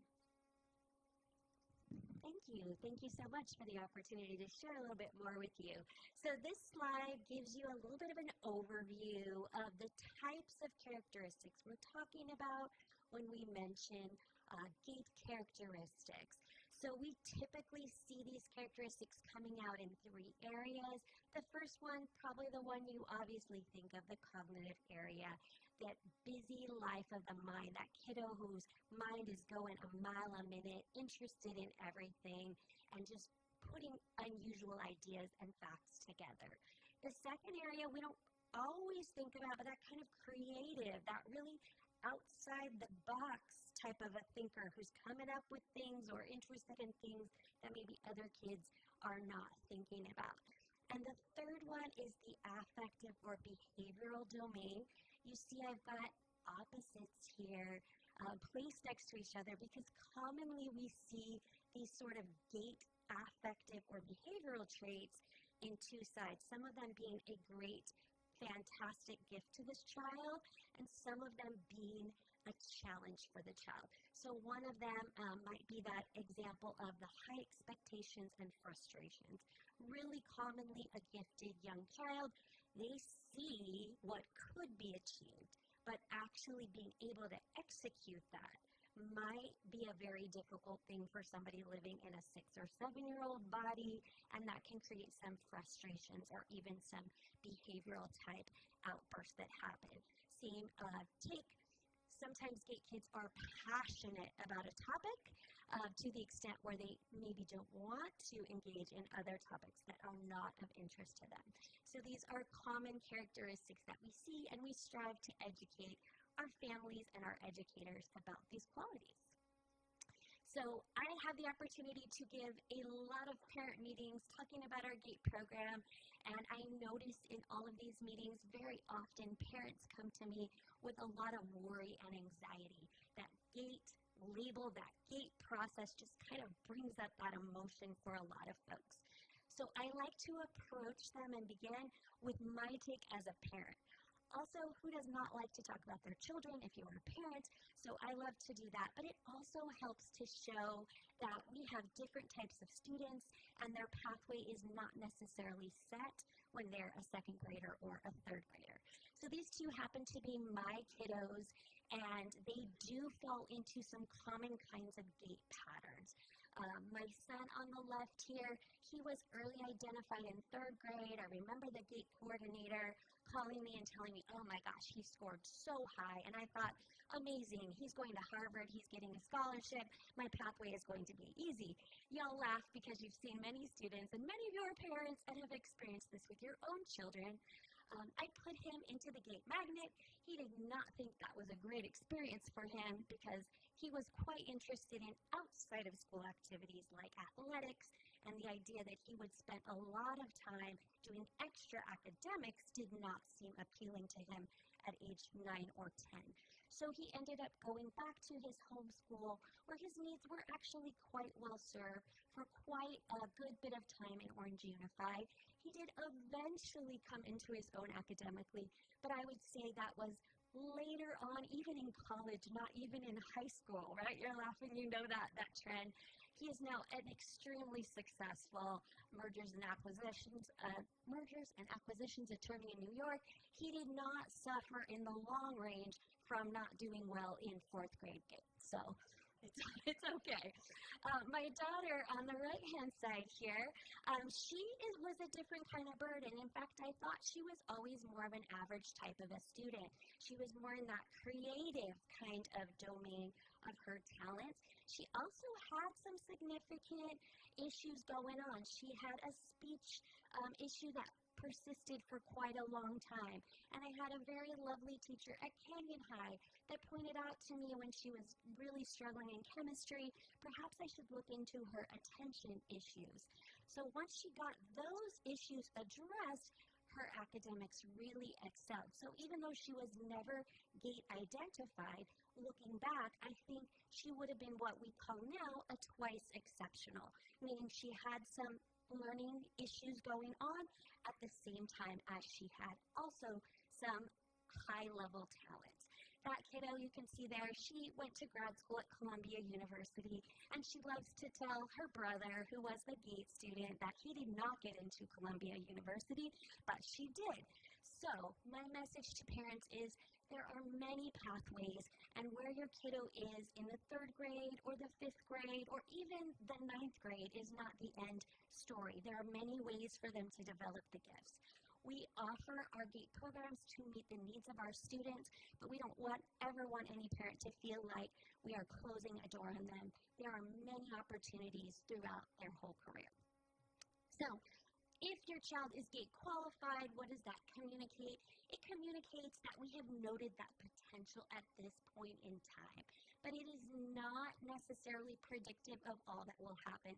Thank you. Thank you so much for the opportunity to share a little bit more with you. So this slide gives you a little bit of an overview of the types of characteristics we're talking about when we mention gait characteristics. So we typically see these characteristics coming out in 3 areas. The first one, probably the one you obviously think of, the cognitive area, that busy life of the mind, that kiddo whose mind is going a mile a minute, interested in everything, and just putting unusual ideas and facts together. The second area we don't always think about, but that kind of creative, that really outside the box type of a thinker who's coming up with things or interested in things that maybe other kids are not thinking about. And the third one is the affective or behavioral domain. You see I've got opposites here placed next to each other because commonly we see these sort of gait affective or behavioral traits in 2 sides, some of them being a great, fantastic gift to this child, and some of them being a challenge for the child. So one of them might be that example of the high expectations and frustrations. Really commonly a gifted young child, they see what could be achieved, but actually being able to execute that might be a very difficult thing for somebody living in a 6 or 7-year-old body, and that can create some frustrations or even some behavioral type outbursts that happen. Sometimes gait kids are passionate about a topic to the extent where they maybe don't want to engage in other topics that are not of interest to them. So these are common characteristics that we see, and we strive to educate our families and our educators about these qualities. So I had the opportunity to give a lot of parent meetings talking about our GATE program, and I noticed in all of these meetings very often parents come to me with a lot of worry and anxiety. That GATE label, that GATE process just kind of brings up that emotion for a lot of folks. So I like to approach them and begin with my take as a parent. Also, who does not like to talk about their children if you are a parent? So I love to do that, but it also helps to show that we have different types of students and their pathway is not necessarily set when they're a 2nd grader or a 3rd grader. So these 2 happen to be my kiddos, and they do fall into some common kinds of gait patterns. My son on the left here, he was early identified in 3rd grade. I remember the gait coordinator calling me and telling me, oh my gosh, he scored so high. And I thought, amazing, he's going to Harvard, he's getting a scholarship, my pathway is going to be easy. Y'all laugh because you've seen many students and many of your parents that have experienced this with your own children. I put him into the GATE magnet. He did not think that was a great experience for him because he was quite interested in outside of school activities like athletics, and the idea that he would spend a lot of time doing extra academics did not seem appealing to him at age 9 or 10. So he ended up going back to his home school where his needs were actually quite well served for quite a good bit of time in Orange Unified. He did eventually come into his own academically, but I would say that was later on, even in college, not even in high school, right? You're laughing, you know that trend. He is now an extremely successful mergers and acquisitions attorney in New York. He did not suffer in the long range from not doing well in 4th grade GATE. So it's okay. My daughter on the right-hand side here, she was a different kind of bird, and in fact, I thought she was always more of an average type of a student. She was more in that creative kind of domain of her talents. She also had some significant issues going on. She had a speech issue that persisted for quite a long time. And I had a very lovely teacher at Canyon High that pointed out to me when she was really struggling in chemistry, perhaps I should look into her attention issues. So once she got those issues addressed, her academics really excelled. So even though she was never GATE identified, looking back, I think she would have been what we call now a twice exceptional, meaning she had some learning issues going on at the same time as she had also some high-level talents. That kiddo you can see there, she went to grad school at Columbia University, and she loves to tell her brother, who was the GATE student, that he did not get into Columbia University, but she did. So my message to parents is there are many pathways, and where your kiddo is in the 3rd grade or the 5th grade or even the 9th grade is not the end story. There are many ways for them to develop the gifts. We offer our GATE programs to meet the needs of our students, but we don't ever want any parent to feel like we are closing a door on them. There are many opportunities throughout their whole career. So, if your child is GATE qualified, what does that communicate? It communicates that we have noted that potential at this point in time, but it is not necessarily predictive of all that will happen.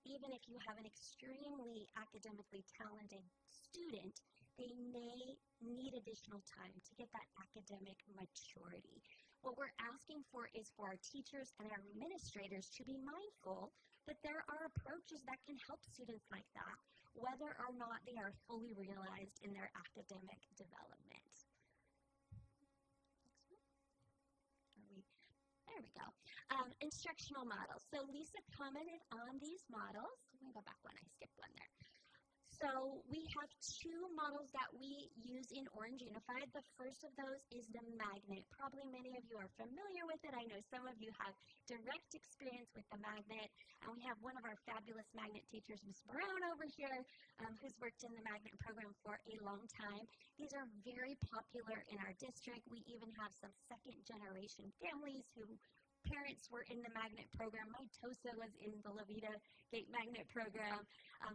Even if you have an extremely academically talented student, they may need additional time to get that academic maturity. What we're asking for is for our teachers and our administrators to be mindful that there are approaches that can help students like that, whether or not they are fully realized in their academic development. There we go. Instructional models. So Lisa commented on these models. Let me go back one. I skipped one there. So we have 2 models that we use in Orange Unified. The first of those is the magnet. Probably many of you are familiar with it. I know some of you have direct experience with the magnet. And we have one of our fabulous magnet teachers, Ms. Brown, over here, who's worked in the magnet program for a long time. These are very popular in our district. We even have some second-generation families who parents were in the magnet program. My TOSA was in the Levita GATE magnet program.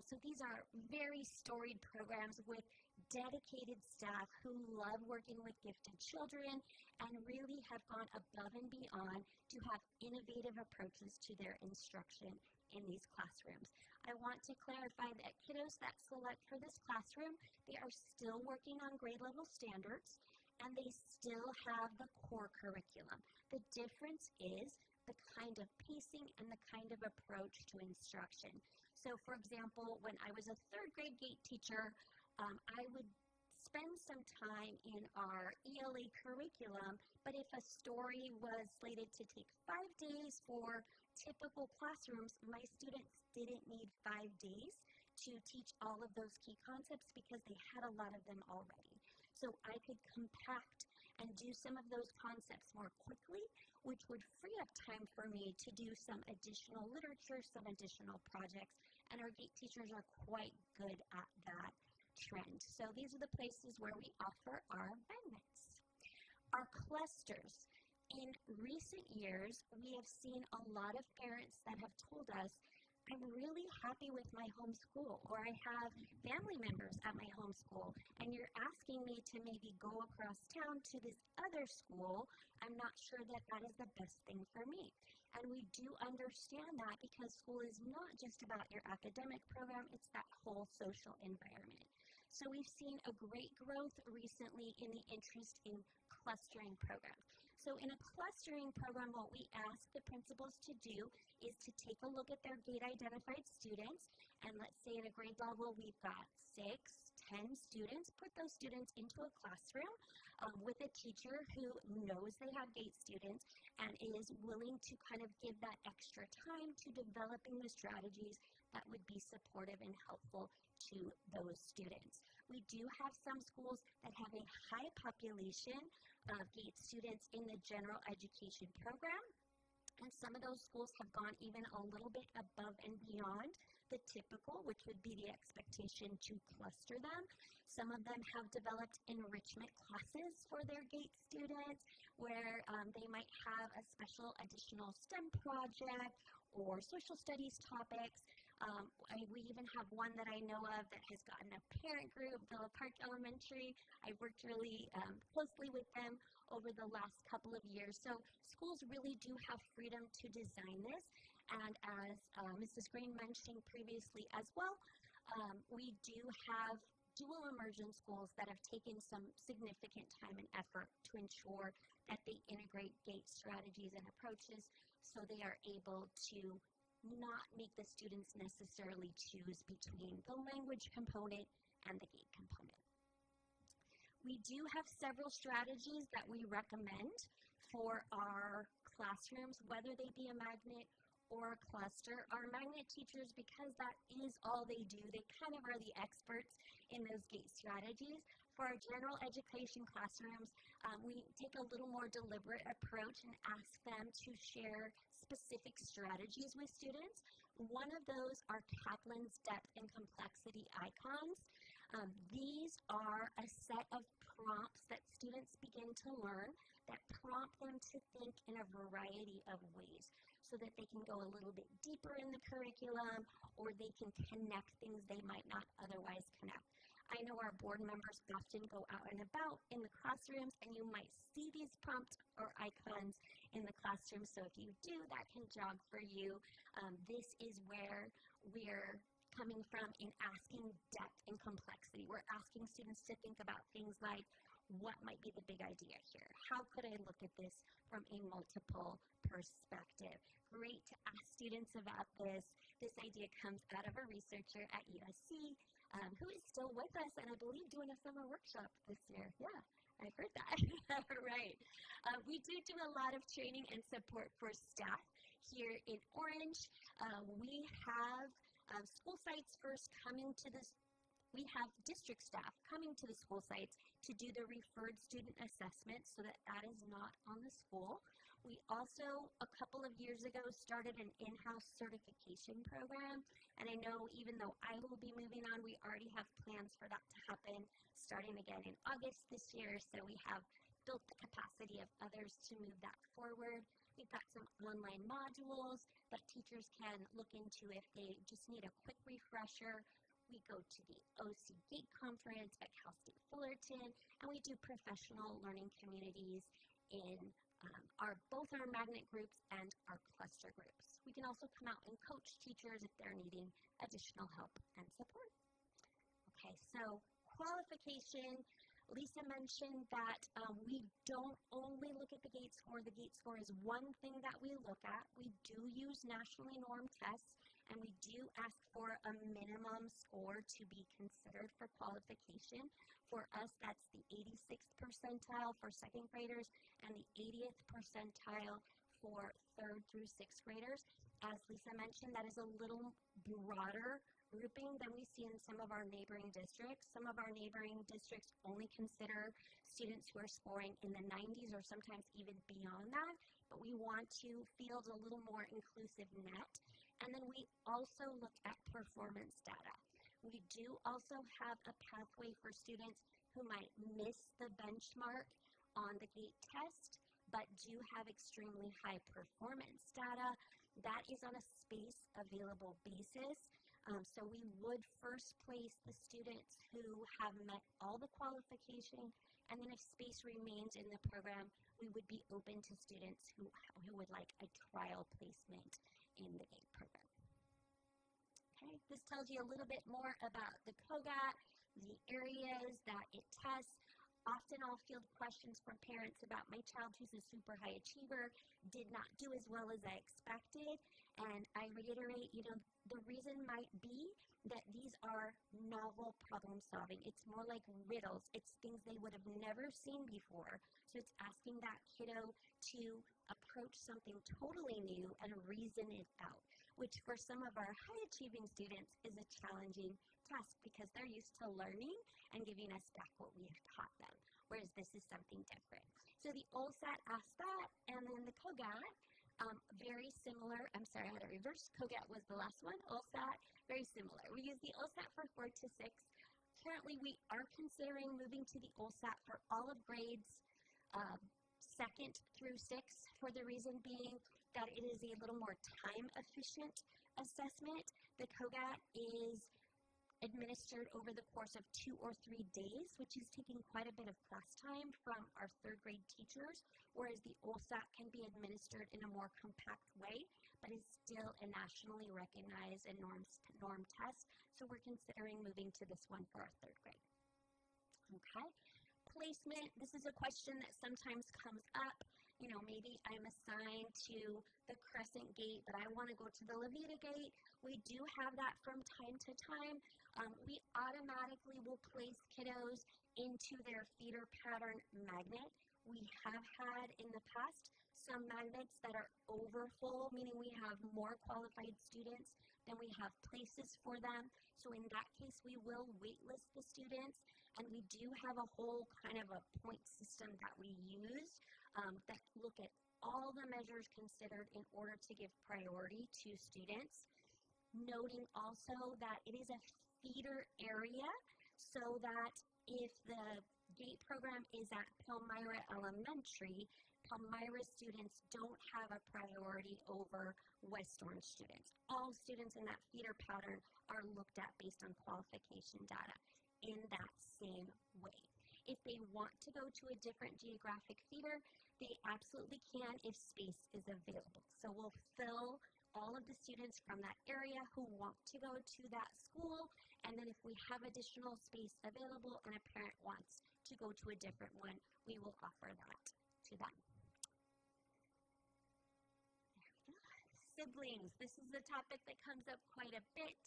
So these are very storied programs with dedicated staff who love working with gifted children and really have gone above and beyond to have innovative approaches to their instruction in these classrooms. I want to clarify that kiddos that select for this classroom, they are still working on grade level standards, and they still have the core curriculum. The difference is the kind of pacing and the kind of approach to instruction. So for example, when I was a 3rd grade GATE teacher, I would spend some time in our ELA curriculum, but if a story was slated to take 5 days for typical classrooms, my students didn't need 5 days to teach all of those key concepts because they had a lot of them already. So I could compact and do some of those concepts more quickly, which would free up time for me to do some additional literature, some additional projects, and our GATE teachers are quite good at that trend. So these are the places where we offer our magnets. Our clusters. In recent years, we have seen a lot of parents that have told us, I'm really happy with my homeschool, or I have family members at my homeschool, and you're asking me to maybe go across town to this other school. I'm not sure that that is the best thing for me. And we do understand that because school is not just about your academic program, it's that whole social environment. So we've seen a great growth recently in the interest in clustering programs. So in a clustering program, what we ask the principals to do is to take a look at their gate identified students, and let's say at a grade level we've got 6, 10 students, put those students into a classroom with a teacher who knows they have gate students and is willing to kind of give that extra time to developing the strategies that would be supportive and helpful to those students. We do have some schools that have a high population of gate students in the general education program, and some of those schools have gone even a little bit above and beyond the typical, which would be the expectation to cluster them. Some of them have developed enrichment classes for their gate students where they might have a special additional STEM project or social studies topics. We even have one that I know of that has gotten a parent group, Villa Park Elementary. I worked really closely with them over the last couple of years. So schools really do have freedom to design this. And as Mrs. Green mentioned previously as well, we do have dual immersion schools that have taken some significant time and effort to ensure that they integrate gate strategies and approaches so they are able to not make the students necessarily choose between the language component and the gate component. We do have several strategies that we recommend for our classrooms, whether they be a magnet or a cluster. Our magnet teachers, because that is all they do, they kind of are the experts in those gate strategies. For our general education classrooms, we take a little more deliberate approach and ask them to share specific strategies with students. One of those are Kaplan's depth and complexity icons. These are a set of prompts that students begin to learn that prompt them to think in a variety of ways so that they can go a little bit deeper in the curriculum or they can connect things they might not otherwise connect. I know our board members often go out and about in the classrooms and you might see these prompts or icons in the classroom. So if you do, that can jog for you. This is where we're coming from in asking depth and complexity. We're asking students to think about things like, what might be the big idea here? How could I look at this from a multiple perspective? Great to ask students about this. This idea comes out of a researcher at USC who is still with us and I believe doing a summer workshop this year. Yeah, I heard that. Right. We do a lot of training and support for staff here in Orange. We have school sites first coming to this. We have district staff coming to the school sites to do the referred student assessment so that that is not on the school. We also, a couple of years ago, started an in-house certification program. And I know even though I will be moving on, we already have plans for that to happen starting again in August this year. So we have built the capacity of others to move that forward. We've got some online modules that teachers can look into if they just need a quick refresher. We go to the OC Gate Conference at Cal State Fullerton, and we do professional learning communities in both our magnet groups and our cluster groups. We can also come out and coach teachers if they're needing additional help and support. Okay, so qualification. Lisa mentioned that we don't only look at the GATE score. The GATE score is one thing that we look at. We do use nationally normed tests, and we do ask for a minimum score to be considered for qualification. For us, that's the 86th percentile for second graders and the 80th percentile for third through sixth graders. As Lisa mentioned, that is a little broader grouping than we see in some of our neighboring districts. Some of our neighboring districts only consider students who are scoring in the 90s or sometimes even beyond that, but we want to field a little more inclusive net. And then we also look at performance data. We do also have a pathway for students who might miss the benchmark on the GATE test, but do have extremely high performance data. That is on a space available basis. So we would first place the students who have met all the qualification, and then if space remains in the program, we would be open to students who would like a trial placement in the GATE program. Okay, this tells you a little bit more about the COGAT, the areas that it tests. Often I'll field questions from parents about my child who's a super high achiever, did not do as well as I expected, and I reiterate, the reason might be that these are novel problem solving. It's more like riddles. It's things they would have never seen before. So it's asking that kiddo to approach something totally new and reason it out, which for some of our high achieving students is a challenging task because they're used to learning and giving us back what we have taught them, whereas this is something different. So the OLSAT asked that, and then the COGAT, very similar. I'm sorry, I had it reversed. COGAT was the last one. OLSAT, very similar. We use the OLSAT for 4 to 6. Currently, we are considering moving to the OLSAT for all of grades 2nd through 6th, for the reason being that it is a little more time-efficient assessment. The COGAT is administered over the course of 2 or 3 days, which is taking quite a bit of class time from our 3rd grade teachers, whereas the OLSAT can be administered in a more compact way, but is still a nationally recognized and norm test. So we're considering moving to this one for our 3rd grade. Okay. Placement, this is a question that sometimes comes up. Maybe I'm assigned to the Crescent Gate, but I want to go to the Levita Gate. We do have that from time to time. We automatically will place kiddos into their feeder pattern magnet. We have had in the past some magnets that are overfull, meaning we have more qualified students than we have places for them. So in that case, we will waitlist the students, and we do have a whole kind of a point system that we use that look at all the measures considered in order to give priority to students. Noting also that it is a feeder area, so that if the GATE program is at Palmyra Elementary, Palmyra students don't have a priority over West Orange students. All students in that feeder pattern are looked at based on qualification data in that same way. If they want to go to a different geographic feeder, they absolutely can if space is available. So we'll fill all of the students from that area who want to go to that school, and then if we have additional space available and a parent wants to go to a different one, we will offer that to them. Siblings, this is a topic that comes up quite a bit.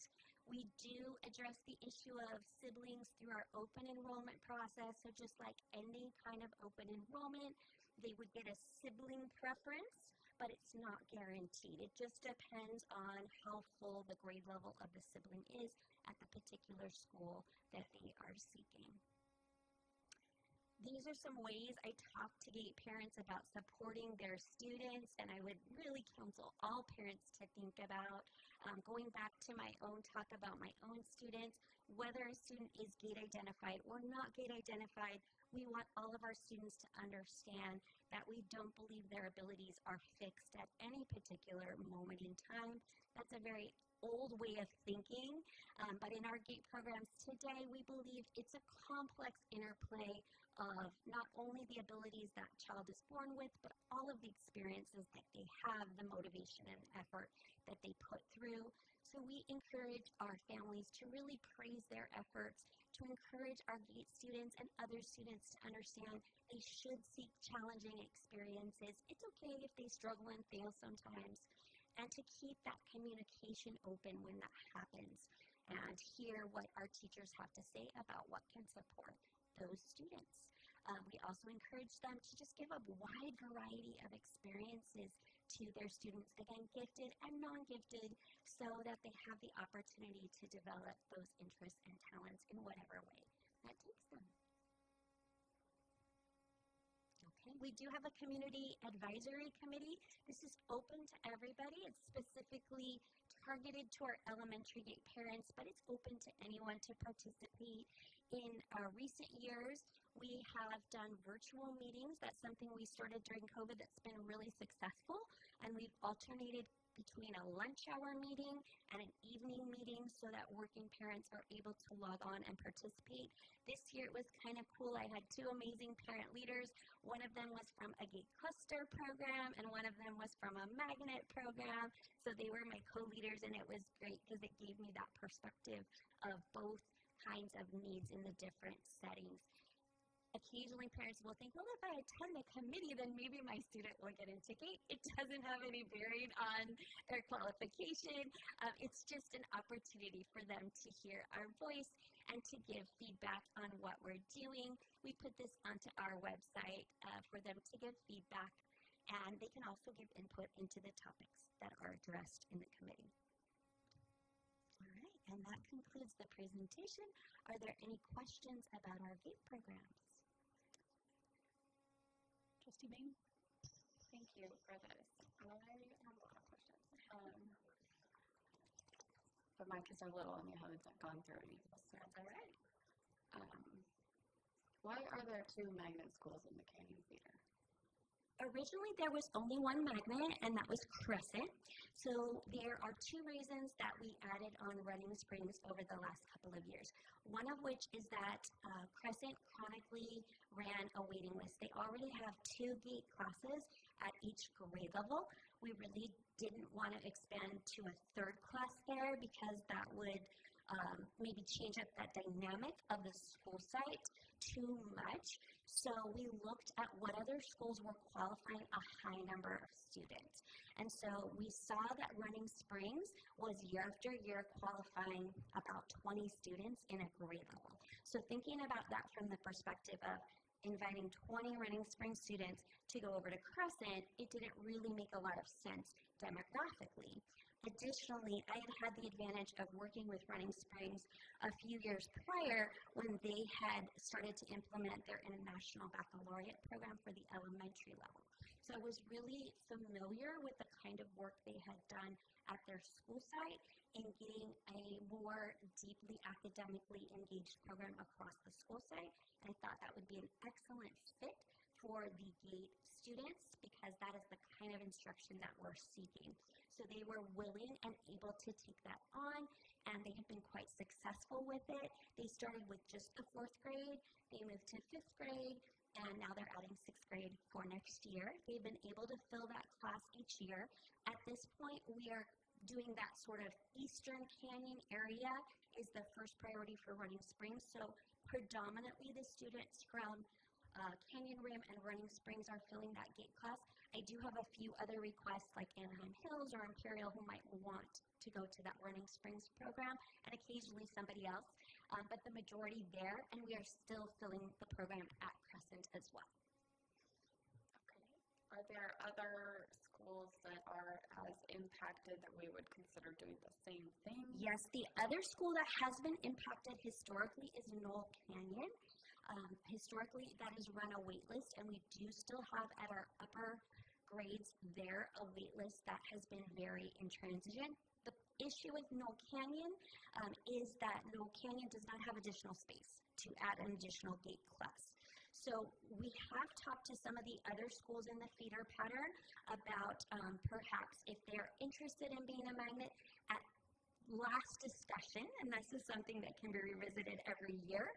We do address the issue of siblings through our open enrollment process. So just like any kind of open enrollment, they would get a sibling preference, but it's not guaranteed. It just depends on how full the grade level of the sibling is at the particular school that they are seeking. These are some ways I talk to GATE parents about supporting their students, and I would really counsel all parents to think about. Going back to my own talk about my own students, whether a student is GATE identified or not GATE identified, we want all of our students to understand that we don't believe their abilities are fixed at any particular moment in time. That's a very old way of thinking, but in our GATE programs today, we believe it's a complex interplay of not only the abilities that child is born with, but all of the experiences that they have, the motivation and effort that they put through. So we encourage our families to really praise their efforts, to encourage our GATE students and other students to understand they should seek challenging experiences. It's okay if they struggle and fail sometimes, and to keep that communication open when that happens, and hear what our teachers have to say about what can support those students. We also encourage them to just give a wide variety of experiences to their students, again, gifted and non-gifted, so that they have the opportunity to develop those interests and talents in whatever way that takes them. Okay, we do have a community advisory committee. This is open to everybody. It's specifically targeted to our elementary GATE parents, but it's open to anyone to participate. In recent years, we have done virtual meetings. That's something we started during COVID that's been really successful, and we've alternated between a lunch hour meeting and an evening meeting so that working parents are able to log on and participate. This year it was kind of cool. I had 2 amazing parent leaders. One of them was from a GATE cluster program, and one of them was from a magnet program. So they were my co-leaders, and it was great because it gave me that perspective of both kinds of needs in the different settings. occasionally parents will think, well, if I attend the committee, then maybe my student will get into GATE. It doesn't have any bearing on their qualification. It's just an opportunity for them to hear our voice and to give feedback on what we're doing. We put this onto our website for them to give feedback, and they can also give input into the topics that are addressed in the committee. All right, and that concludes the presentation. Are there any questions about our GATE programs? Trustee Bain? Thank you for this. I have a lot of questions. But my kids are little and you haven't gone through any. So that's all right. Why are there 2 magnet schools in the Canyon Feeder? Originally, there was only one magnet, and that was Crescent. So there are 2 reasons that we added on Running Springs over the last couple of years. One of which is that Crescent chronically ran a waiting list. They already have 2 GATE classes at each grade level. We really didn't want to expand to a 3rd class there because that would maybe change up that dynamic of the school site too much. So we looked at what other schools were qualifying a high number of students. And so we saw that Running Springs was year after year qualifying about 20 students in a grade level. So thinking about that from the perspective of inviting 20 Running Springs students to go over to Crescent, it didn't really make a lot of sense demographically. Additionally, I had the advantage of working with Running Springs a few years prior when they had started to implement their International Baccalaureate program for the elementary level. So I was really familiar with the kind of work they had done at their school site in getting a more deeply academically engaged program across the school site. And I thought that would be an excellent fit for the GATE students because that is the kind of instruction that we're seeking. So they were willing and able to take that on, and they have been quite successful with it. They started with just the 4th grade, they moved to 5th grade, and now they're adding 6th grade for next year. They've been able to fill that class each year. At this point, we are doing that sort of Eastern Canyon area is the first priority for Running Springs. So predominantly the students from Canyon Rim and Running Springs are filling that GATE class. I do have a few other requests like Anaheim Hills or Imperial who might want to go to that Running Springs program, and occasionally somebody else, but the majority there, and we are still filling the program at Crescent as well. Okay. Are there other schools that are as impacted that we would consider doing the same thing? Yes, the other school that has been impacted historically is Knoll Canyon. Historically, that has run a wait list, and we do still have at our upper grades there a wait list that has been very intransigent. The issue with Knoll Canyon is that Knoll Canyon does not have additional space to add an additional GATE class. So we have talked to some of the other schools in the feeder pattern about perhaps if they're interested in being a magnet. At last discussion, and this is something that can be revisited every year,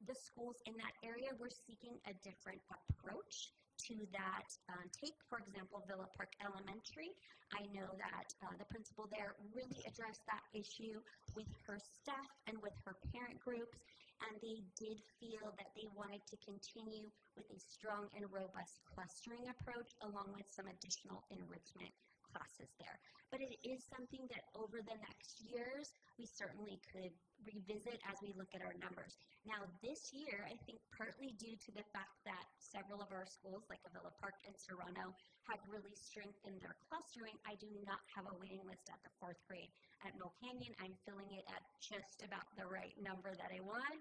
the schools in that area were seeking a different approach to that. Take, for example, Villa Park Elementary. I know that the principal there really addressed that issue with her staff and with her parent groups, and they did feel that they wanted to continue with a strong and robust clustering approach along with some additional enrichment classes there. But it is something that over the next years, we certainly could revisit as we look at our numbers. Now, this year, I think partly due to the fact that several of our schools, like Villa Park and Serrano, have really strengthened their clustering, I do not have a waiting list at the 4th grade. At Knoll Canyon, I'm filling it at just about the right number that I want,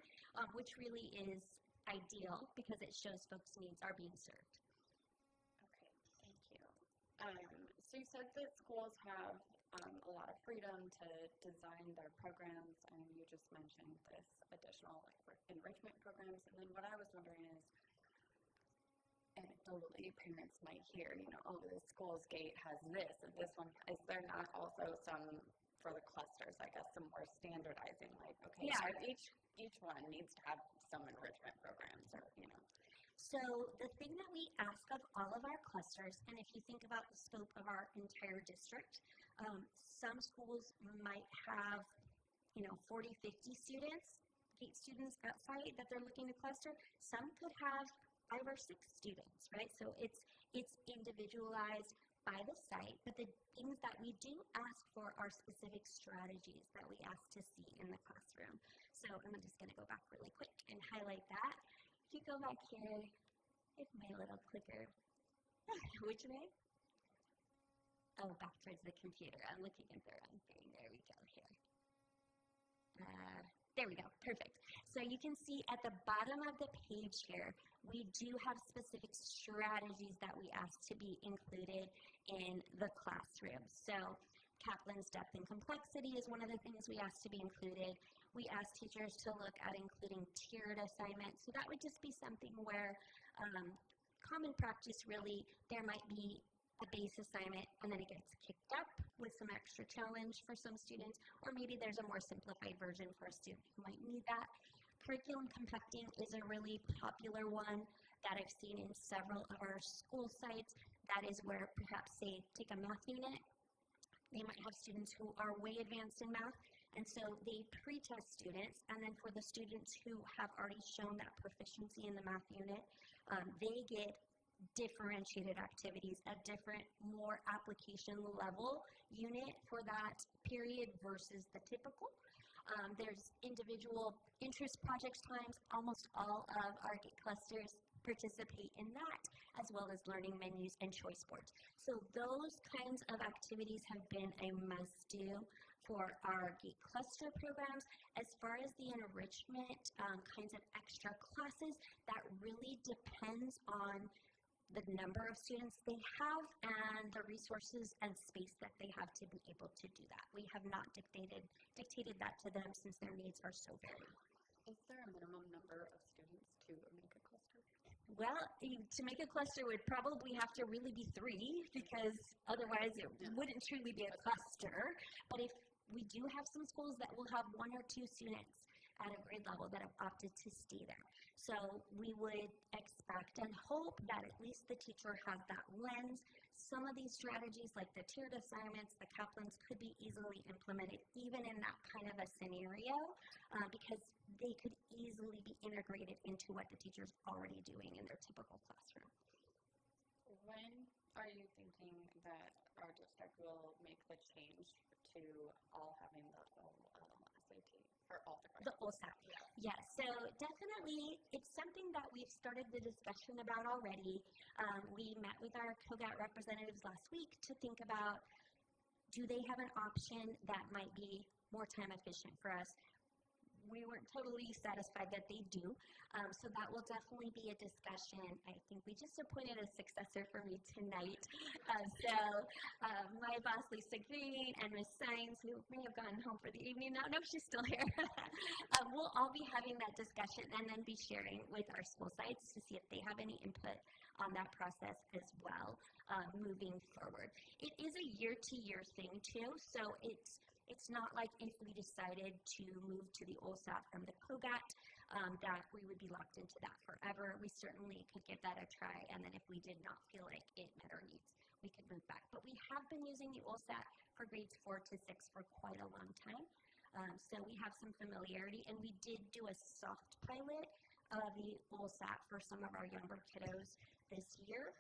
which really is ideal because it shows folks' needs are being served. Okay, thank you. So you said that schools have a lot of freedom to design their programs, and you just mentioned this additional enrichment programs. And then what I was wondering is, anecdotally, parents might hear, oh, this school's GATE has this, and this one, is there not also some, for the clusters, I guess, some more standardizing, like, okay, yeah, each one needs to have some enrichment programs, or, So the thing that we ask of all of our clusters, and if you think about the scope of our entire district, some schools might have, 40, 50 students. 8 students at site that they're looking to cluster. Some could have 5 or 6 students, right? So it's individualized by the site, but the things that we do ask for are specific strategies that we ask to see in the classroom. So I'm just going to go back really quick and highlight that. If you go back here, if my little clicker, which way? Oh, back towards the computer. I'm looking at the wrong thing. There we go here. There we go, perfect. So you can see at the bottom of the page here, we do have specific strategies that we ask to be included in the classroom. So Kaplan's depth and complexity is one of the things we ask to be included. We ask teachers to look at including tiered assignments. So that would just be something where common practice really, there might be a base assignment and then it gets kicked up with some extra challenge for some students, or maybe there's a more simplified version for a student who might need that. Curriculum compacting is a really popular one that I've seen in several of our school sites. That is where perhaps they take a math unit. They might have students who are way advanced in math, and so they pre-test students, and then for the students who have already shown that proficiency in the math unit, they get differentiated activities, a different, more application level unit for that period versus the typical. There's individual interest projects times. Almost all of our GATE clusters participate in that, as well as learning menus and choice boards. So those kinds of activities have been a must-do for our GATE cluster programs. As far as the enrichment kinds of extra classes, that really depends on the number of students they have and the resources and space that they have to be able to do that. We have not dictated that to them since their needs are so varied. Is there a minimum number of students to make a cluster? Well, to make a cluster would probably have to really be 3 because otherwise it wouldn't truly be a cluster. But if we do have some schools that will have 1 or 2 students at a grade level that have opted to stay there. So we would expect and hope that at least the teacher has that lens. Some of these strategies, like the tiered assignments, the Kaplans, could be easily implemented even in that kind of a scenario because they could easily be integrated into what the teacher's already doing in their typical classroom. When are you thinking that our district will make the change to all having the SAT for all the OSAP? Yeah, so definitely it's something that we've started the discussion about already. We met with our COGAT representatives last week to think about, do they have an option that might be more time efficient for us? We weren't totally satisfied that they do. So that will definitely be a discussion. I think we just appointed a successor for me tonight. My boss, Lisa Green, and Ms. Sines, who may have gone home for the evening, no, she's still here. We'll all be having that discussion and then be sharing with our school sites to see if they have any input on that process as well moving forward. It is a year-to-year thing too, so it's not like if we decided to move to the OSAP from the COGAT that we would be locked into that forever. We certainly could give that a try, and then if we did not feel like it met our needs, we could move back. But we have been using the OSAT for grades 4 to 6 for quite a long time. So we have some familiarity, and we did do a soft pilot of the OSAT for some of our younger kiddos this year.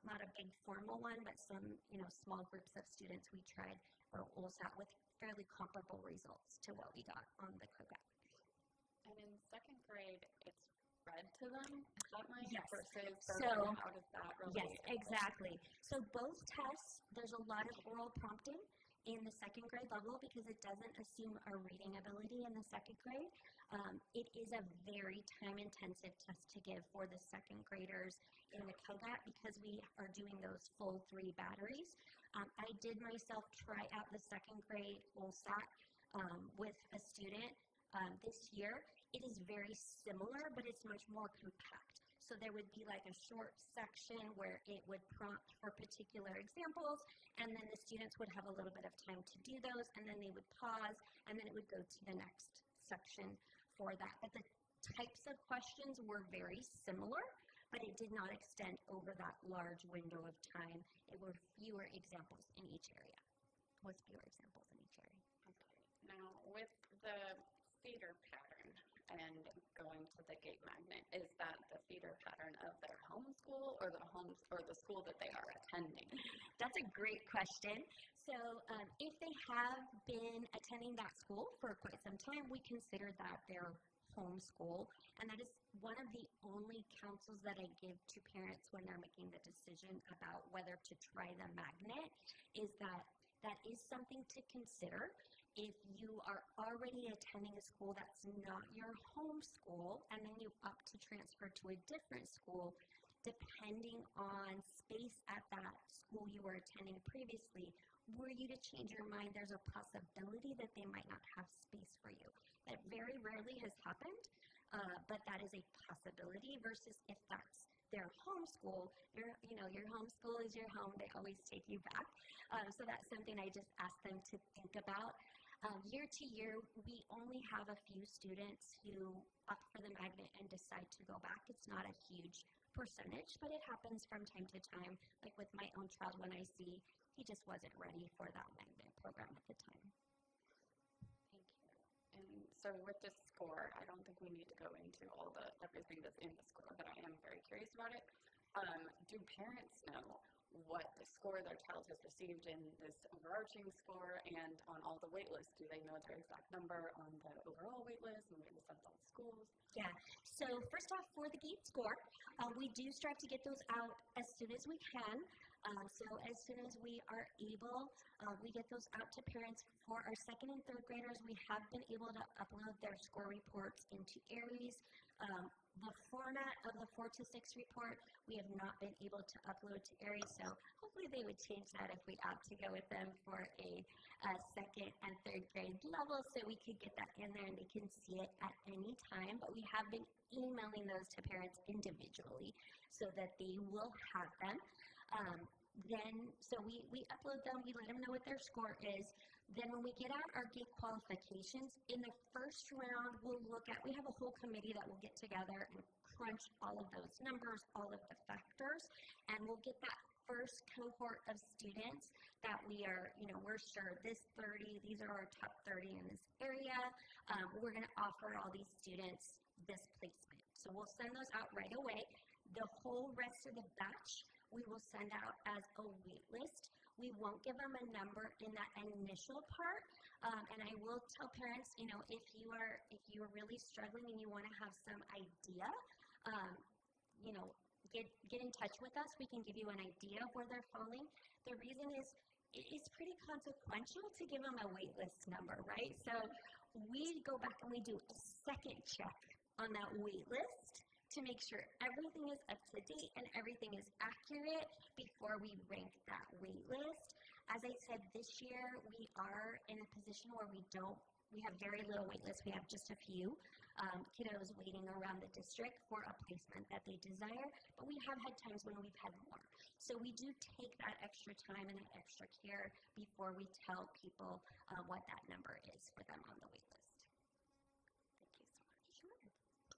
Not a big formal one, but some small groups of students we tried our OSAT with fairly comparable results to what we got on the COGAT. And in 2nd grade, it's read to them, is that right? Yes. Versus So, how does that relate? Yes, exactly. So both tests, there's a lot of oral prompting in the 2nd grade level because it doesn't assume a reading ability in the 2nd grade. It is a very time-intensive test to give for the 2nd graders in the COGAT because we are doing those full 3 batteries. I did myself try out the 2nd grade OSAT with a student this year. It is very similar, but it's much more compact. So there would be like a short section where it would prompt for particular examples, and then the students would have a little bit of time to do those, and then they would pause, and then it would go to the next section for that. But the types of questions were very similar, but it did not extend over that large window of time. It were fewer examples in each area. Now, with the feeder pattern, to the gate magnet? Is that the feeder pattern of their home school or the school that they are attending? That's a great question. So if they have been attending that school for quite some time, we consider that their home school. And that is one of the only counsels that I give to parents when they're making the decision about whether to try the magnet, is that that is something to consider. If you are already attending a school that's not your home school, and then you opt to transfer to a different school, depending on space at that school you were attending previously, were you to change your mind, there's a possibility that they might not have space for you. That very rarely has happened, but that is a possibility, versus if that's their home school, your home school is your home, they always take you back. So that's something I just ask them to think about. Year to year, we only have a few students who opt for the magnet and decide to go back. It's not a huge percentage, but it happens from time to time. Like with my own child, when I see he just wasn't ready for that magnet program at the time. Thank you. And so with this score, I don't think we need to go into everything that's in the score, but I am very curious about it. Do parents know what the score their child has received in this overarching score and on all the wait lists? Do they know their exact number on the overall wait list and wait list of all the schools? Yeah. So first off, for the GATE score, we do strive to get those out as soon as we can. So as soon as we are able, we get those out to parents. For our second and third graders, we have been able to upload their score reports into Aries. The format of the 4 to 6 report, we have not been able to upload to Aries, so hopefully they would change that if we opt to go with them for a second and third grade level, so we could get that in there and they can see it at any time. But we have been emailing those to parents individually so that they will have them. So we upload them, we let them know what their score is. Then when we get out our GATE qualifications, in the first round, we have a whole committee that will get together and crunch all of those numbers, all of the factors, and we'll get that first cohort of students that we're sure these are our top 30 in this area. We're going to offer all these students this placement. So we'll send those out right away. The whole rest of the batch, we will send out as a wait list. We won't give them a number in that initial part, and I will tell parents, if you are really struggling and you want to have some idea, get in touch with us. We can give you an idea of where they're falling. The reason is it's pretty consequential to give them a wait list number, right? So we go back and we do a second check on that wait list to make sure everything is up to date and everything is accurate before we rank that wait list. As I said, this year we are in a position where we have very little wait lists. We have just a few kiddos waiting around the district for a placement that they desire, but we have had times when we've had more. So we do take that extra time and that extra care before we tell people what that number is for them on the wait list. Thank you so much.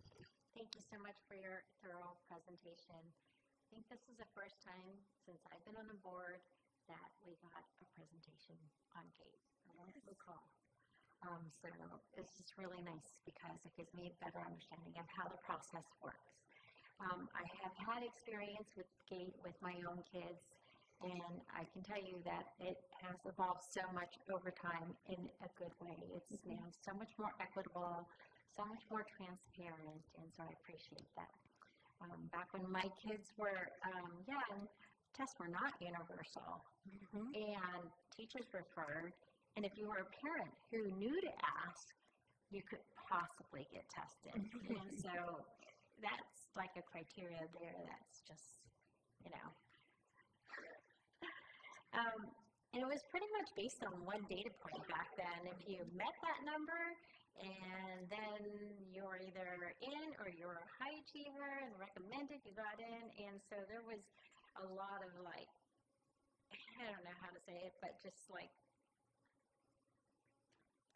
Sure. Thank you so much for your thorough presentation. I think this is the first time since I've been on the board that we got a presentation on GATE. I don't recall. So it's just really nice because it gives me a better understanding of how the process works. I have had experience with GATE with my own kids, and I can tell you that it has evolved so much over time in a good way. It's now so much more equitable, so much more transparent, and so I appreciate that. Back when my kids were young, tests were not universal, and teachers referred, and if you were a parent who knew to ask, you could possibly get tested. And so that's like a criteria there that's just, and it was pretty much based on one data point back then. If you met that number, and then you're either in or you're a high achiever and recommended, you got in. And so there was a lot of I don't know how to say it, but just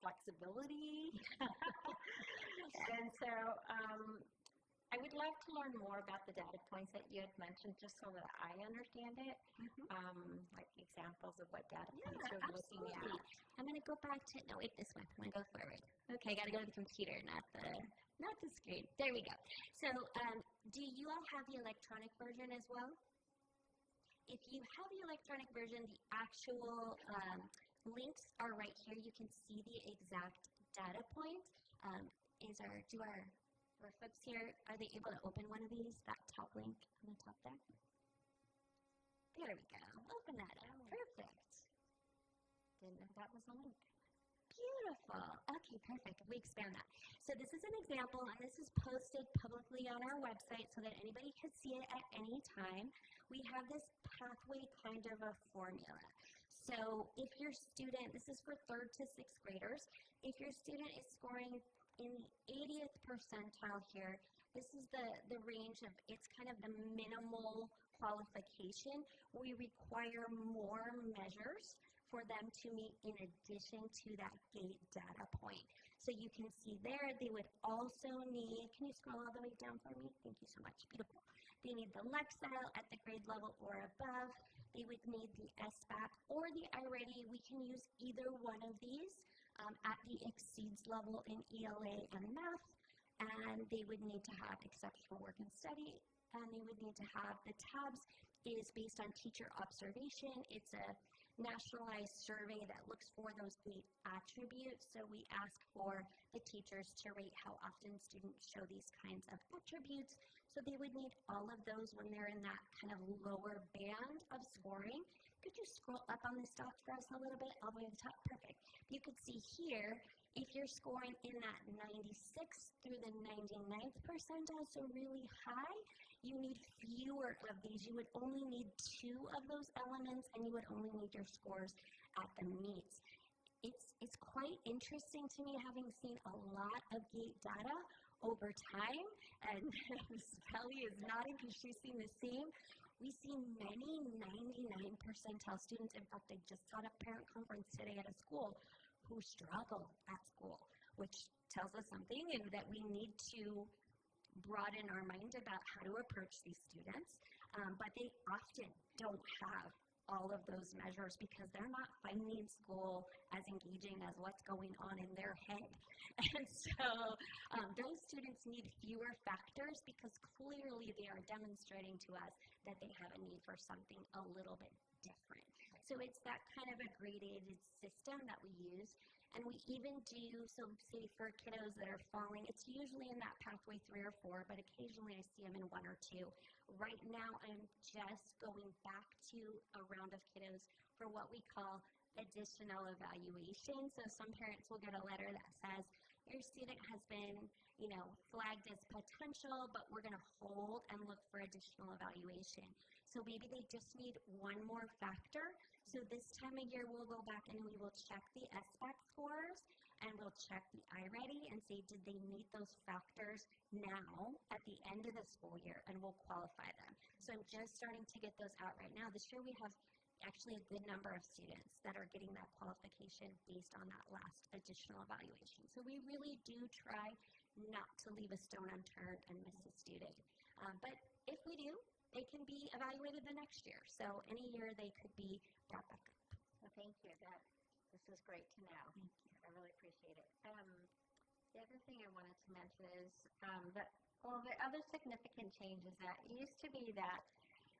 flexibility. And so I would love to learn more about the data points that you had mentioned, just so that I understand it, like examples of what data points you're looking at. I'm going to go back to, no, wait, this way. I'm going to go forward. Okay, got to go to the computer, not the screen. There we go. So, do you all have the electronic version as well? If you have the electronic version, the actual links are right here. You can see the exact data point. Do our folks here, are they able to open one of these, that top link on the top there? There we go. Open that up. Perfect. Didn't know that was a link. Beautiful. Okay, perfect. We expand that. So this is an example, and this is posted publicly on our website so that anybody can see it at any time. We have this pathway kind of a formula. So if your student, this is for 3rd to 6th graders, if your student is scoring in the 80th percentile here, this is the range of, it's kind of the minimal qualification. We require more measures for them to meet in addition to that GATE data point. So you can see there, they would also need, can you scroll all the way down for me? Thank you so much. Beautiful. They need the Lexile at the grade level or above. They would need the SBAC or the iReady. We can use either one of these at the exceeds level in ELA and math. And they would need to have exceptional work and study. And they would need to have the tabs is based on teacher observation. It's a nationalized survey that looks for those 8 attributes. So we ask for the teachers to rate how often students show these kinds of attributes. So they would need all of those when they're in that kind of lower band of scoring. Could you scroll up on this dot for us a little bit, all the way to the top? Perfect. You could see here, if you're scoring in that 96th through the 99th percentile, so really high, you need fewer of these. You would only need 2 of those elements, and you would only need your scores at the meets. It's quite interesting to me, having seen a lot of GATE data over time, and Sally is nodding because she's seen the same. We see many 99 percentile students. In fact, I just taught a parent conference today at a school who struggle at school, which tells us something, and that we need to broaden our mind about how to approach these students. But they often don't have all of those measures because they're not finding school as engaging as what's going on in their head. And so those students need fewer factors because clearly they are demonstrating to us that they have a need for something a little bit different. So it's that kind of a gradated system that we use. And we even do, so say for kiddos that are falling, it's usually in that pathway 3 or 4, but occasionally I see them in 1 or 2. Right now, I'm just going back to a round of kiddos for what we call additional evaluation. So some parents will get a letter that says, your student has been, flagged as potential, but we're going to hold and look for additional evaluation. So maybe they just need 1 more factor. So this time of year, we'll go back and we will check the SBAC scores, and we'll check the iReady and say, did they meet those factors now at the end of the school year, and we'll qualify them. So I'm just starting to get those out right now. This year we have actually a good number of students that are getting that qualification based on that last additional evaluation. So we really do try not to leave a stone unturned and miss a student. But if we do, they can be evaluated the next year. So any year they could be brought back up. Well, thank you. This is great to know. Thank you. I really appreciate it. The other thing I wanted to mention is the other significant change is that it used to be that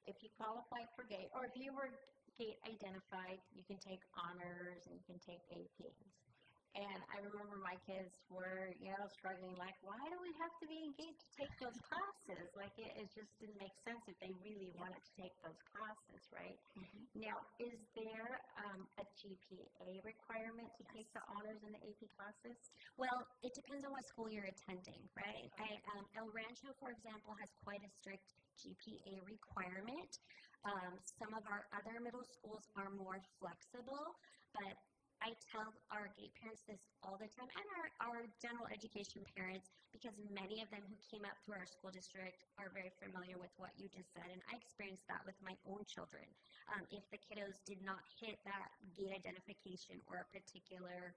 if you qualified for GATE, or if you were GATE identified, you can take honors and you can take APs. And I remember my kids were, struggling, like, why do we have to be engaged to take those classes? Like, it just didn't make sense if they really wanted to take those classes, right? Mm-hmm. Now, is there a GPA requirement to take the honors and the AP classes? Well, it depends on what school you're attending, right? El Rancho, for example, has quite a strict GPA requirement. Some of our other middle schools are more flexible, but I tell our GATE parents this all the time, and our general education parents, because many of them who came up through our school district are very familiar with what you just said, and I experienced that with my own children. If the kiddos did not hit that GATE identification or a particular,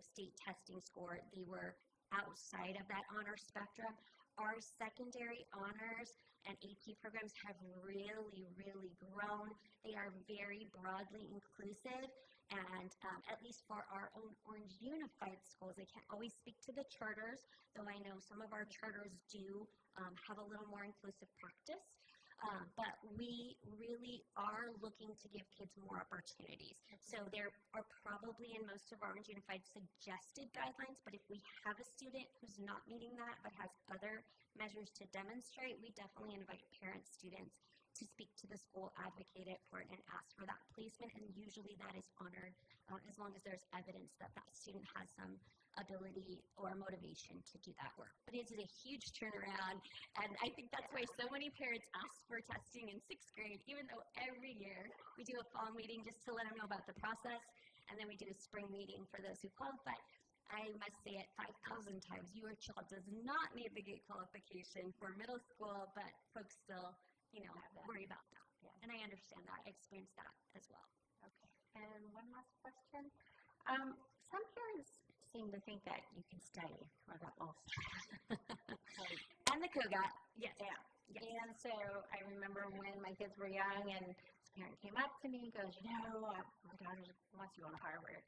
state testing score, they were outside of that honor spectrum. our secondary honors and AP programs have really, really grown. They are very broadly inclusive, and at least for our own Orange Unified schools, I can't always speak to the charters, though I know some of our charters do have a little more inclusive practice. But we really are looking to give kids more opportunities. So there are probably in most of our Orange Unified suggested guidelines, but if we have a student who's not meeting that but has other measures to demonstrate, we definitely invite parents, students to speak to the school, advocate it for it, and ask for that placement, and usually that is honored as long as there's evidence that that student has some ability or motivation to do that work. But it's a huge turnaround, and I think that's why so many parents ask for testing in 6th grade, even though every year we do a fall meeting just to let them know about the process, and then we do a spring meeting for those who qualify. I must say it 5,000 times, your child does not need the GATE qualification for middle school, but folks still, worry about that. Yeah. And I understand that. I experienced that as well. Okay. And one last question. Some parents seem to think that you can study or that will And the COGAT. Yes. Yeah. Yes. And so I remember when my kids were young and this parent came up to me and goes, my daughter wants to go to Harvard.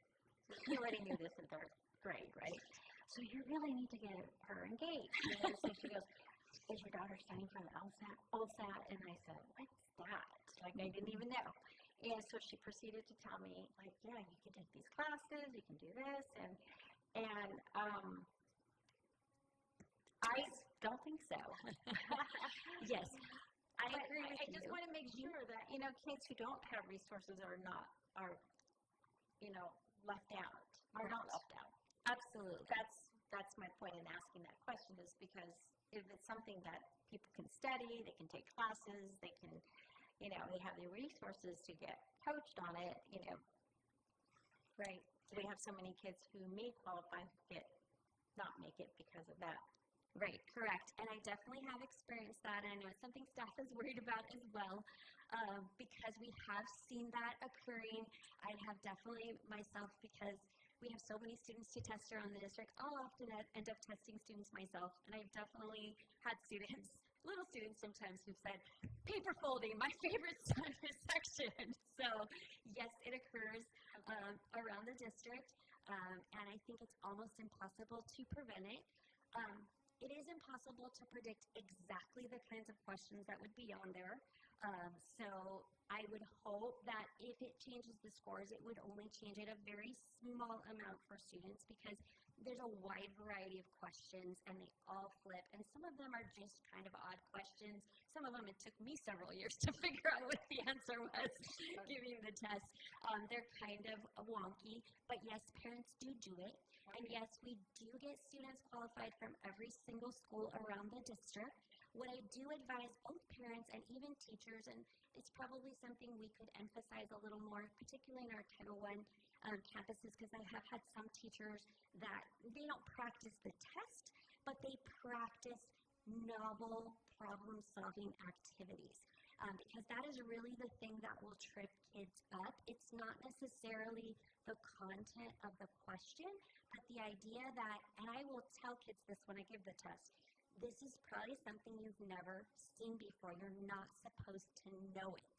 So you already knew this in 3rd grade, right? So you really need to get her engaged. So she goes, is your daughter studying for the LCAP? And I said, what's that? Like, I didn't even know. And so she proceeded to tell me, like, yeah, you can take these classes, you can do this, and I don't think so. Yes, I agree with you. I just want to make sure that, kids who don't have resources are left out, are not left out. Absolutely. That's my point in asking that question, is because if it's something that people can study, they can take classes, they can, they have the resources to get coached on it, Right. We have so many kids who may qualify not make it because of that. Right, correct. And I definitely have experienced that. And I know it's something staff is worried about as well, because we have seen that occurring. I have definitely myself, because we have so many students to test around the district, I'll often end up testing students myself. And I've definitely had students, little students sometimes, who've said, paper folding, my favorite section. So yes, it occurs around the district. And I think it's almost impossible to prevent it. It is impossible to predict exactly the kinds of questions that would be on there. So I would hope that if it changes the scores, it would only change it a very small amount for students, because there's a wide variety of questions and they all flip. And some of them are just kind of odd questions. Some of them, it took me several years to figure out what the answer was giving the test. They're kind of wonky, but yes, parents do it. And yes, we do get students qualified from every single school around the district. What I do advise both parents and even teachers, and it's probably something we could emphasize a little more, particularly in our Title I campuses, because I have had some teachers that they don't practice the test, but they practice novel problem-solving activities. Because that is really the thing that will trip kids up. It's not necessarily the content of the question, but the idea that, and I will tell kids this when I give the test, this is probably something you've never seen before. You're not supposed to know it.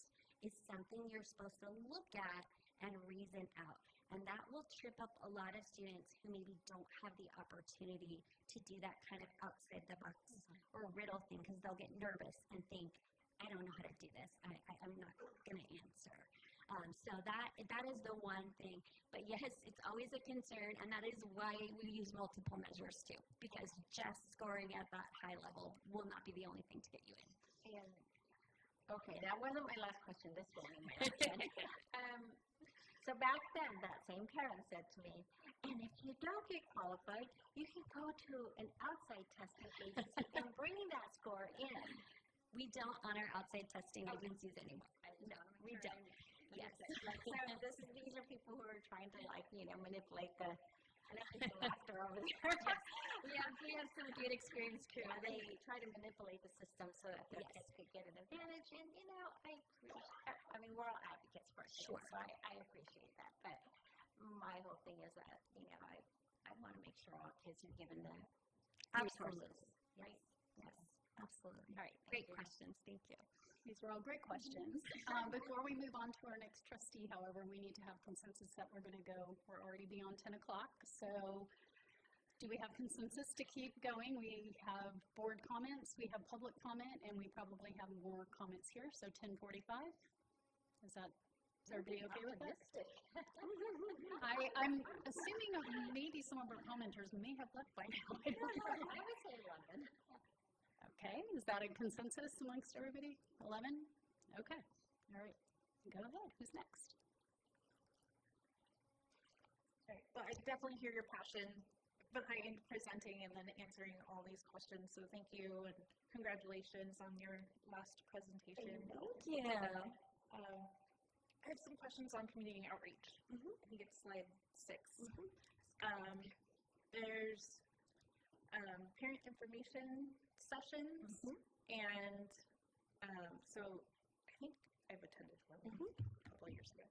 It's something you're supposed to look at and reason out. And that will trip up a lot of students who maybe don't have the opportunity to do that kind of outside the box or riddle thing, because they'll get nervous and think, I don't know how to do this. I'm not going to answer. So that is the one thing. But yes, it's always a concern, and that is why we use multiple measures too, because just scoring at that high level will not be the only thing to get you in. And okay, that wasn't my last question. This will be my last one. So back then, that same parent said to me, and if you don't get qualified, you can go to an outside testing agency and bring that score in. We don't honor outside testing agencies anymore. No, we don't. Yes. So these are people who are trying to manipulate the laughter over there. We have some good experience too. They try to manipulate the system so that their kids could get an advantage. And I mean, we're all advocates for it. Sure. So I appreciate that. But my whole thing is that I want to make sure all kids are given the resources. Right. Absolutely. All right. Great questions. Thank you. These were all great questions. Before we move on to our next trustee, however, we need to have consensus that we're going to go. We're already beyond 10 o'clock. So do we have consensus to keep going? We have board comments, we have public comment, and we probably have more comments here. So 10:45. Is everybody okay with that? I'm assuming maybe some of our commenters may have left by now. I would say 11. Okay, is that a consensus amongst everybody? 11? Okay, all right, go ahead. Who's next? All right, well, I definitely hear your passion behind presenting and then answering all these questions. So thank you and congratulations on your last presentation. Thank you. I have some questions on community outreach. I think it's slide 6. There's parent information sessions, and so I think I've attended one a couple of years ago.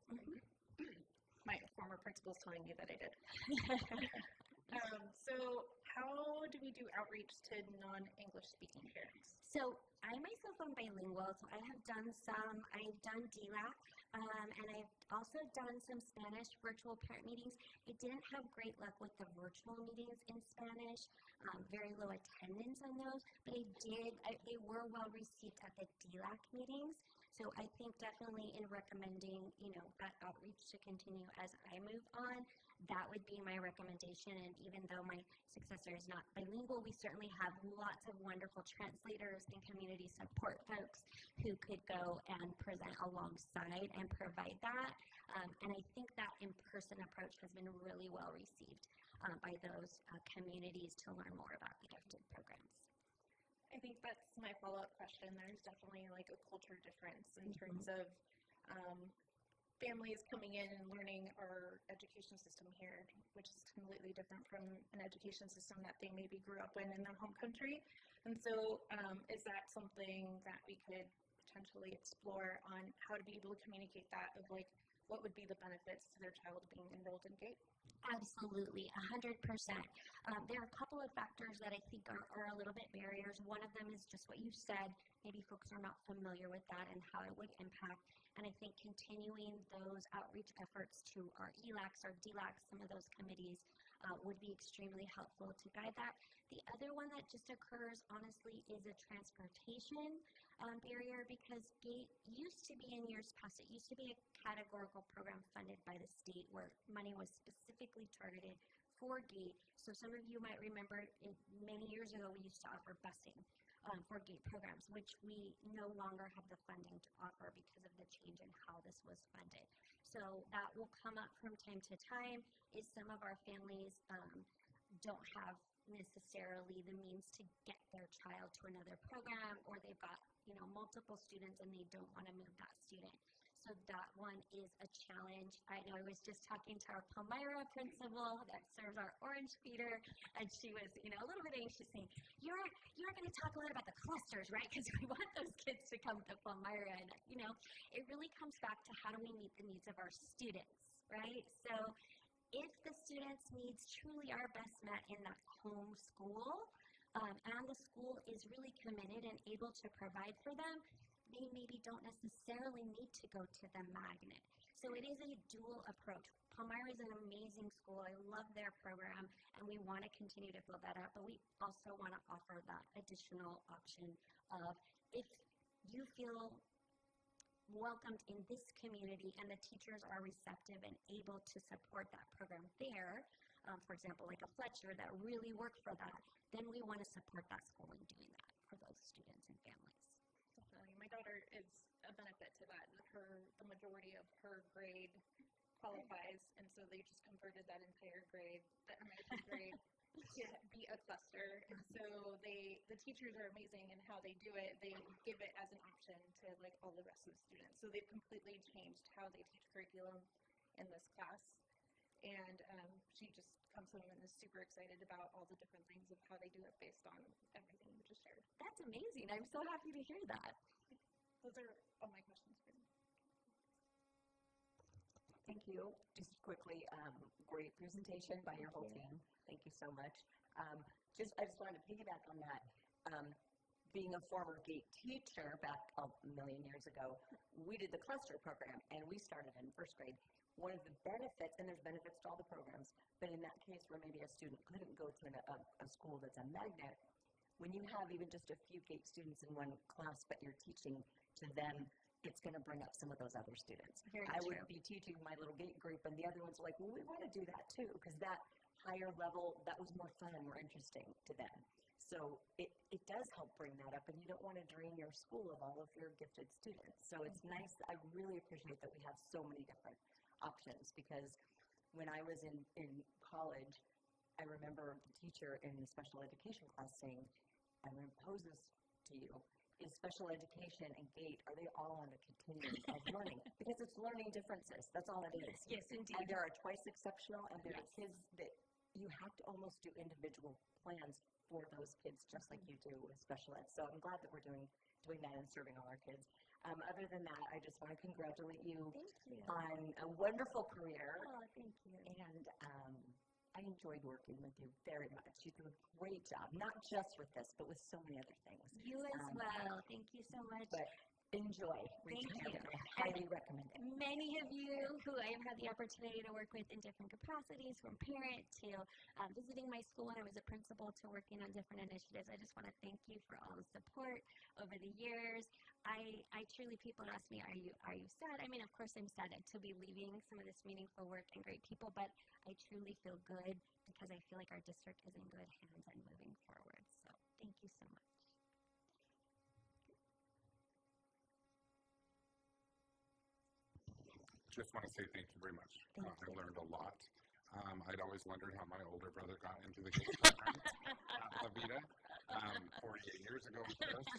My former principal's telling me that I did. So how do we do outreach to non-English speaking parents? So I myself am bilingual, so I've done DLAC, and I've also done some Spanish virtual parent meetings. I didn't have great luck with the virtual meetings in Spanish, very low attendance on those, but they were well received at the DLAC meetings. So I think definitely in recommending, that outreach to continue as I move on, that would be my recommendation. And even though my successor is not bilingual, we certainly have lots of wonderful translators and community support folks who could go and present alongside and provide that. And I think that in-person approach has been really well received by those communities to learn more about the gifted programs. I think that's my follow-up question. There's definitely like a culture difference in terms of families coming in and learning our education system here, which is completely different from an education system that they maybe grew up in their home country. And so is that something that we could potentially explore on how to be able to communicate that of like what would be the benefits to their child being enrolled in GATE? Absolutely, 100%. There are a couple of factors that I think are a little bit barriers. One of them is just what you said. Maybe folks are not familiar with that and how it would impact. And I think continuing those outreach efforts to our ELACs, our DLACs, some of those committees would be extremely helpful to guide that. The other one that just occurs, honestly, is a transportation barrier, because GATE used to be, in years past, it used to be a categorical program funded by the state where money was specifically targeted for GATE. So some of you might remember many years ago we used to offer busing for GATE programs, which we no longer have the funding to offer because of the change in how this was funded. So that will come up from time to time, is some of our families don't have necessarily the means to get their child to another program, or they've got multiple students and they don't want to move that student. So that one is a challenge. I know I was just talking to our Palmyra principal that serves our Orange Feeder, and she was, a little bit anxious, saying, "You're going to talk a lot about the clusters, right? Because we want those kids to come to Palmyra." And it really comes back to how do we meet the needs of our students, right? So if the students' needs truly are best met in that home school, and the school is really committed and able to provide for them, they maybe don't necessarily need to go to the magnet. So it is a dual approach. Palmyra is an amazing school. I love their program, and we want to continue to build that up, but we also want to offer that additional option of, if you feel welcomed in this community and the teachers are receptive and able to support that program there, for example, like a Fletcher that really worked for that, then we want to support that school in doing that for those students and families. Definitely. My daughter is a benefit to that. The majority of her grade qualifies, and so they just converted that entire grade, the American grade, to be a cluster. And so the teachers are amazing in how they do it. They give it as an option to like all the rest of the students. So they've completely changed how they teach curriculum in this class. And she just comes home and is super excited about all the different things of how they do it based on everything you just shared. That's amazing. I'm so happy to hear that. Those are all my questions for you. Thank you. Just quickly, great presentation by your whole team. Thank you so much. I just wanted to piggyback on that. being a former GATE teacher back a million years ago, we did the cluster program, and we started in first grade. One of the benefits, and there's benefits to all the programs, but in that case where maybe a student couldn't go to a school that's a magnet, when you have even just a few GATE students in one class, but you're teaching to them, it's going to bring up some of those other students. I would be teaching my little GATE group, and the other ones are like, well, we want to do that too, because that higher level, that was more fun and more interesting to them. So it does help bring that up, and you don't want to drain your school of all of your gifted students. So it's nice. I really appreciate that we have so many different options, because when I was in college, I remember the teacher in the special education class saying, I'm going to pose this to you. Is special education and GATE, are they all on a continuum of learning? Because it's learning differences. That's all it is. Yes, indeed. And there are twice exceptional, and there are kids that you have to almost do individual plans for those kids, just like you do with special ed. So I'm glad that we're doing that and serving all our kids. Other than that, I just want to congratulate you on a wonderful career. Oh, thank you. And I enjoyed working with you very much. You do a great job, not just with this, but with so many other things. You as well. Thank you so much. But enjoy. Thank you. I highly recommend it. Many of you who I have had the opportunity to work with in different capacities, from parent to visiting my school when I was a principal to working on different initiatives, I just want to thank you for all the support over the years. I truly, people ask me, are you sad? I mean, of course I'm sad to be leaving some of this meaningful work and great people, but I truly feel good because I feel like our district is in good hands and moving forward. So thank you so much. Just want to say thank you very much. I learned a lot. I'd always wondered how my older brother got into the GATE program at La Vida 48 years ago, of course.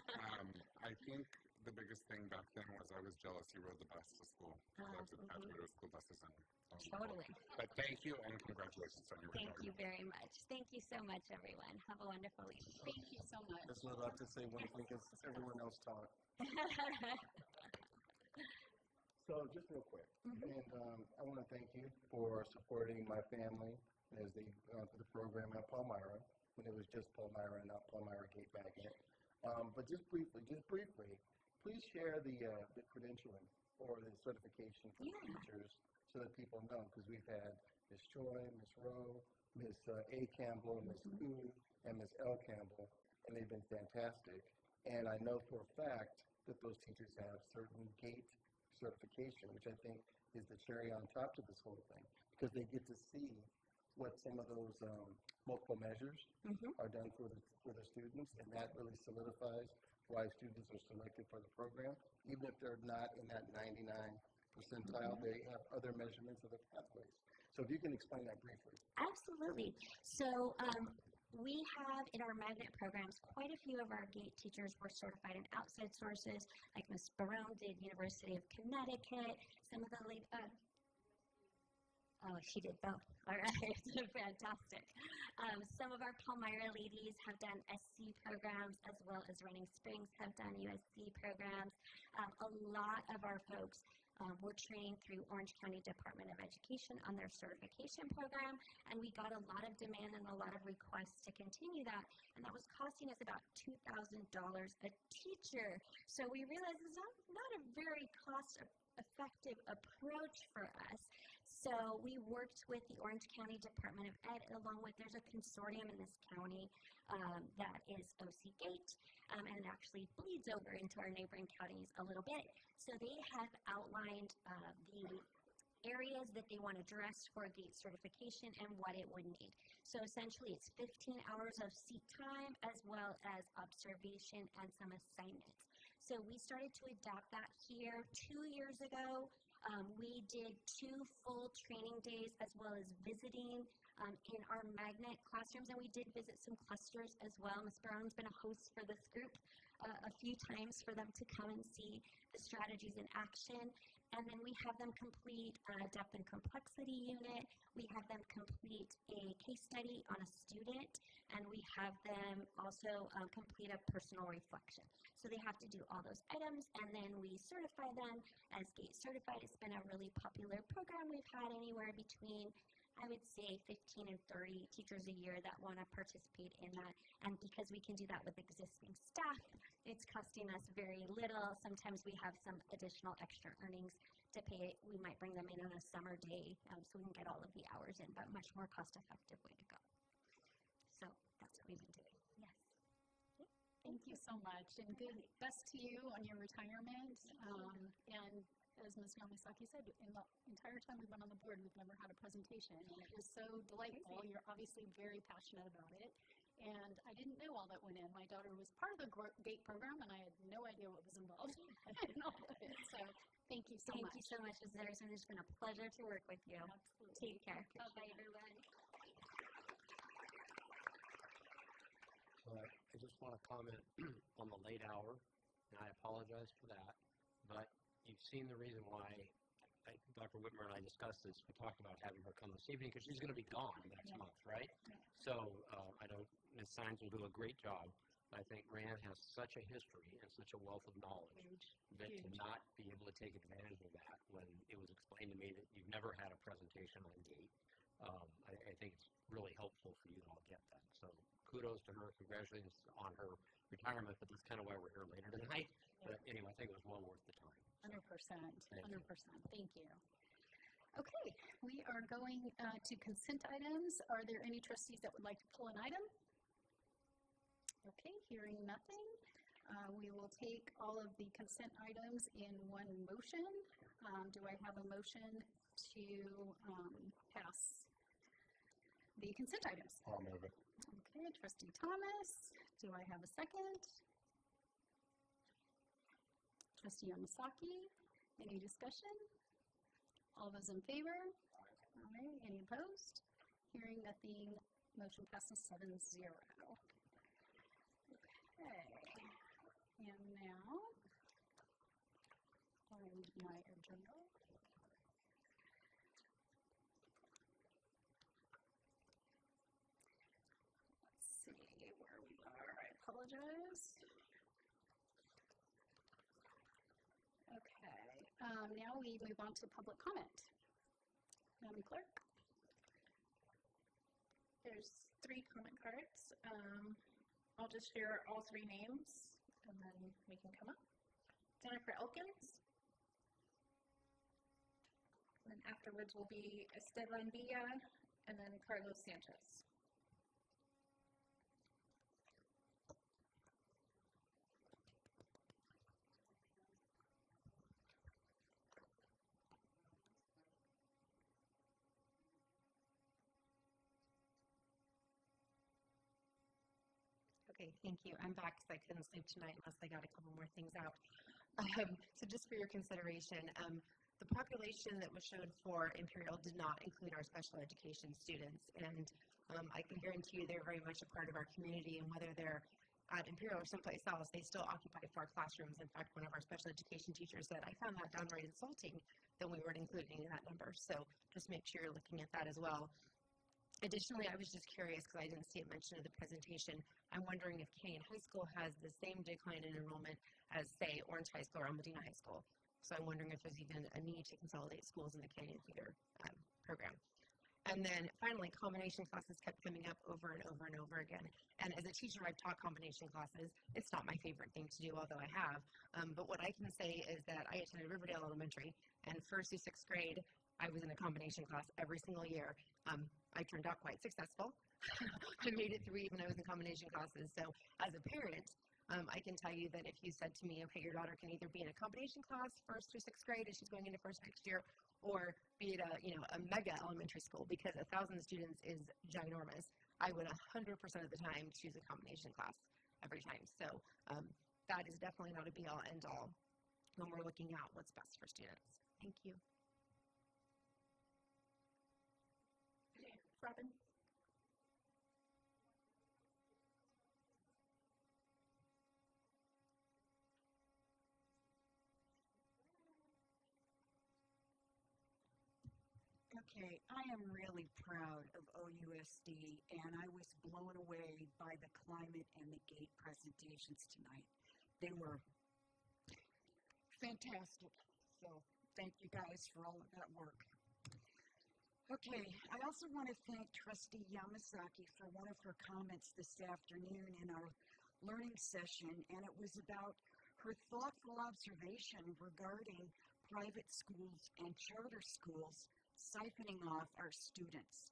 I think the biggest thing back then was I was jealous he rode the bus to school. That's what school buses and Totally. But thank you and congratulations on your Thank you very much. Thank you so much, everyone. Have a wonderful evening. Thank you so much. Just would like to say one thing because everyone else talked. So just real quick, and I want to thank you for supporting my family as they've gone through the program at Palmyra, when it was just Palmyra and not Palmyra Gate Magnet. But just briefly, please share the credentialing or the certification for teachers so that people know, because we've had Ms. Choi, Ms. Rowe, Ms. A. Campbell, Ms. Koo, and Ms. L. Campbell, and they've been fantastic. And I know for a fact that those teachers have certain GATE certification, which I think is the cherry on top to this whole thing, because they get to see what some of those multiple measures are done for the students, and that really solidifies why students are selected for the program. Even if they're not in that 99 percentile, they have other measurements of the pathways. So if you can explain that briefly. Absolutely. So we have in our magnet programs, quite a few of our GATE teachers were certified in outside sources, like Ms. Barone did University of Connecticut. Some of the she did both. All right, fantastic. Some of our Palmyra ladies have done SC programs, as well as Running Springs have done USC programs. A lot of our folks were trained through Orange County Department of Education on their certification program, and we got a lot of demand and a lot of requests to continue that, and that was costing us about $2,000 a teacher. So we realized it's not a very cost-effective approach for us. So we worked with the Orange County Department of Ed, along with, there's a consortium in this county that is OC GATE, and it actually bleeds over into our neighboring counties a little bit. So they have outlined the areas that they want to address for GATE certification and what it would need. So essentially it's 15 hours of seat time as well as observation and some assignments. So we started to adopt that here 2 years ago. We did 2 full training days as well as visiting in our magnet classrooms, and we did visit some clusters as well. Ms. Brown's been a host for this group a few times for them to come and see the strategies in action. And then we have them complete a depth and complexity unit. We have them complete a case study on a student, and we have them also complete a personal reflection. So they have to do all those items, and then we certify them as GATE certified. It's been a really popular program. We've had anywhere between, I would say 15 and 30 teachers a year that want to participate in that. And because we can do that with existing staff, it's costing us very little. Sometimes we have some additional extra earnings to pay. We might bring them in on a summer day so we can get all of the hours in, but much more cost-effective way to go. So that's what we've been doing. Yes. Thank you so much, and good best to you on your retirement. And as Ms. Yamasaki said, in the entire time we've been on the board, we've never had a presentation, and it was so delightful. You're obviously very passionate about it, and I didn't know all that went in. My daughter was part of the GATE program, and I had no idea what was involved in all of it. So thank you so much. Thank you so much, Ms. Anderson. It's been a pleasure to work with you. Absolutely. Take care. Bye-bye, everyone. I just want to comment on the late hour, and I apologize for that, but you've seen the reason why Dr. Whitmer and I discussed this. We talked about having her come this evening because she's going to be gone next month, right? So I know Ms. Sines will do a great job. I think Rand has such a history and such a wealth of knowledge that to not be able to take advantage of that when it was explained to me that you've never had a presentation on GATE, I think it's really helpful for you to all get that. So kudos to her, congratulations on her retirement, but that's kind of why we're here later tonight. But anyway, I think it was well worth the time. 100%. 100%. Thank you. Okay, we are going to consent items. Are there any trustees that would like to pull an item? Okay, hearing nothing. We will take all of the consent items in one motion. Do I have a motion to pass the consent items? I'll move it. Okay, Trustee Thomas. Do I have a second? Trustee Yamasaki. Any discussion? All those in favor? Aye. Any opposed? Hearing nothing, motion passes 7-0. Okay. And now, I need my agenda. Let's see where we are. I apologize. Okay. Now we move on to public comment. Madam Clerk? There's 3 comment cards. I'll just share all 3 names, and then we can come up. Jennifer Elkins. And then afterwards will be Esteban Villa, and then Carlos Sanchez. Okay, thank you. I'm back because I couldn't sleep tonight unless I got a couple more things out. So just for your consideration, the population that was showed for Imperial did not include our special education students, and I can guarantee you they're very much a part of our community, and whether they're at Imperial or someplace else, they still occupy 4 classrooms. In fact, one of our special education teachers said, I found that downright insulting that we weren't including in that number. So just make sure you're looking at that as well. Additionally, I was just curious because I didn't see it mentioned in the presentation. I'm wondering if Canyon High School has the same decline in enrollment as, say, Orange High School or Medina High School. So I'm wondering if there's even a need to consolidate schools in the Canyon Theater program. And then finally, combination classes kept coming up over and over and over again. And as a teacher, I've taught combination classes. It's not my favorite thing to do, although I have. But what I can say is that I attended Riverdale Elementary, and 1st through 6th grade, I was in a combination class every single year. I turned out quite successful. I made it through even when I was in combination classes. So as a parent, I can tell you that if you said to me, okay, your daughter can either be in a combination class 1st through 6th grade and she's going into 1st next year, or be at a mega elementary school, because 1,000 students is ginormous, I would 100% of the time choose a combination class every time. So that is definitely not a be-all, end-all when we're looking at what's best for students. Thank you. Robin? Okay, I am really proud of OUSD, and I was blown away by the climate and the GATE presentations tonight. They were fantastic, so thank you guys for all of that work. Okay, I also want to thank Trustee Yamasaki for one of her comments this afternoon in our learning session, and it was about her thoughtful observation regarding private schools and charter schools siphoning off our students.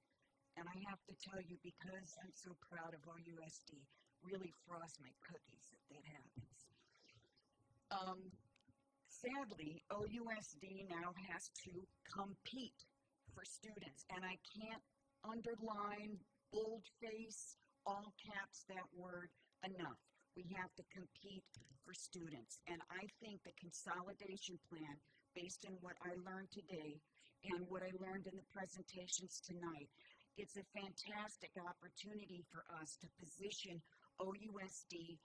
And I have to tell you, because I'm so proud of OUSD, really frost my cookies if that happens. Sadly, OUSD now has to compete for students, and I can't underline, boldface, all caps that word enough. We have to compete for students, and I think the consolidation plan, based on what I learned today and what I learned in the presentations tonight, it's a fantastic opportunity for us to position OUSD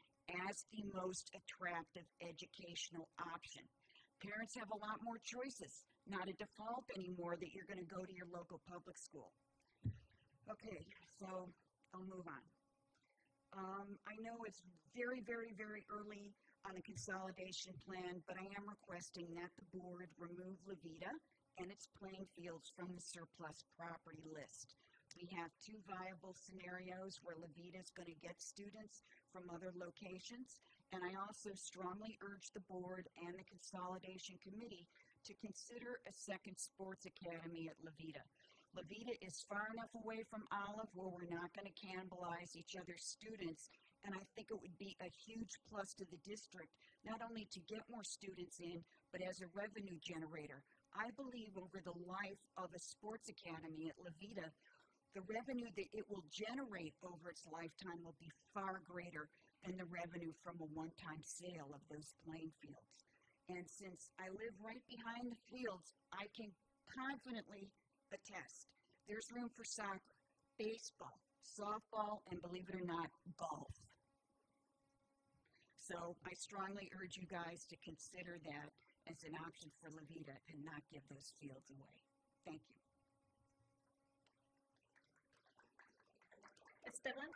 as the most attractive educational option. Parents have a lot more choices, not a default anymore that you're going to go to your local public school. Okay, so I'll move on. I know it's very, very, very early on the consolidation plan, but I am requesting that the board remove Levita and its playing fields from the surplus property list. We have two viable scenarios where Levita is going to get students from other locations, and I also strongly urge the board and the consolidation committee to consider a second sports academy at Levita. Levita is far enough away from Olive where we're not going to cannibalize each other's students, and I think it would be a huge plus to the district, not only to get more students in, but as a revenue generator. I believe over the life of a sports academy at Levita, the revenue that it will generate over its lifetime will be far greater than the revenue from a one-time sale of those playing fields. And since I live right behind the fields, I can confidently attest there's room for soccer, baseball, softball, and believe it or not, golf. So I strongly urge you guys to consider that as an option for Levita and not give those fields away. Thank you. Esteban?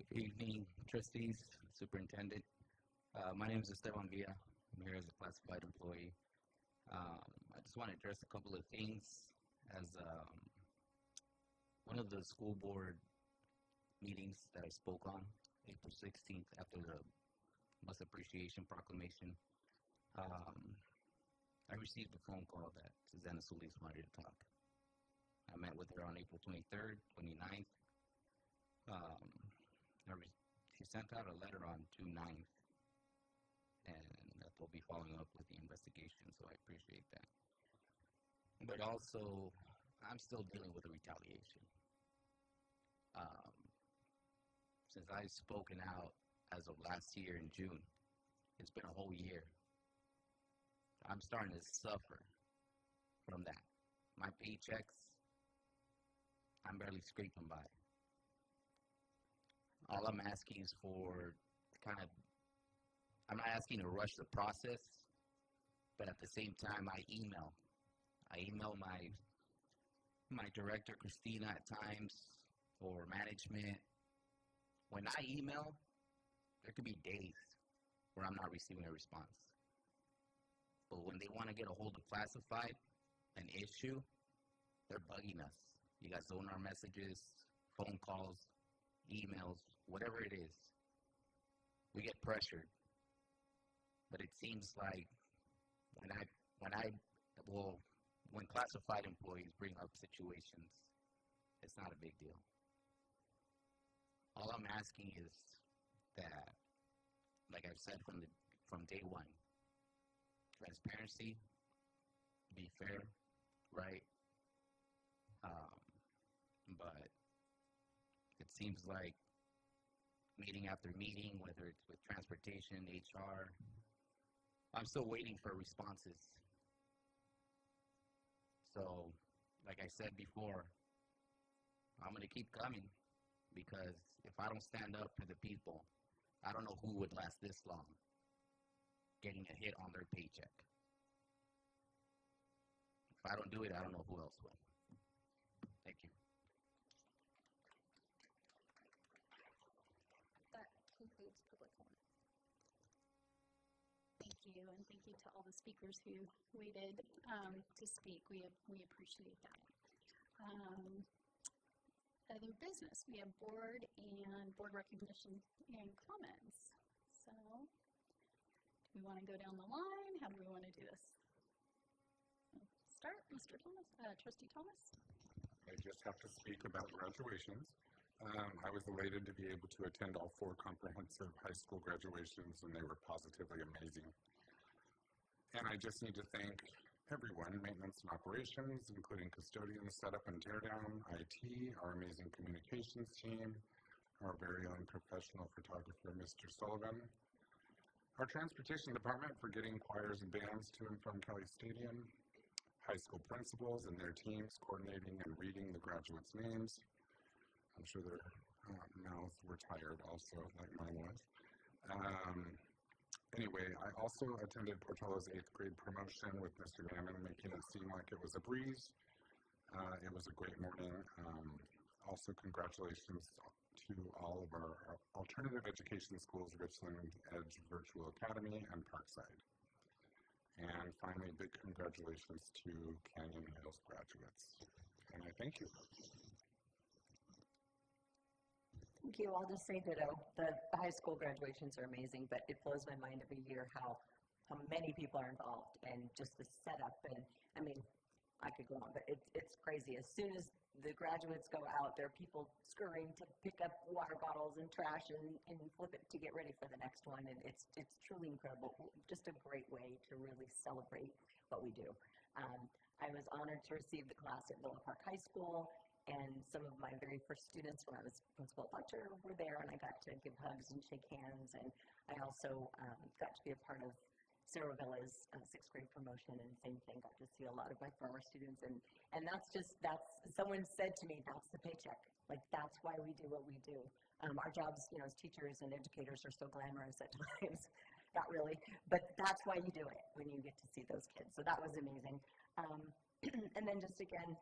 Good evening, trustees, superintendent. My name is Esteban Villa. I'm here as a classified employee. I just want to address a couple of things. As one of the school board meetings that I spoke on, April 16th, after the Bus Appreciation Proclamation, I received a phone call that Susanna Solis wanted to talk. I met with her on April 23rd, 29th. She sent out a letter on June 9th, and that will be following up with the investigation, so I appreciate that. But also, I'm still dealing with the retaliation. Since I've spoken out as of last year in June, it's been a whole year. I'm starting to suffer from that. My paychecks, I'm barely scraping by. All I'm asking is for I'm not asking to rush the process, but at the same time, I email my director, Christina, at times, or management. When I email, there could be days where I'm not receiving a response. But when they want to get a hold of classified, an issue, they're bugging us. You guys own our messages, phone calls, emails, whatever it is. We get pressured. But it seems like when classified employees bring up situations, it's not a big deal. All I'm asking is that, like I've said from day one, transparency, be fair, right? But it seems like meeting after meeting, whether it's with transportation, HR, I'm still waiting for responses. So, like I said before, I'm going to keep coming, because if I don't stand up for the people, I don't know who would last this long getting a hit on their paycheck. If I don't do it, I don't know who else will. Thank you. concludes public comment. Thank you, and thank you to all the speakers who waited to speak. We appreciate that. Other business, we have board recognition and comments. So, do we want to go down the line? How do we want to do this? Start, Mr. Thomas, Trustee Thomas. I just have to speak about graduations. I was elated to be able to attend all 4 comprehensive high school graduations, and they were positively amazing. And I just need to thank everyone, maintenance and operations, including custodians, setup and teardown, IT, our amazing communications team, our very own professional photographer, Mr. Sullivan, our transportation department for getting choirs and bands to and from Kelly Stadium, high school principals and their teams coordinating and reading the graduates' names. I'm sure their mouths were tired also, like mine was. Anyway, I also attended Portillo's 8th grade promotion with Mr. Gammon, making it seem like it was a breeze. It was a great morning. Also, congratulations to all of our alternative education schools, Richland Edge Virtual Academy and Parkside. And finally, big congratulations to Canyon Hills graduates. And I thank you. Thank you. I'll just say ditto. The high school graduations are amazing, but it blows my mind every year how many people are involved and just the setup. And I mean, I could go on, but it's crazy. As soon as the graduates go out, there are people scurrying to pick up water bottles and trash and flip it to get ready for the next one. And it's truly incredible. Just a great way to really celebrate what we do. I was honored to receive the class at Villa Park High School. And some of my very first students when I was principal at Butler were there, and I got to give hugs and shake hands. And I also got to be a part of Sarah Villa's 6th grade promotion, and same thing, got to see a lot of my former students. And that's someone said to me, that's the paycheck. Like, that's why we do what we do. Our jobs, as teachers and educators are so glamorous at times. Not really, but that's why you do it, when you get to see those kids. So that was amazing. And then just again,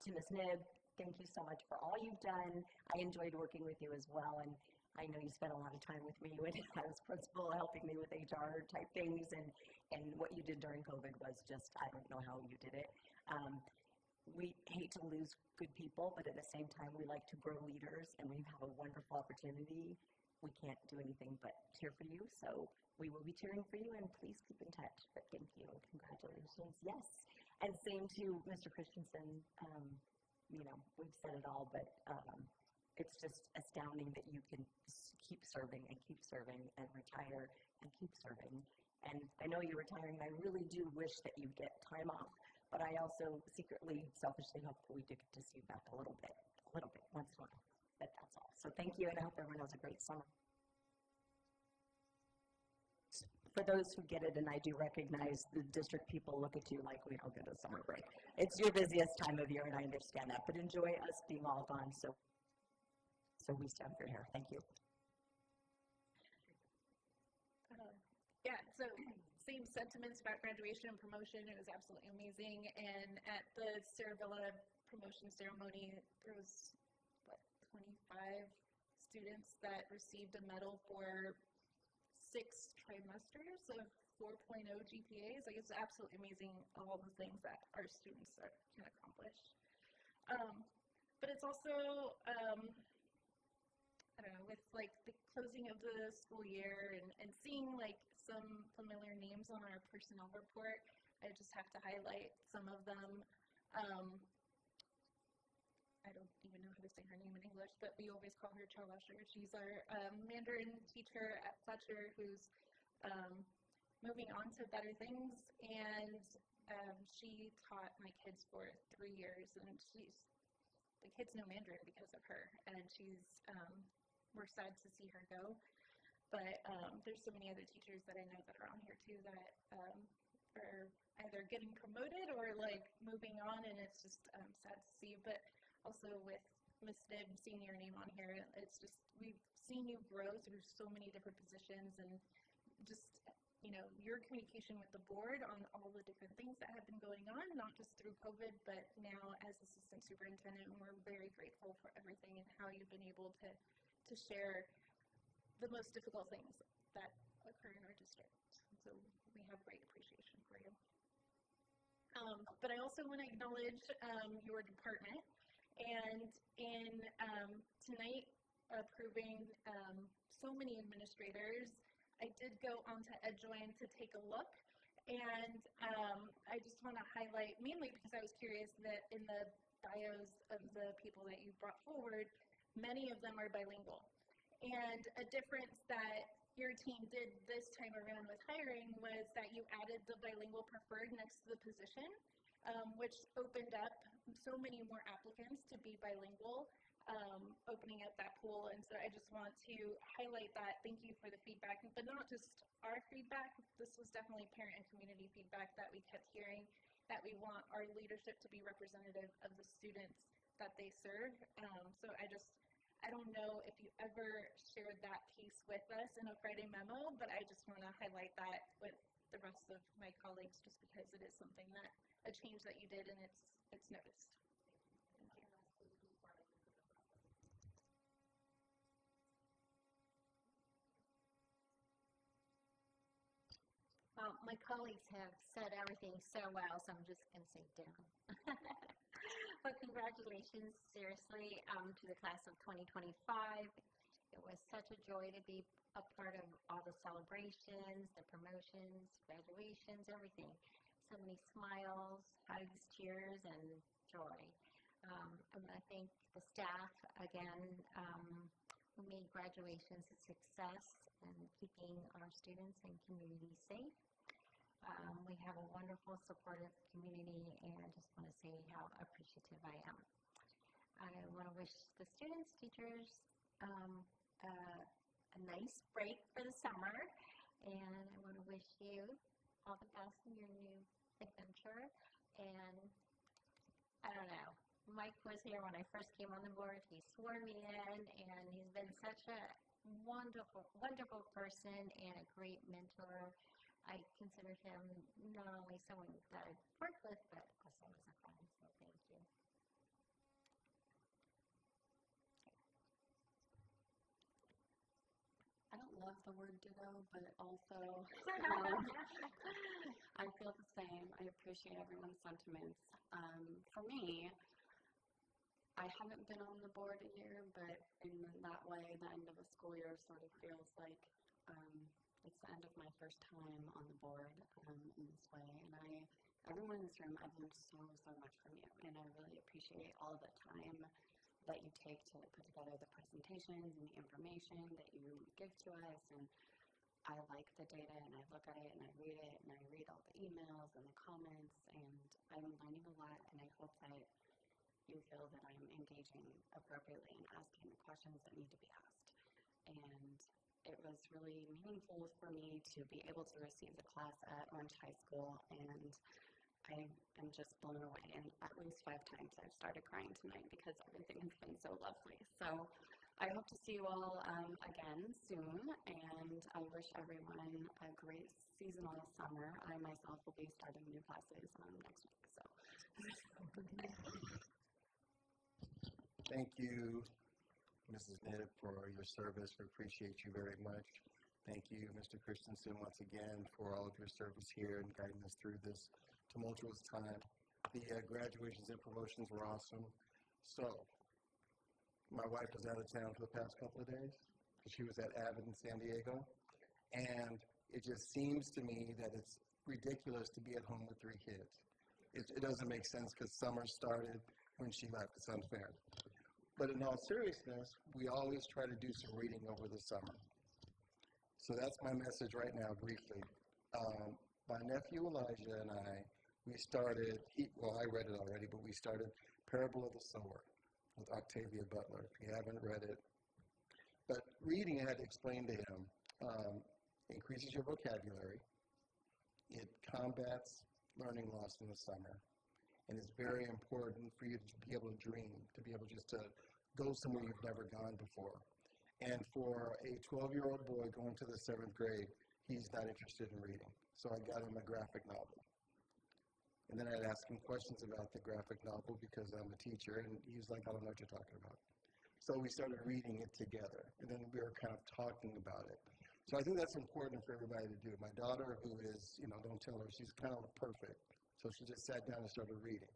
to Ms. Nib, thank you so much for all you've done. I enjoyed working with you as well, and I know you spent a lot of time with me when I was principal, helping me with HR type things, and what you did during COVID was just, I don't know how you did it. We hate to lose good people, but at the same time, we like to grow leaders, and we have a wonderful opportunity. We can't do anything but cheer for you, so we will be cheering for you, and please keep in touch. But thank you, and congratulations, yes. And same to Mr. Christensen. We've said it all, but it's just astounding that you can keep serving and retire and keep serving. And I know you're retiring, and I really do wish that you get time off, but I also secretly, selfishly hope that we do get to see you back a little bit, once in a while. But that's all. So thank you, and I hope everyone has a great summer. For those who get it, and I do recognize the district people look at you like we all get a summer break. It's your busiest time of year, and I understand that, but enjoy us being all gone, so we stand for here. Thank you. Yeah, so same sentiments about graduation and promotion. It was absolutely amazing, and at the Sarah Villa promotion ceremony, there was, 25 students that received a medal for 6 trimesters of 4.0 GPAs. Like, it's absolutely amazing all the things that our students can accomplish. But it's also, I don't know, with like the closing of the school year and seeing like some familiar names on our personnel report, I just have to highlight some of them. I don't even know how to say her name in English, but we always call her Charlasher. She's our Mandarin teacher at Fletcher, who's moving on to better things, and she taught my kids for 3 years, and the kids know Mandarin because of her, and we're sad to see her go, but there's so many other teachers that I know that are on here too that are either getting promoted or like moving on, and it's just sad to see. But also with Ms. Nib seeing your name on here, it's just, we've seen you grow through so many different positions, and just, your communication with the board on all the different things that have been going on, not just through COVID, but now as assistant superintendent, and we're very grateful for everything and how you've been able to share the most difficult things that occur in our district. So we have great appreciation for you. But I also want to acknowledge your department, and in tonight approving so many administrators, I did go onto Adjourn to take a look, and I just want to highlight, mainly because I was curious that in the bios of the people that you brought forward, many of them are bilingual. And a difference that your team did this time around with hiring was that you added the bilingual preferred next to the position, which opened up so many more applicants to be bilingual, opening up that pool. And so I just want to highlight that. Thank you for the feedback, but not just our feedback. This was definitely parent and community feedback that we kept hearing, that we want our leadership to be representative of the students that they serve. So I don't know if you ever shared that piece with us in a Friday memo, but I just want to highlight that with the rest of my colleagues, just because it is something that, a change that you did, and it's noticed. Thank you. Well, my colleagues have said everything so well, so I'm just going to say down. But congratulations, seriously, to the class of 2025. It was such a joy to be a part of all the celebrations, the promotions, graduations, everything. So many smiles, hugs, cheers, and joy. I want to thank the staff again who made graduations a success and keeping our students and community safe. We have a wonderful, supportive community, and I just want to say how appreciative I am. I want to wish the students, teachers, a nice break for the summer, and I want to wish you all the best in your new adventure. And I don't know, Mike was here when I first came on the board. He swore me in, and he's been such a wonderful, wonderful person and a great mentor. I consider him not only someone that I've worked with, but also as a friend, so thank you. I don't love the word ditto, but also I feel the same. I appreciate everyone's sentiments. For me, I haven't been on the board a year, but in that way, the end of a school year sort of feels like it's the end of my first time on the board in this way. And everyone in this room, I've learned so much from you, and I really appreciate all the time that you take to put together the presentations and the information that you give to us. And I like the data, and I look at it, and I read it, and I read all the emails and the comments, and I'm learning a lot, and I hope that you feel that I'm engaging appropriately and asking the questions that need to be asked. And it was really meaningful for me to be able to receive the class at Orange High School, and I am just blown away. And at least 5 times I've started crying tonight because everything has been so lovely. So I hope to see you all again soon, and I wish everyone a great seasonal summer. I myself will be starting new classes next week. So Thank you, Mrs. Nibb, for your service. We appreciate you very much. Thank you, Mr. Christensen, once again for all of your service here and guiding us through this tumultuous time. The graduations and promotions were awesome. So, my wife was out of town for the past couple of days. She was at Avid in San Diego. And it just seems to me that it's ridiculous to be at home with 3 kids. It doesn't make sense because summer started when she left. It's unfair. But in all seriousness, we always try to do some reading over the summer. So that's my message right now, briefly. My nephew Elijah and I, we started, I read it already, but we started Parable of the Sower with Octavia Butler. If you haven't read it. But reading it, I had to explain to him, increases your vocabulary. It combats learning loss in the summer. And it's very important for you to be able to dream, to be able just to go somewhere you've never gone before. And for a 12-year-old boy going to the 7th grade, he's not interested in reading. So I got him a graphic novel. And then I'd ask him questions about the graphic novel because I'm a teacher, and he was like, I don't know what you're talking about. So we started reading it together, and then we were kind of talking about it. So I think that's important for everybody to do. My daughter, who is, don't tell her, she's kind of perfect. So she just sat down and started reading.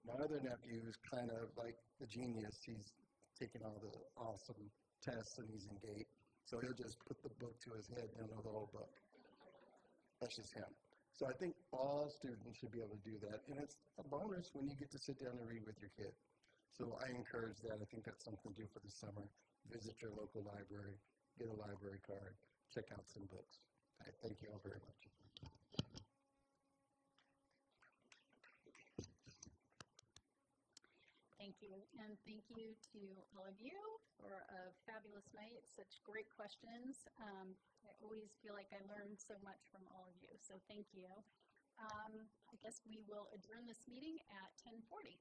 My other nephew is kind of like the genius. He's taking all the awesome tests and he's in GATE. So he'll just put the book to his head and know the whole book. That's just him. So I think all students should be able to do that. And it's a bonus when you get to sit down and read with your kid. So I encourage that. I think that's something to do for the summer. Visit your local library, get a library card, check out some books. I thank you all very much. Thank you, and thank you to all of you for a fabulous night. Such great questions. I always feel like I learned so much from all of you, so thank you. I guess we will adjourn this meeting at 10:40.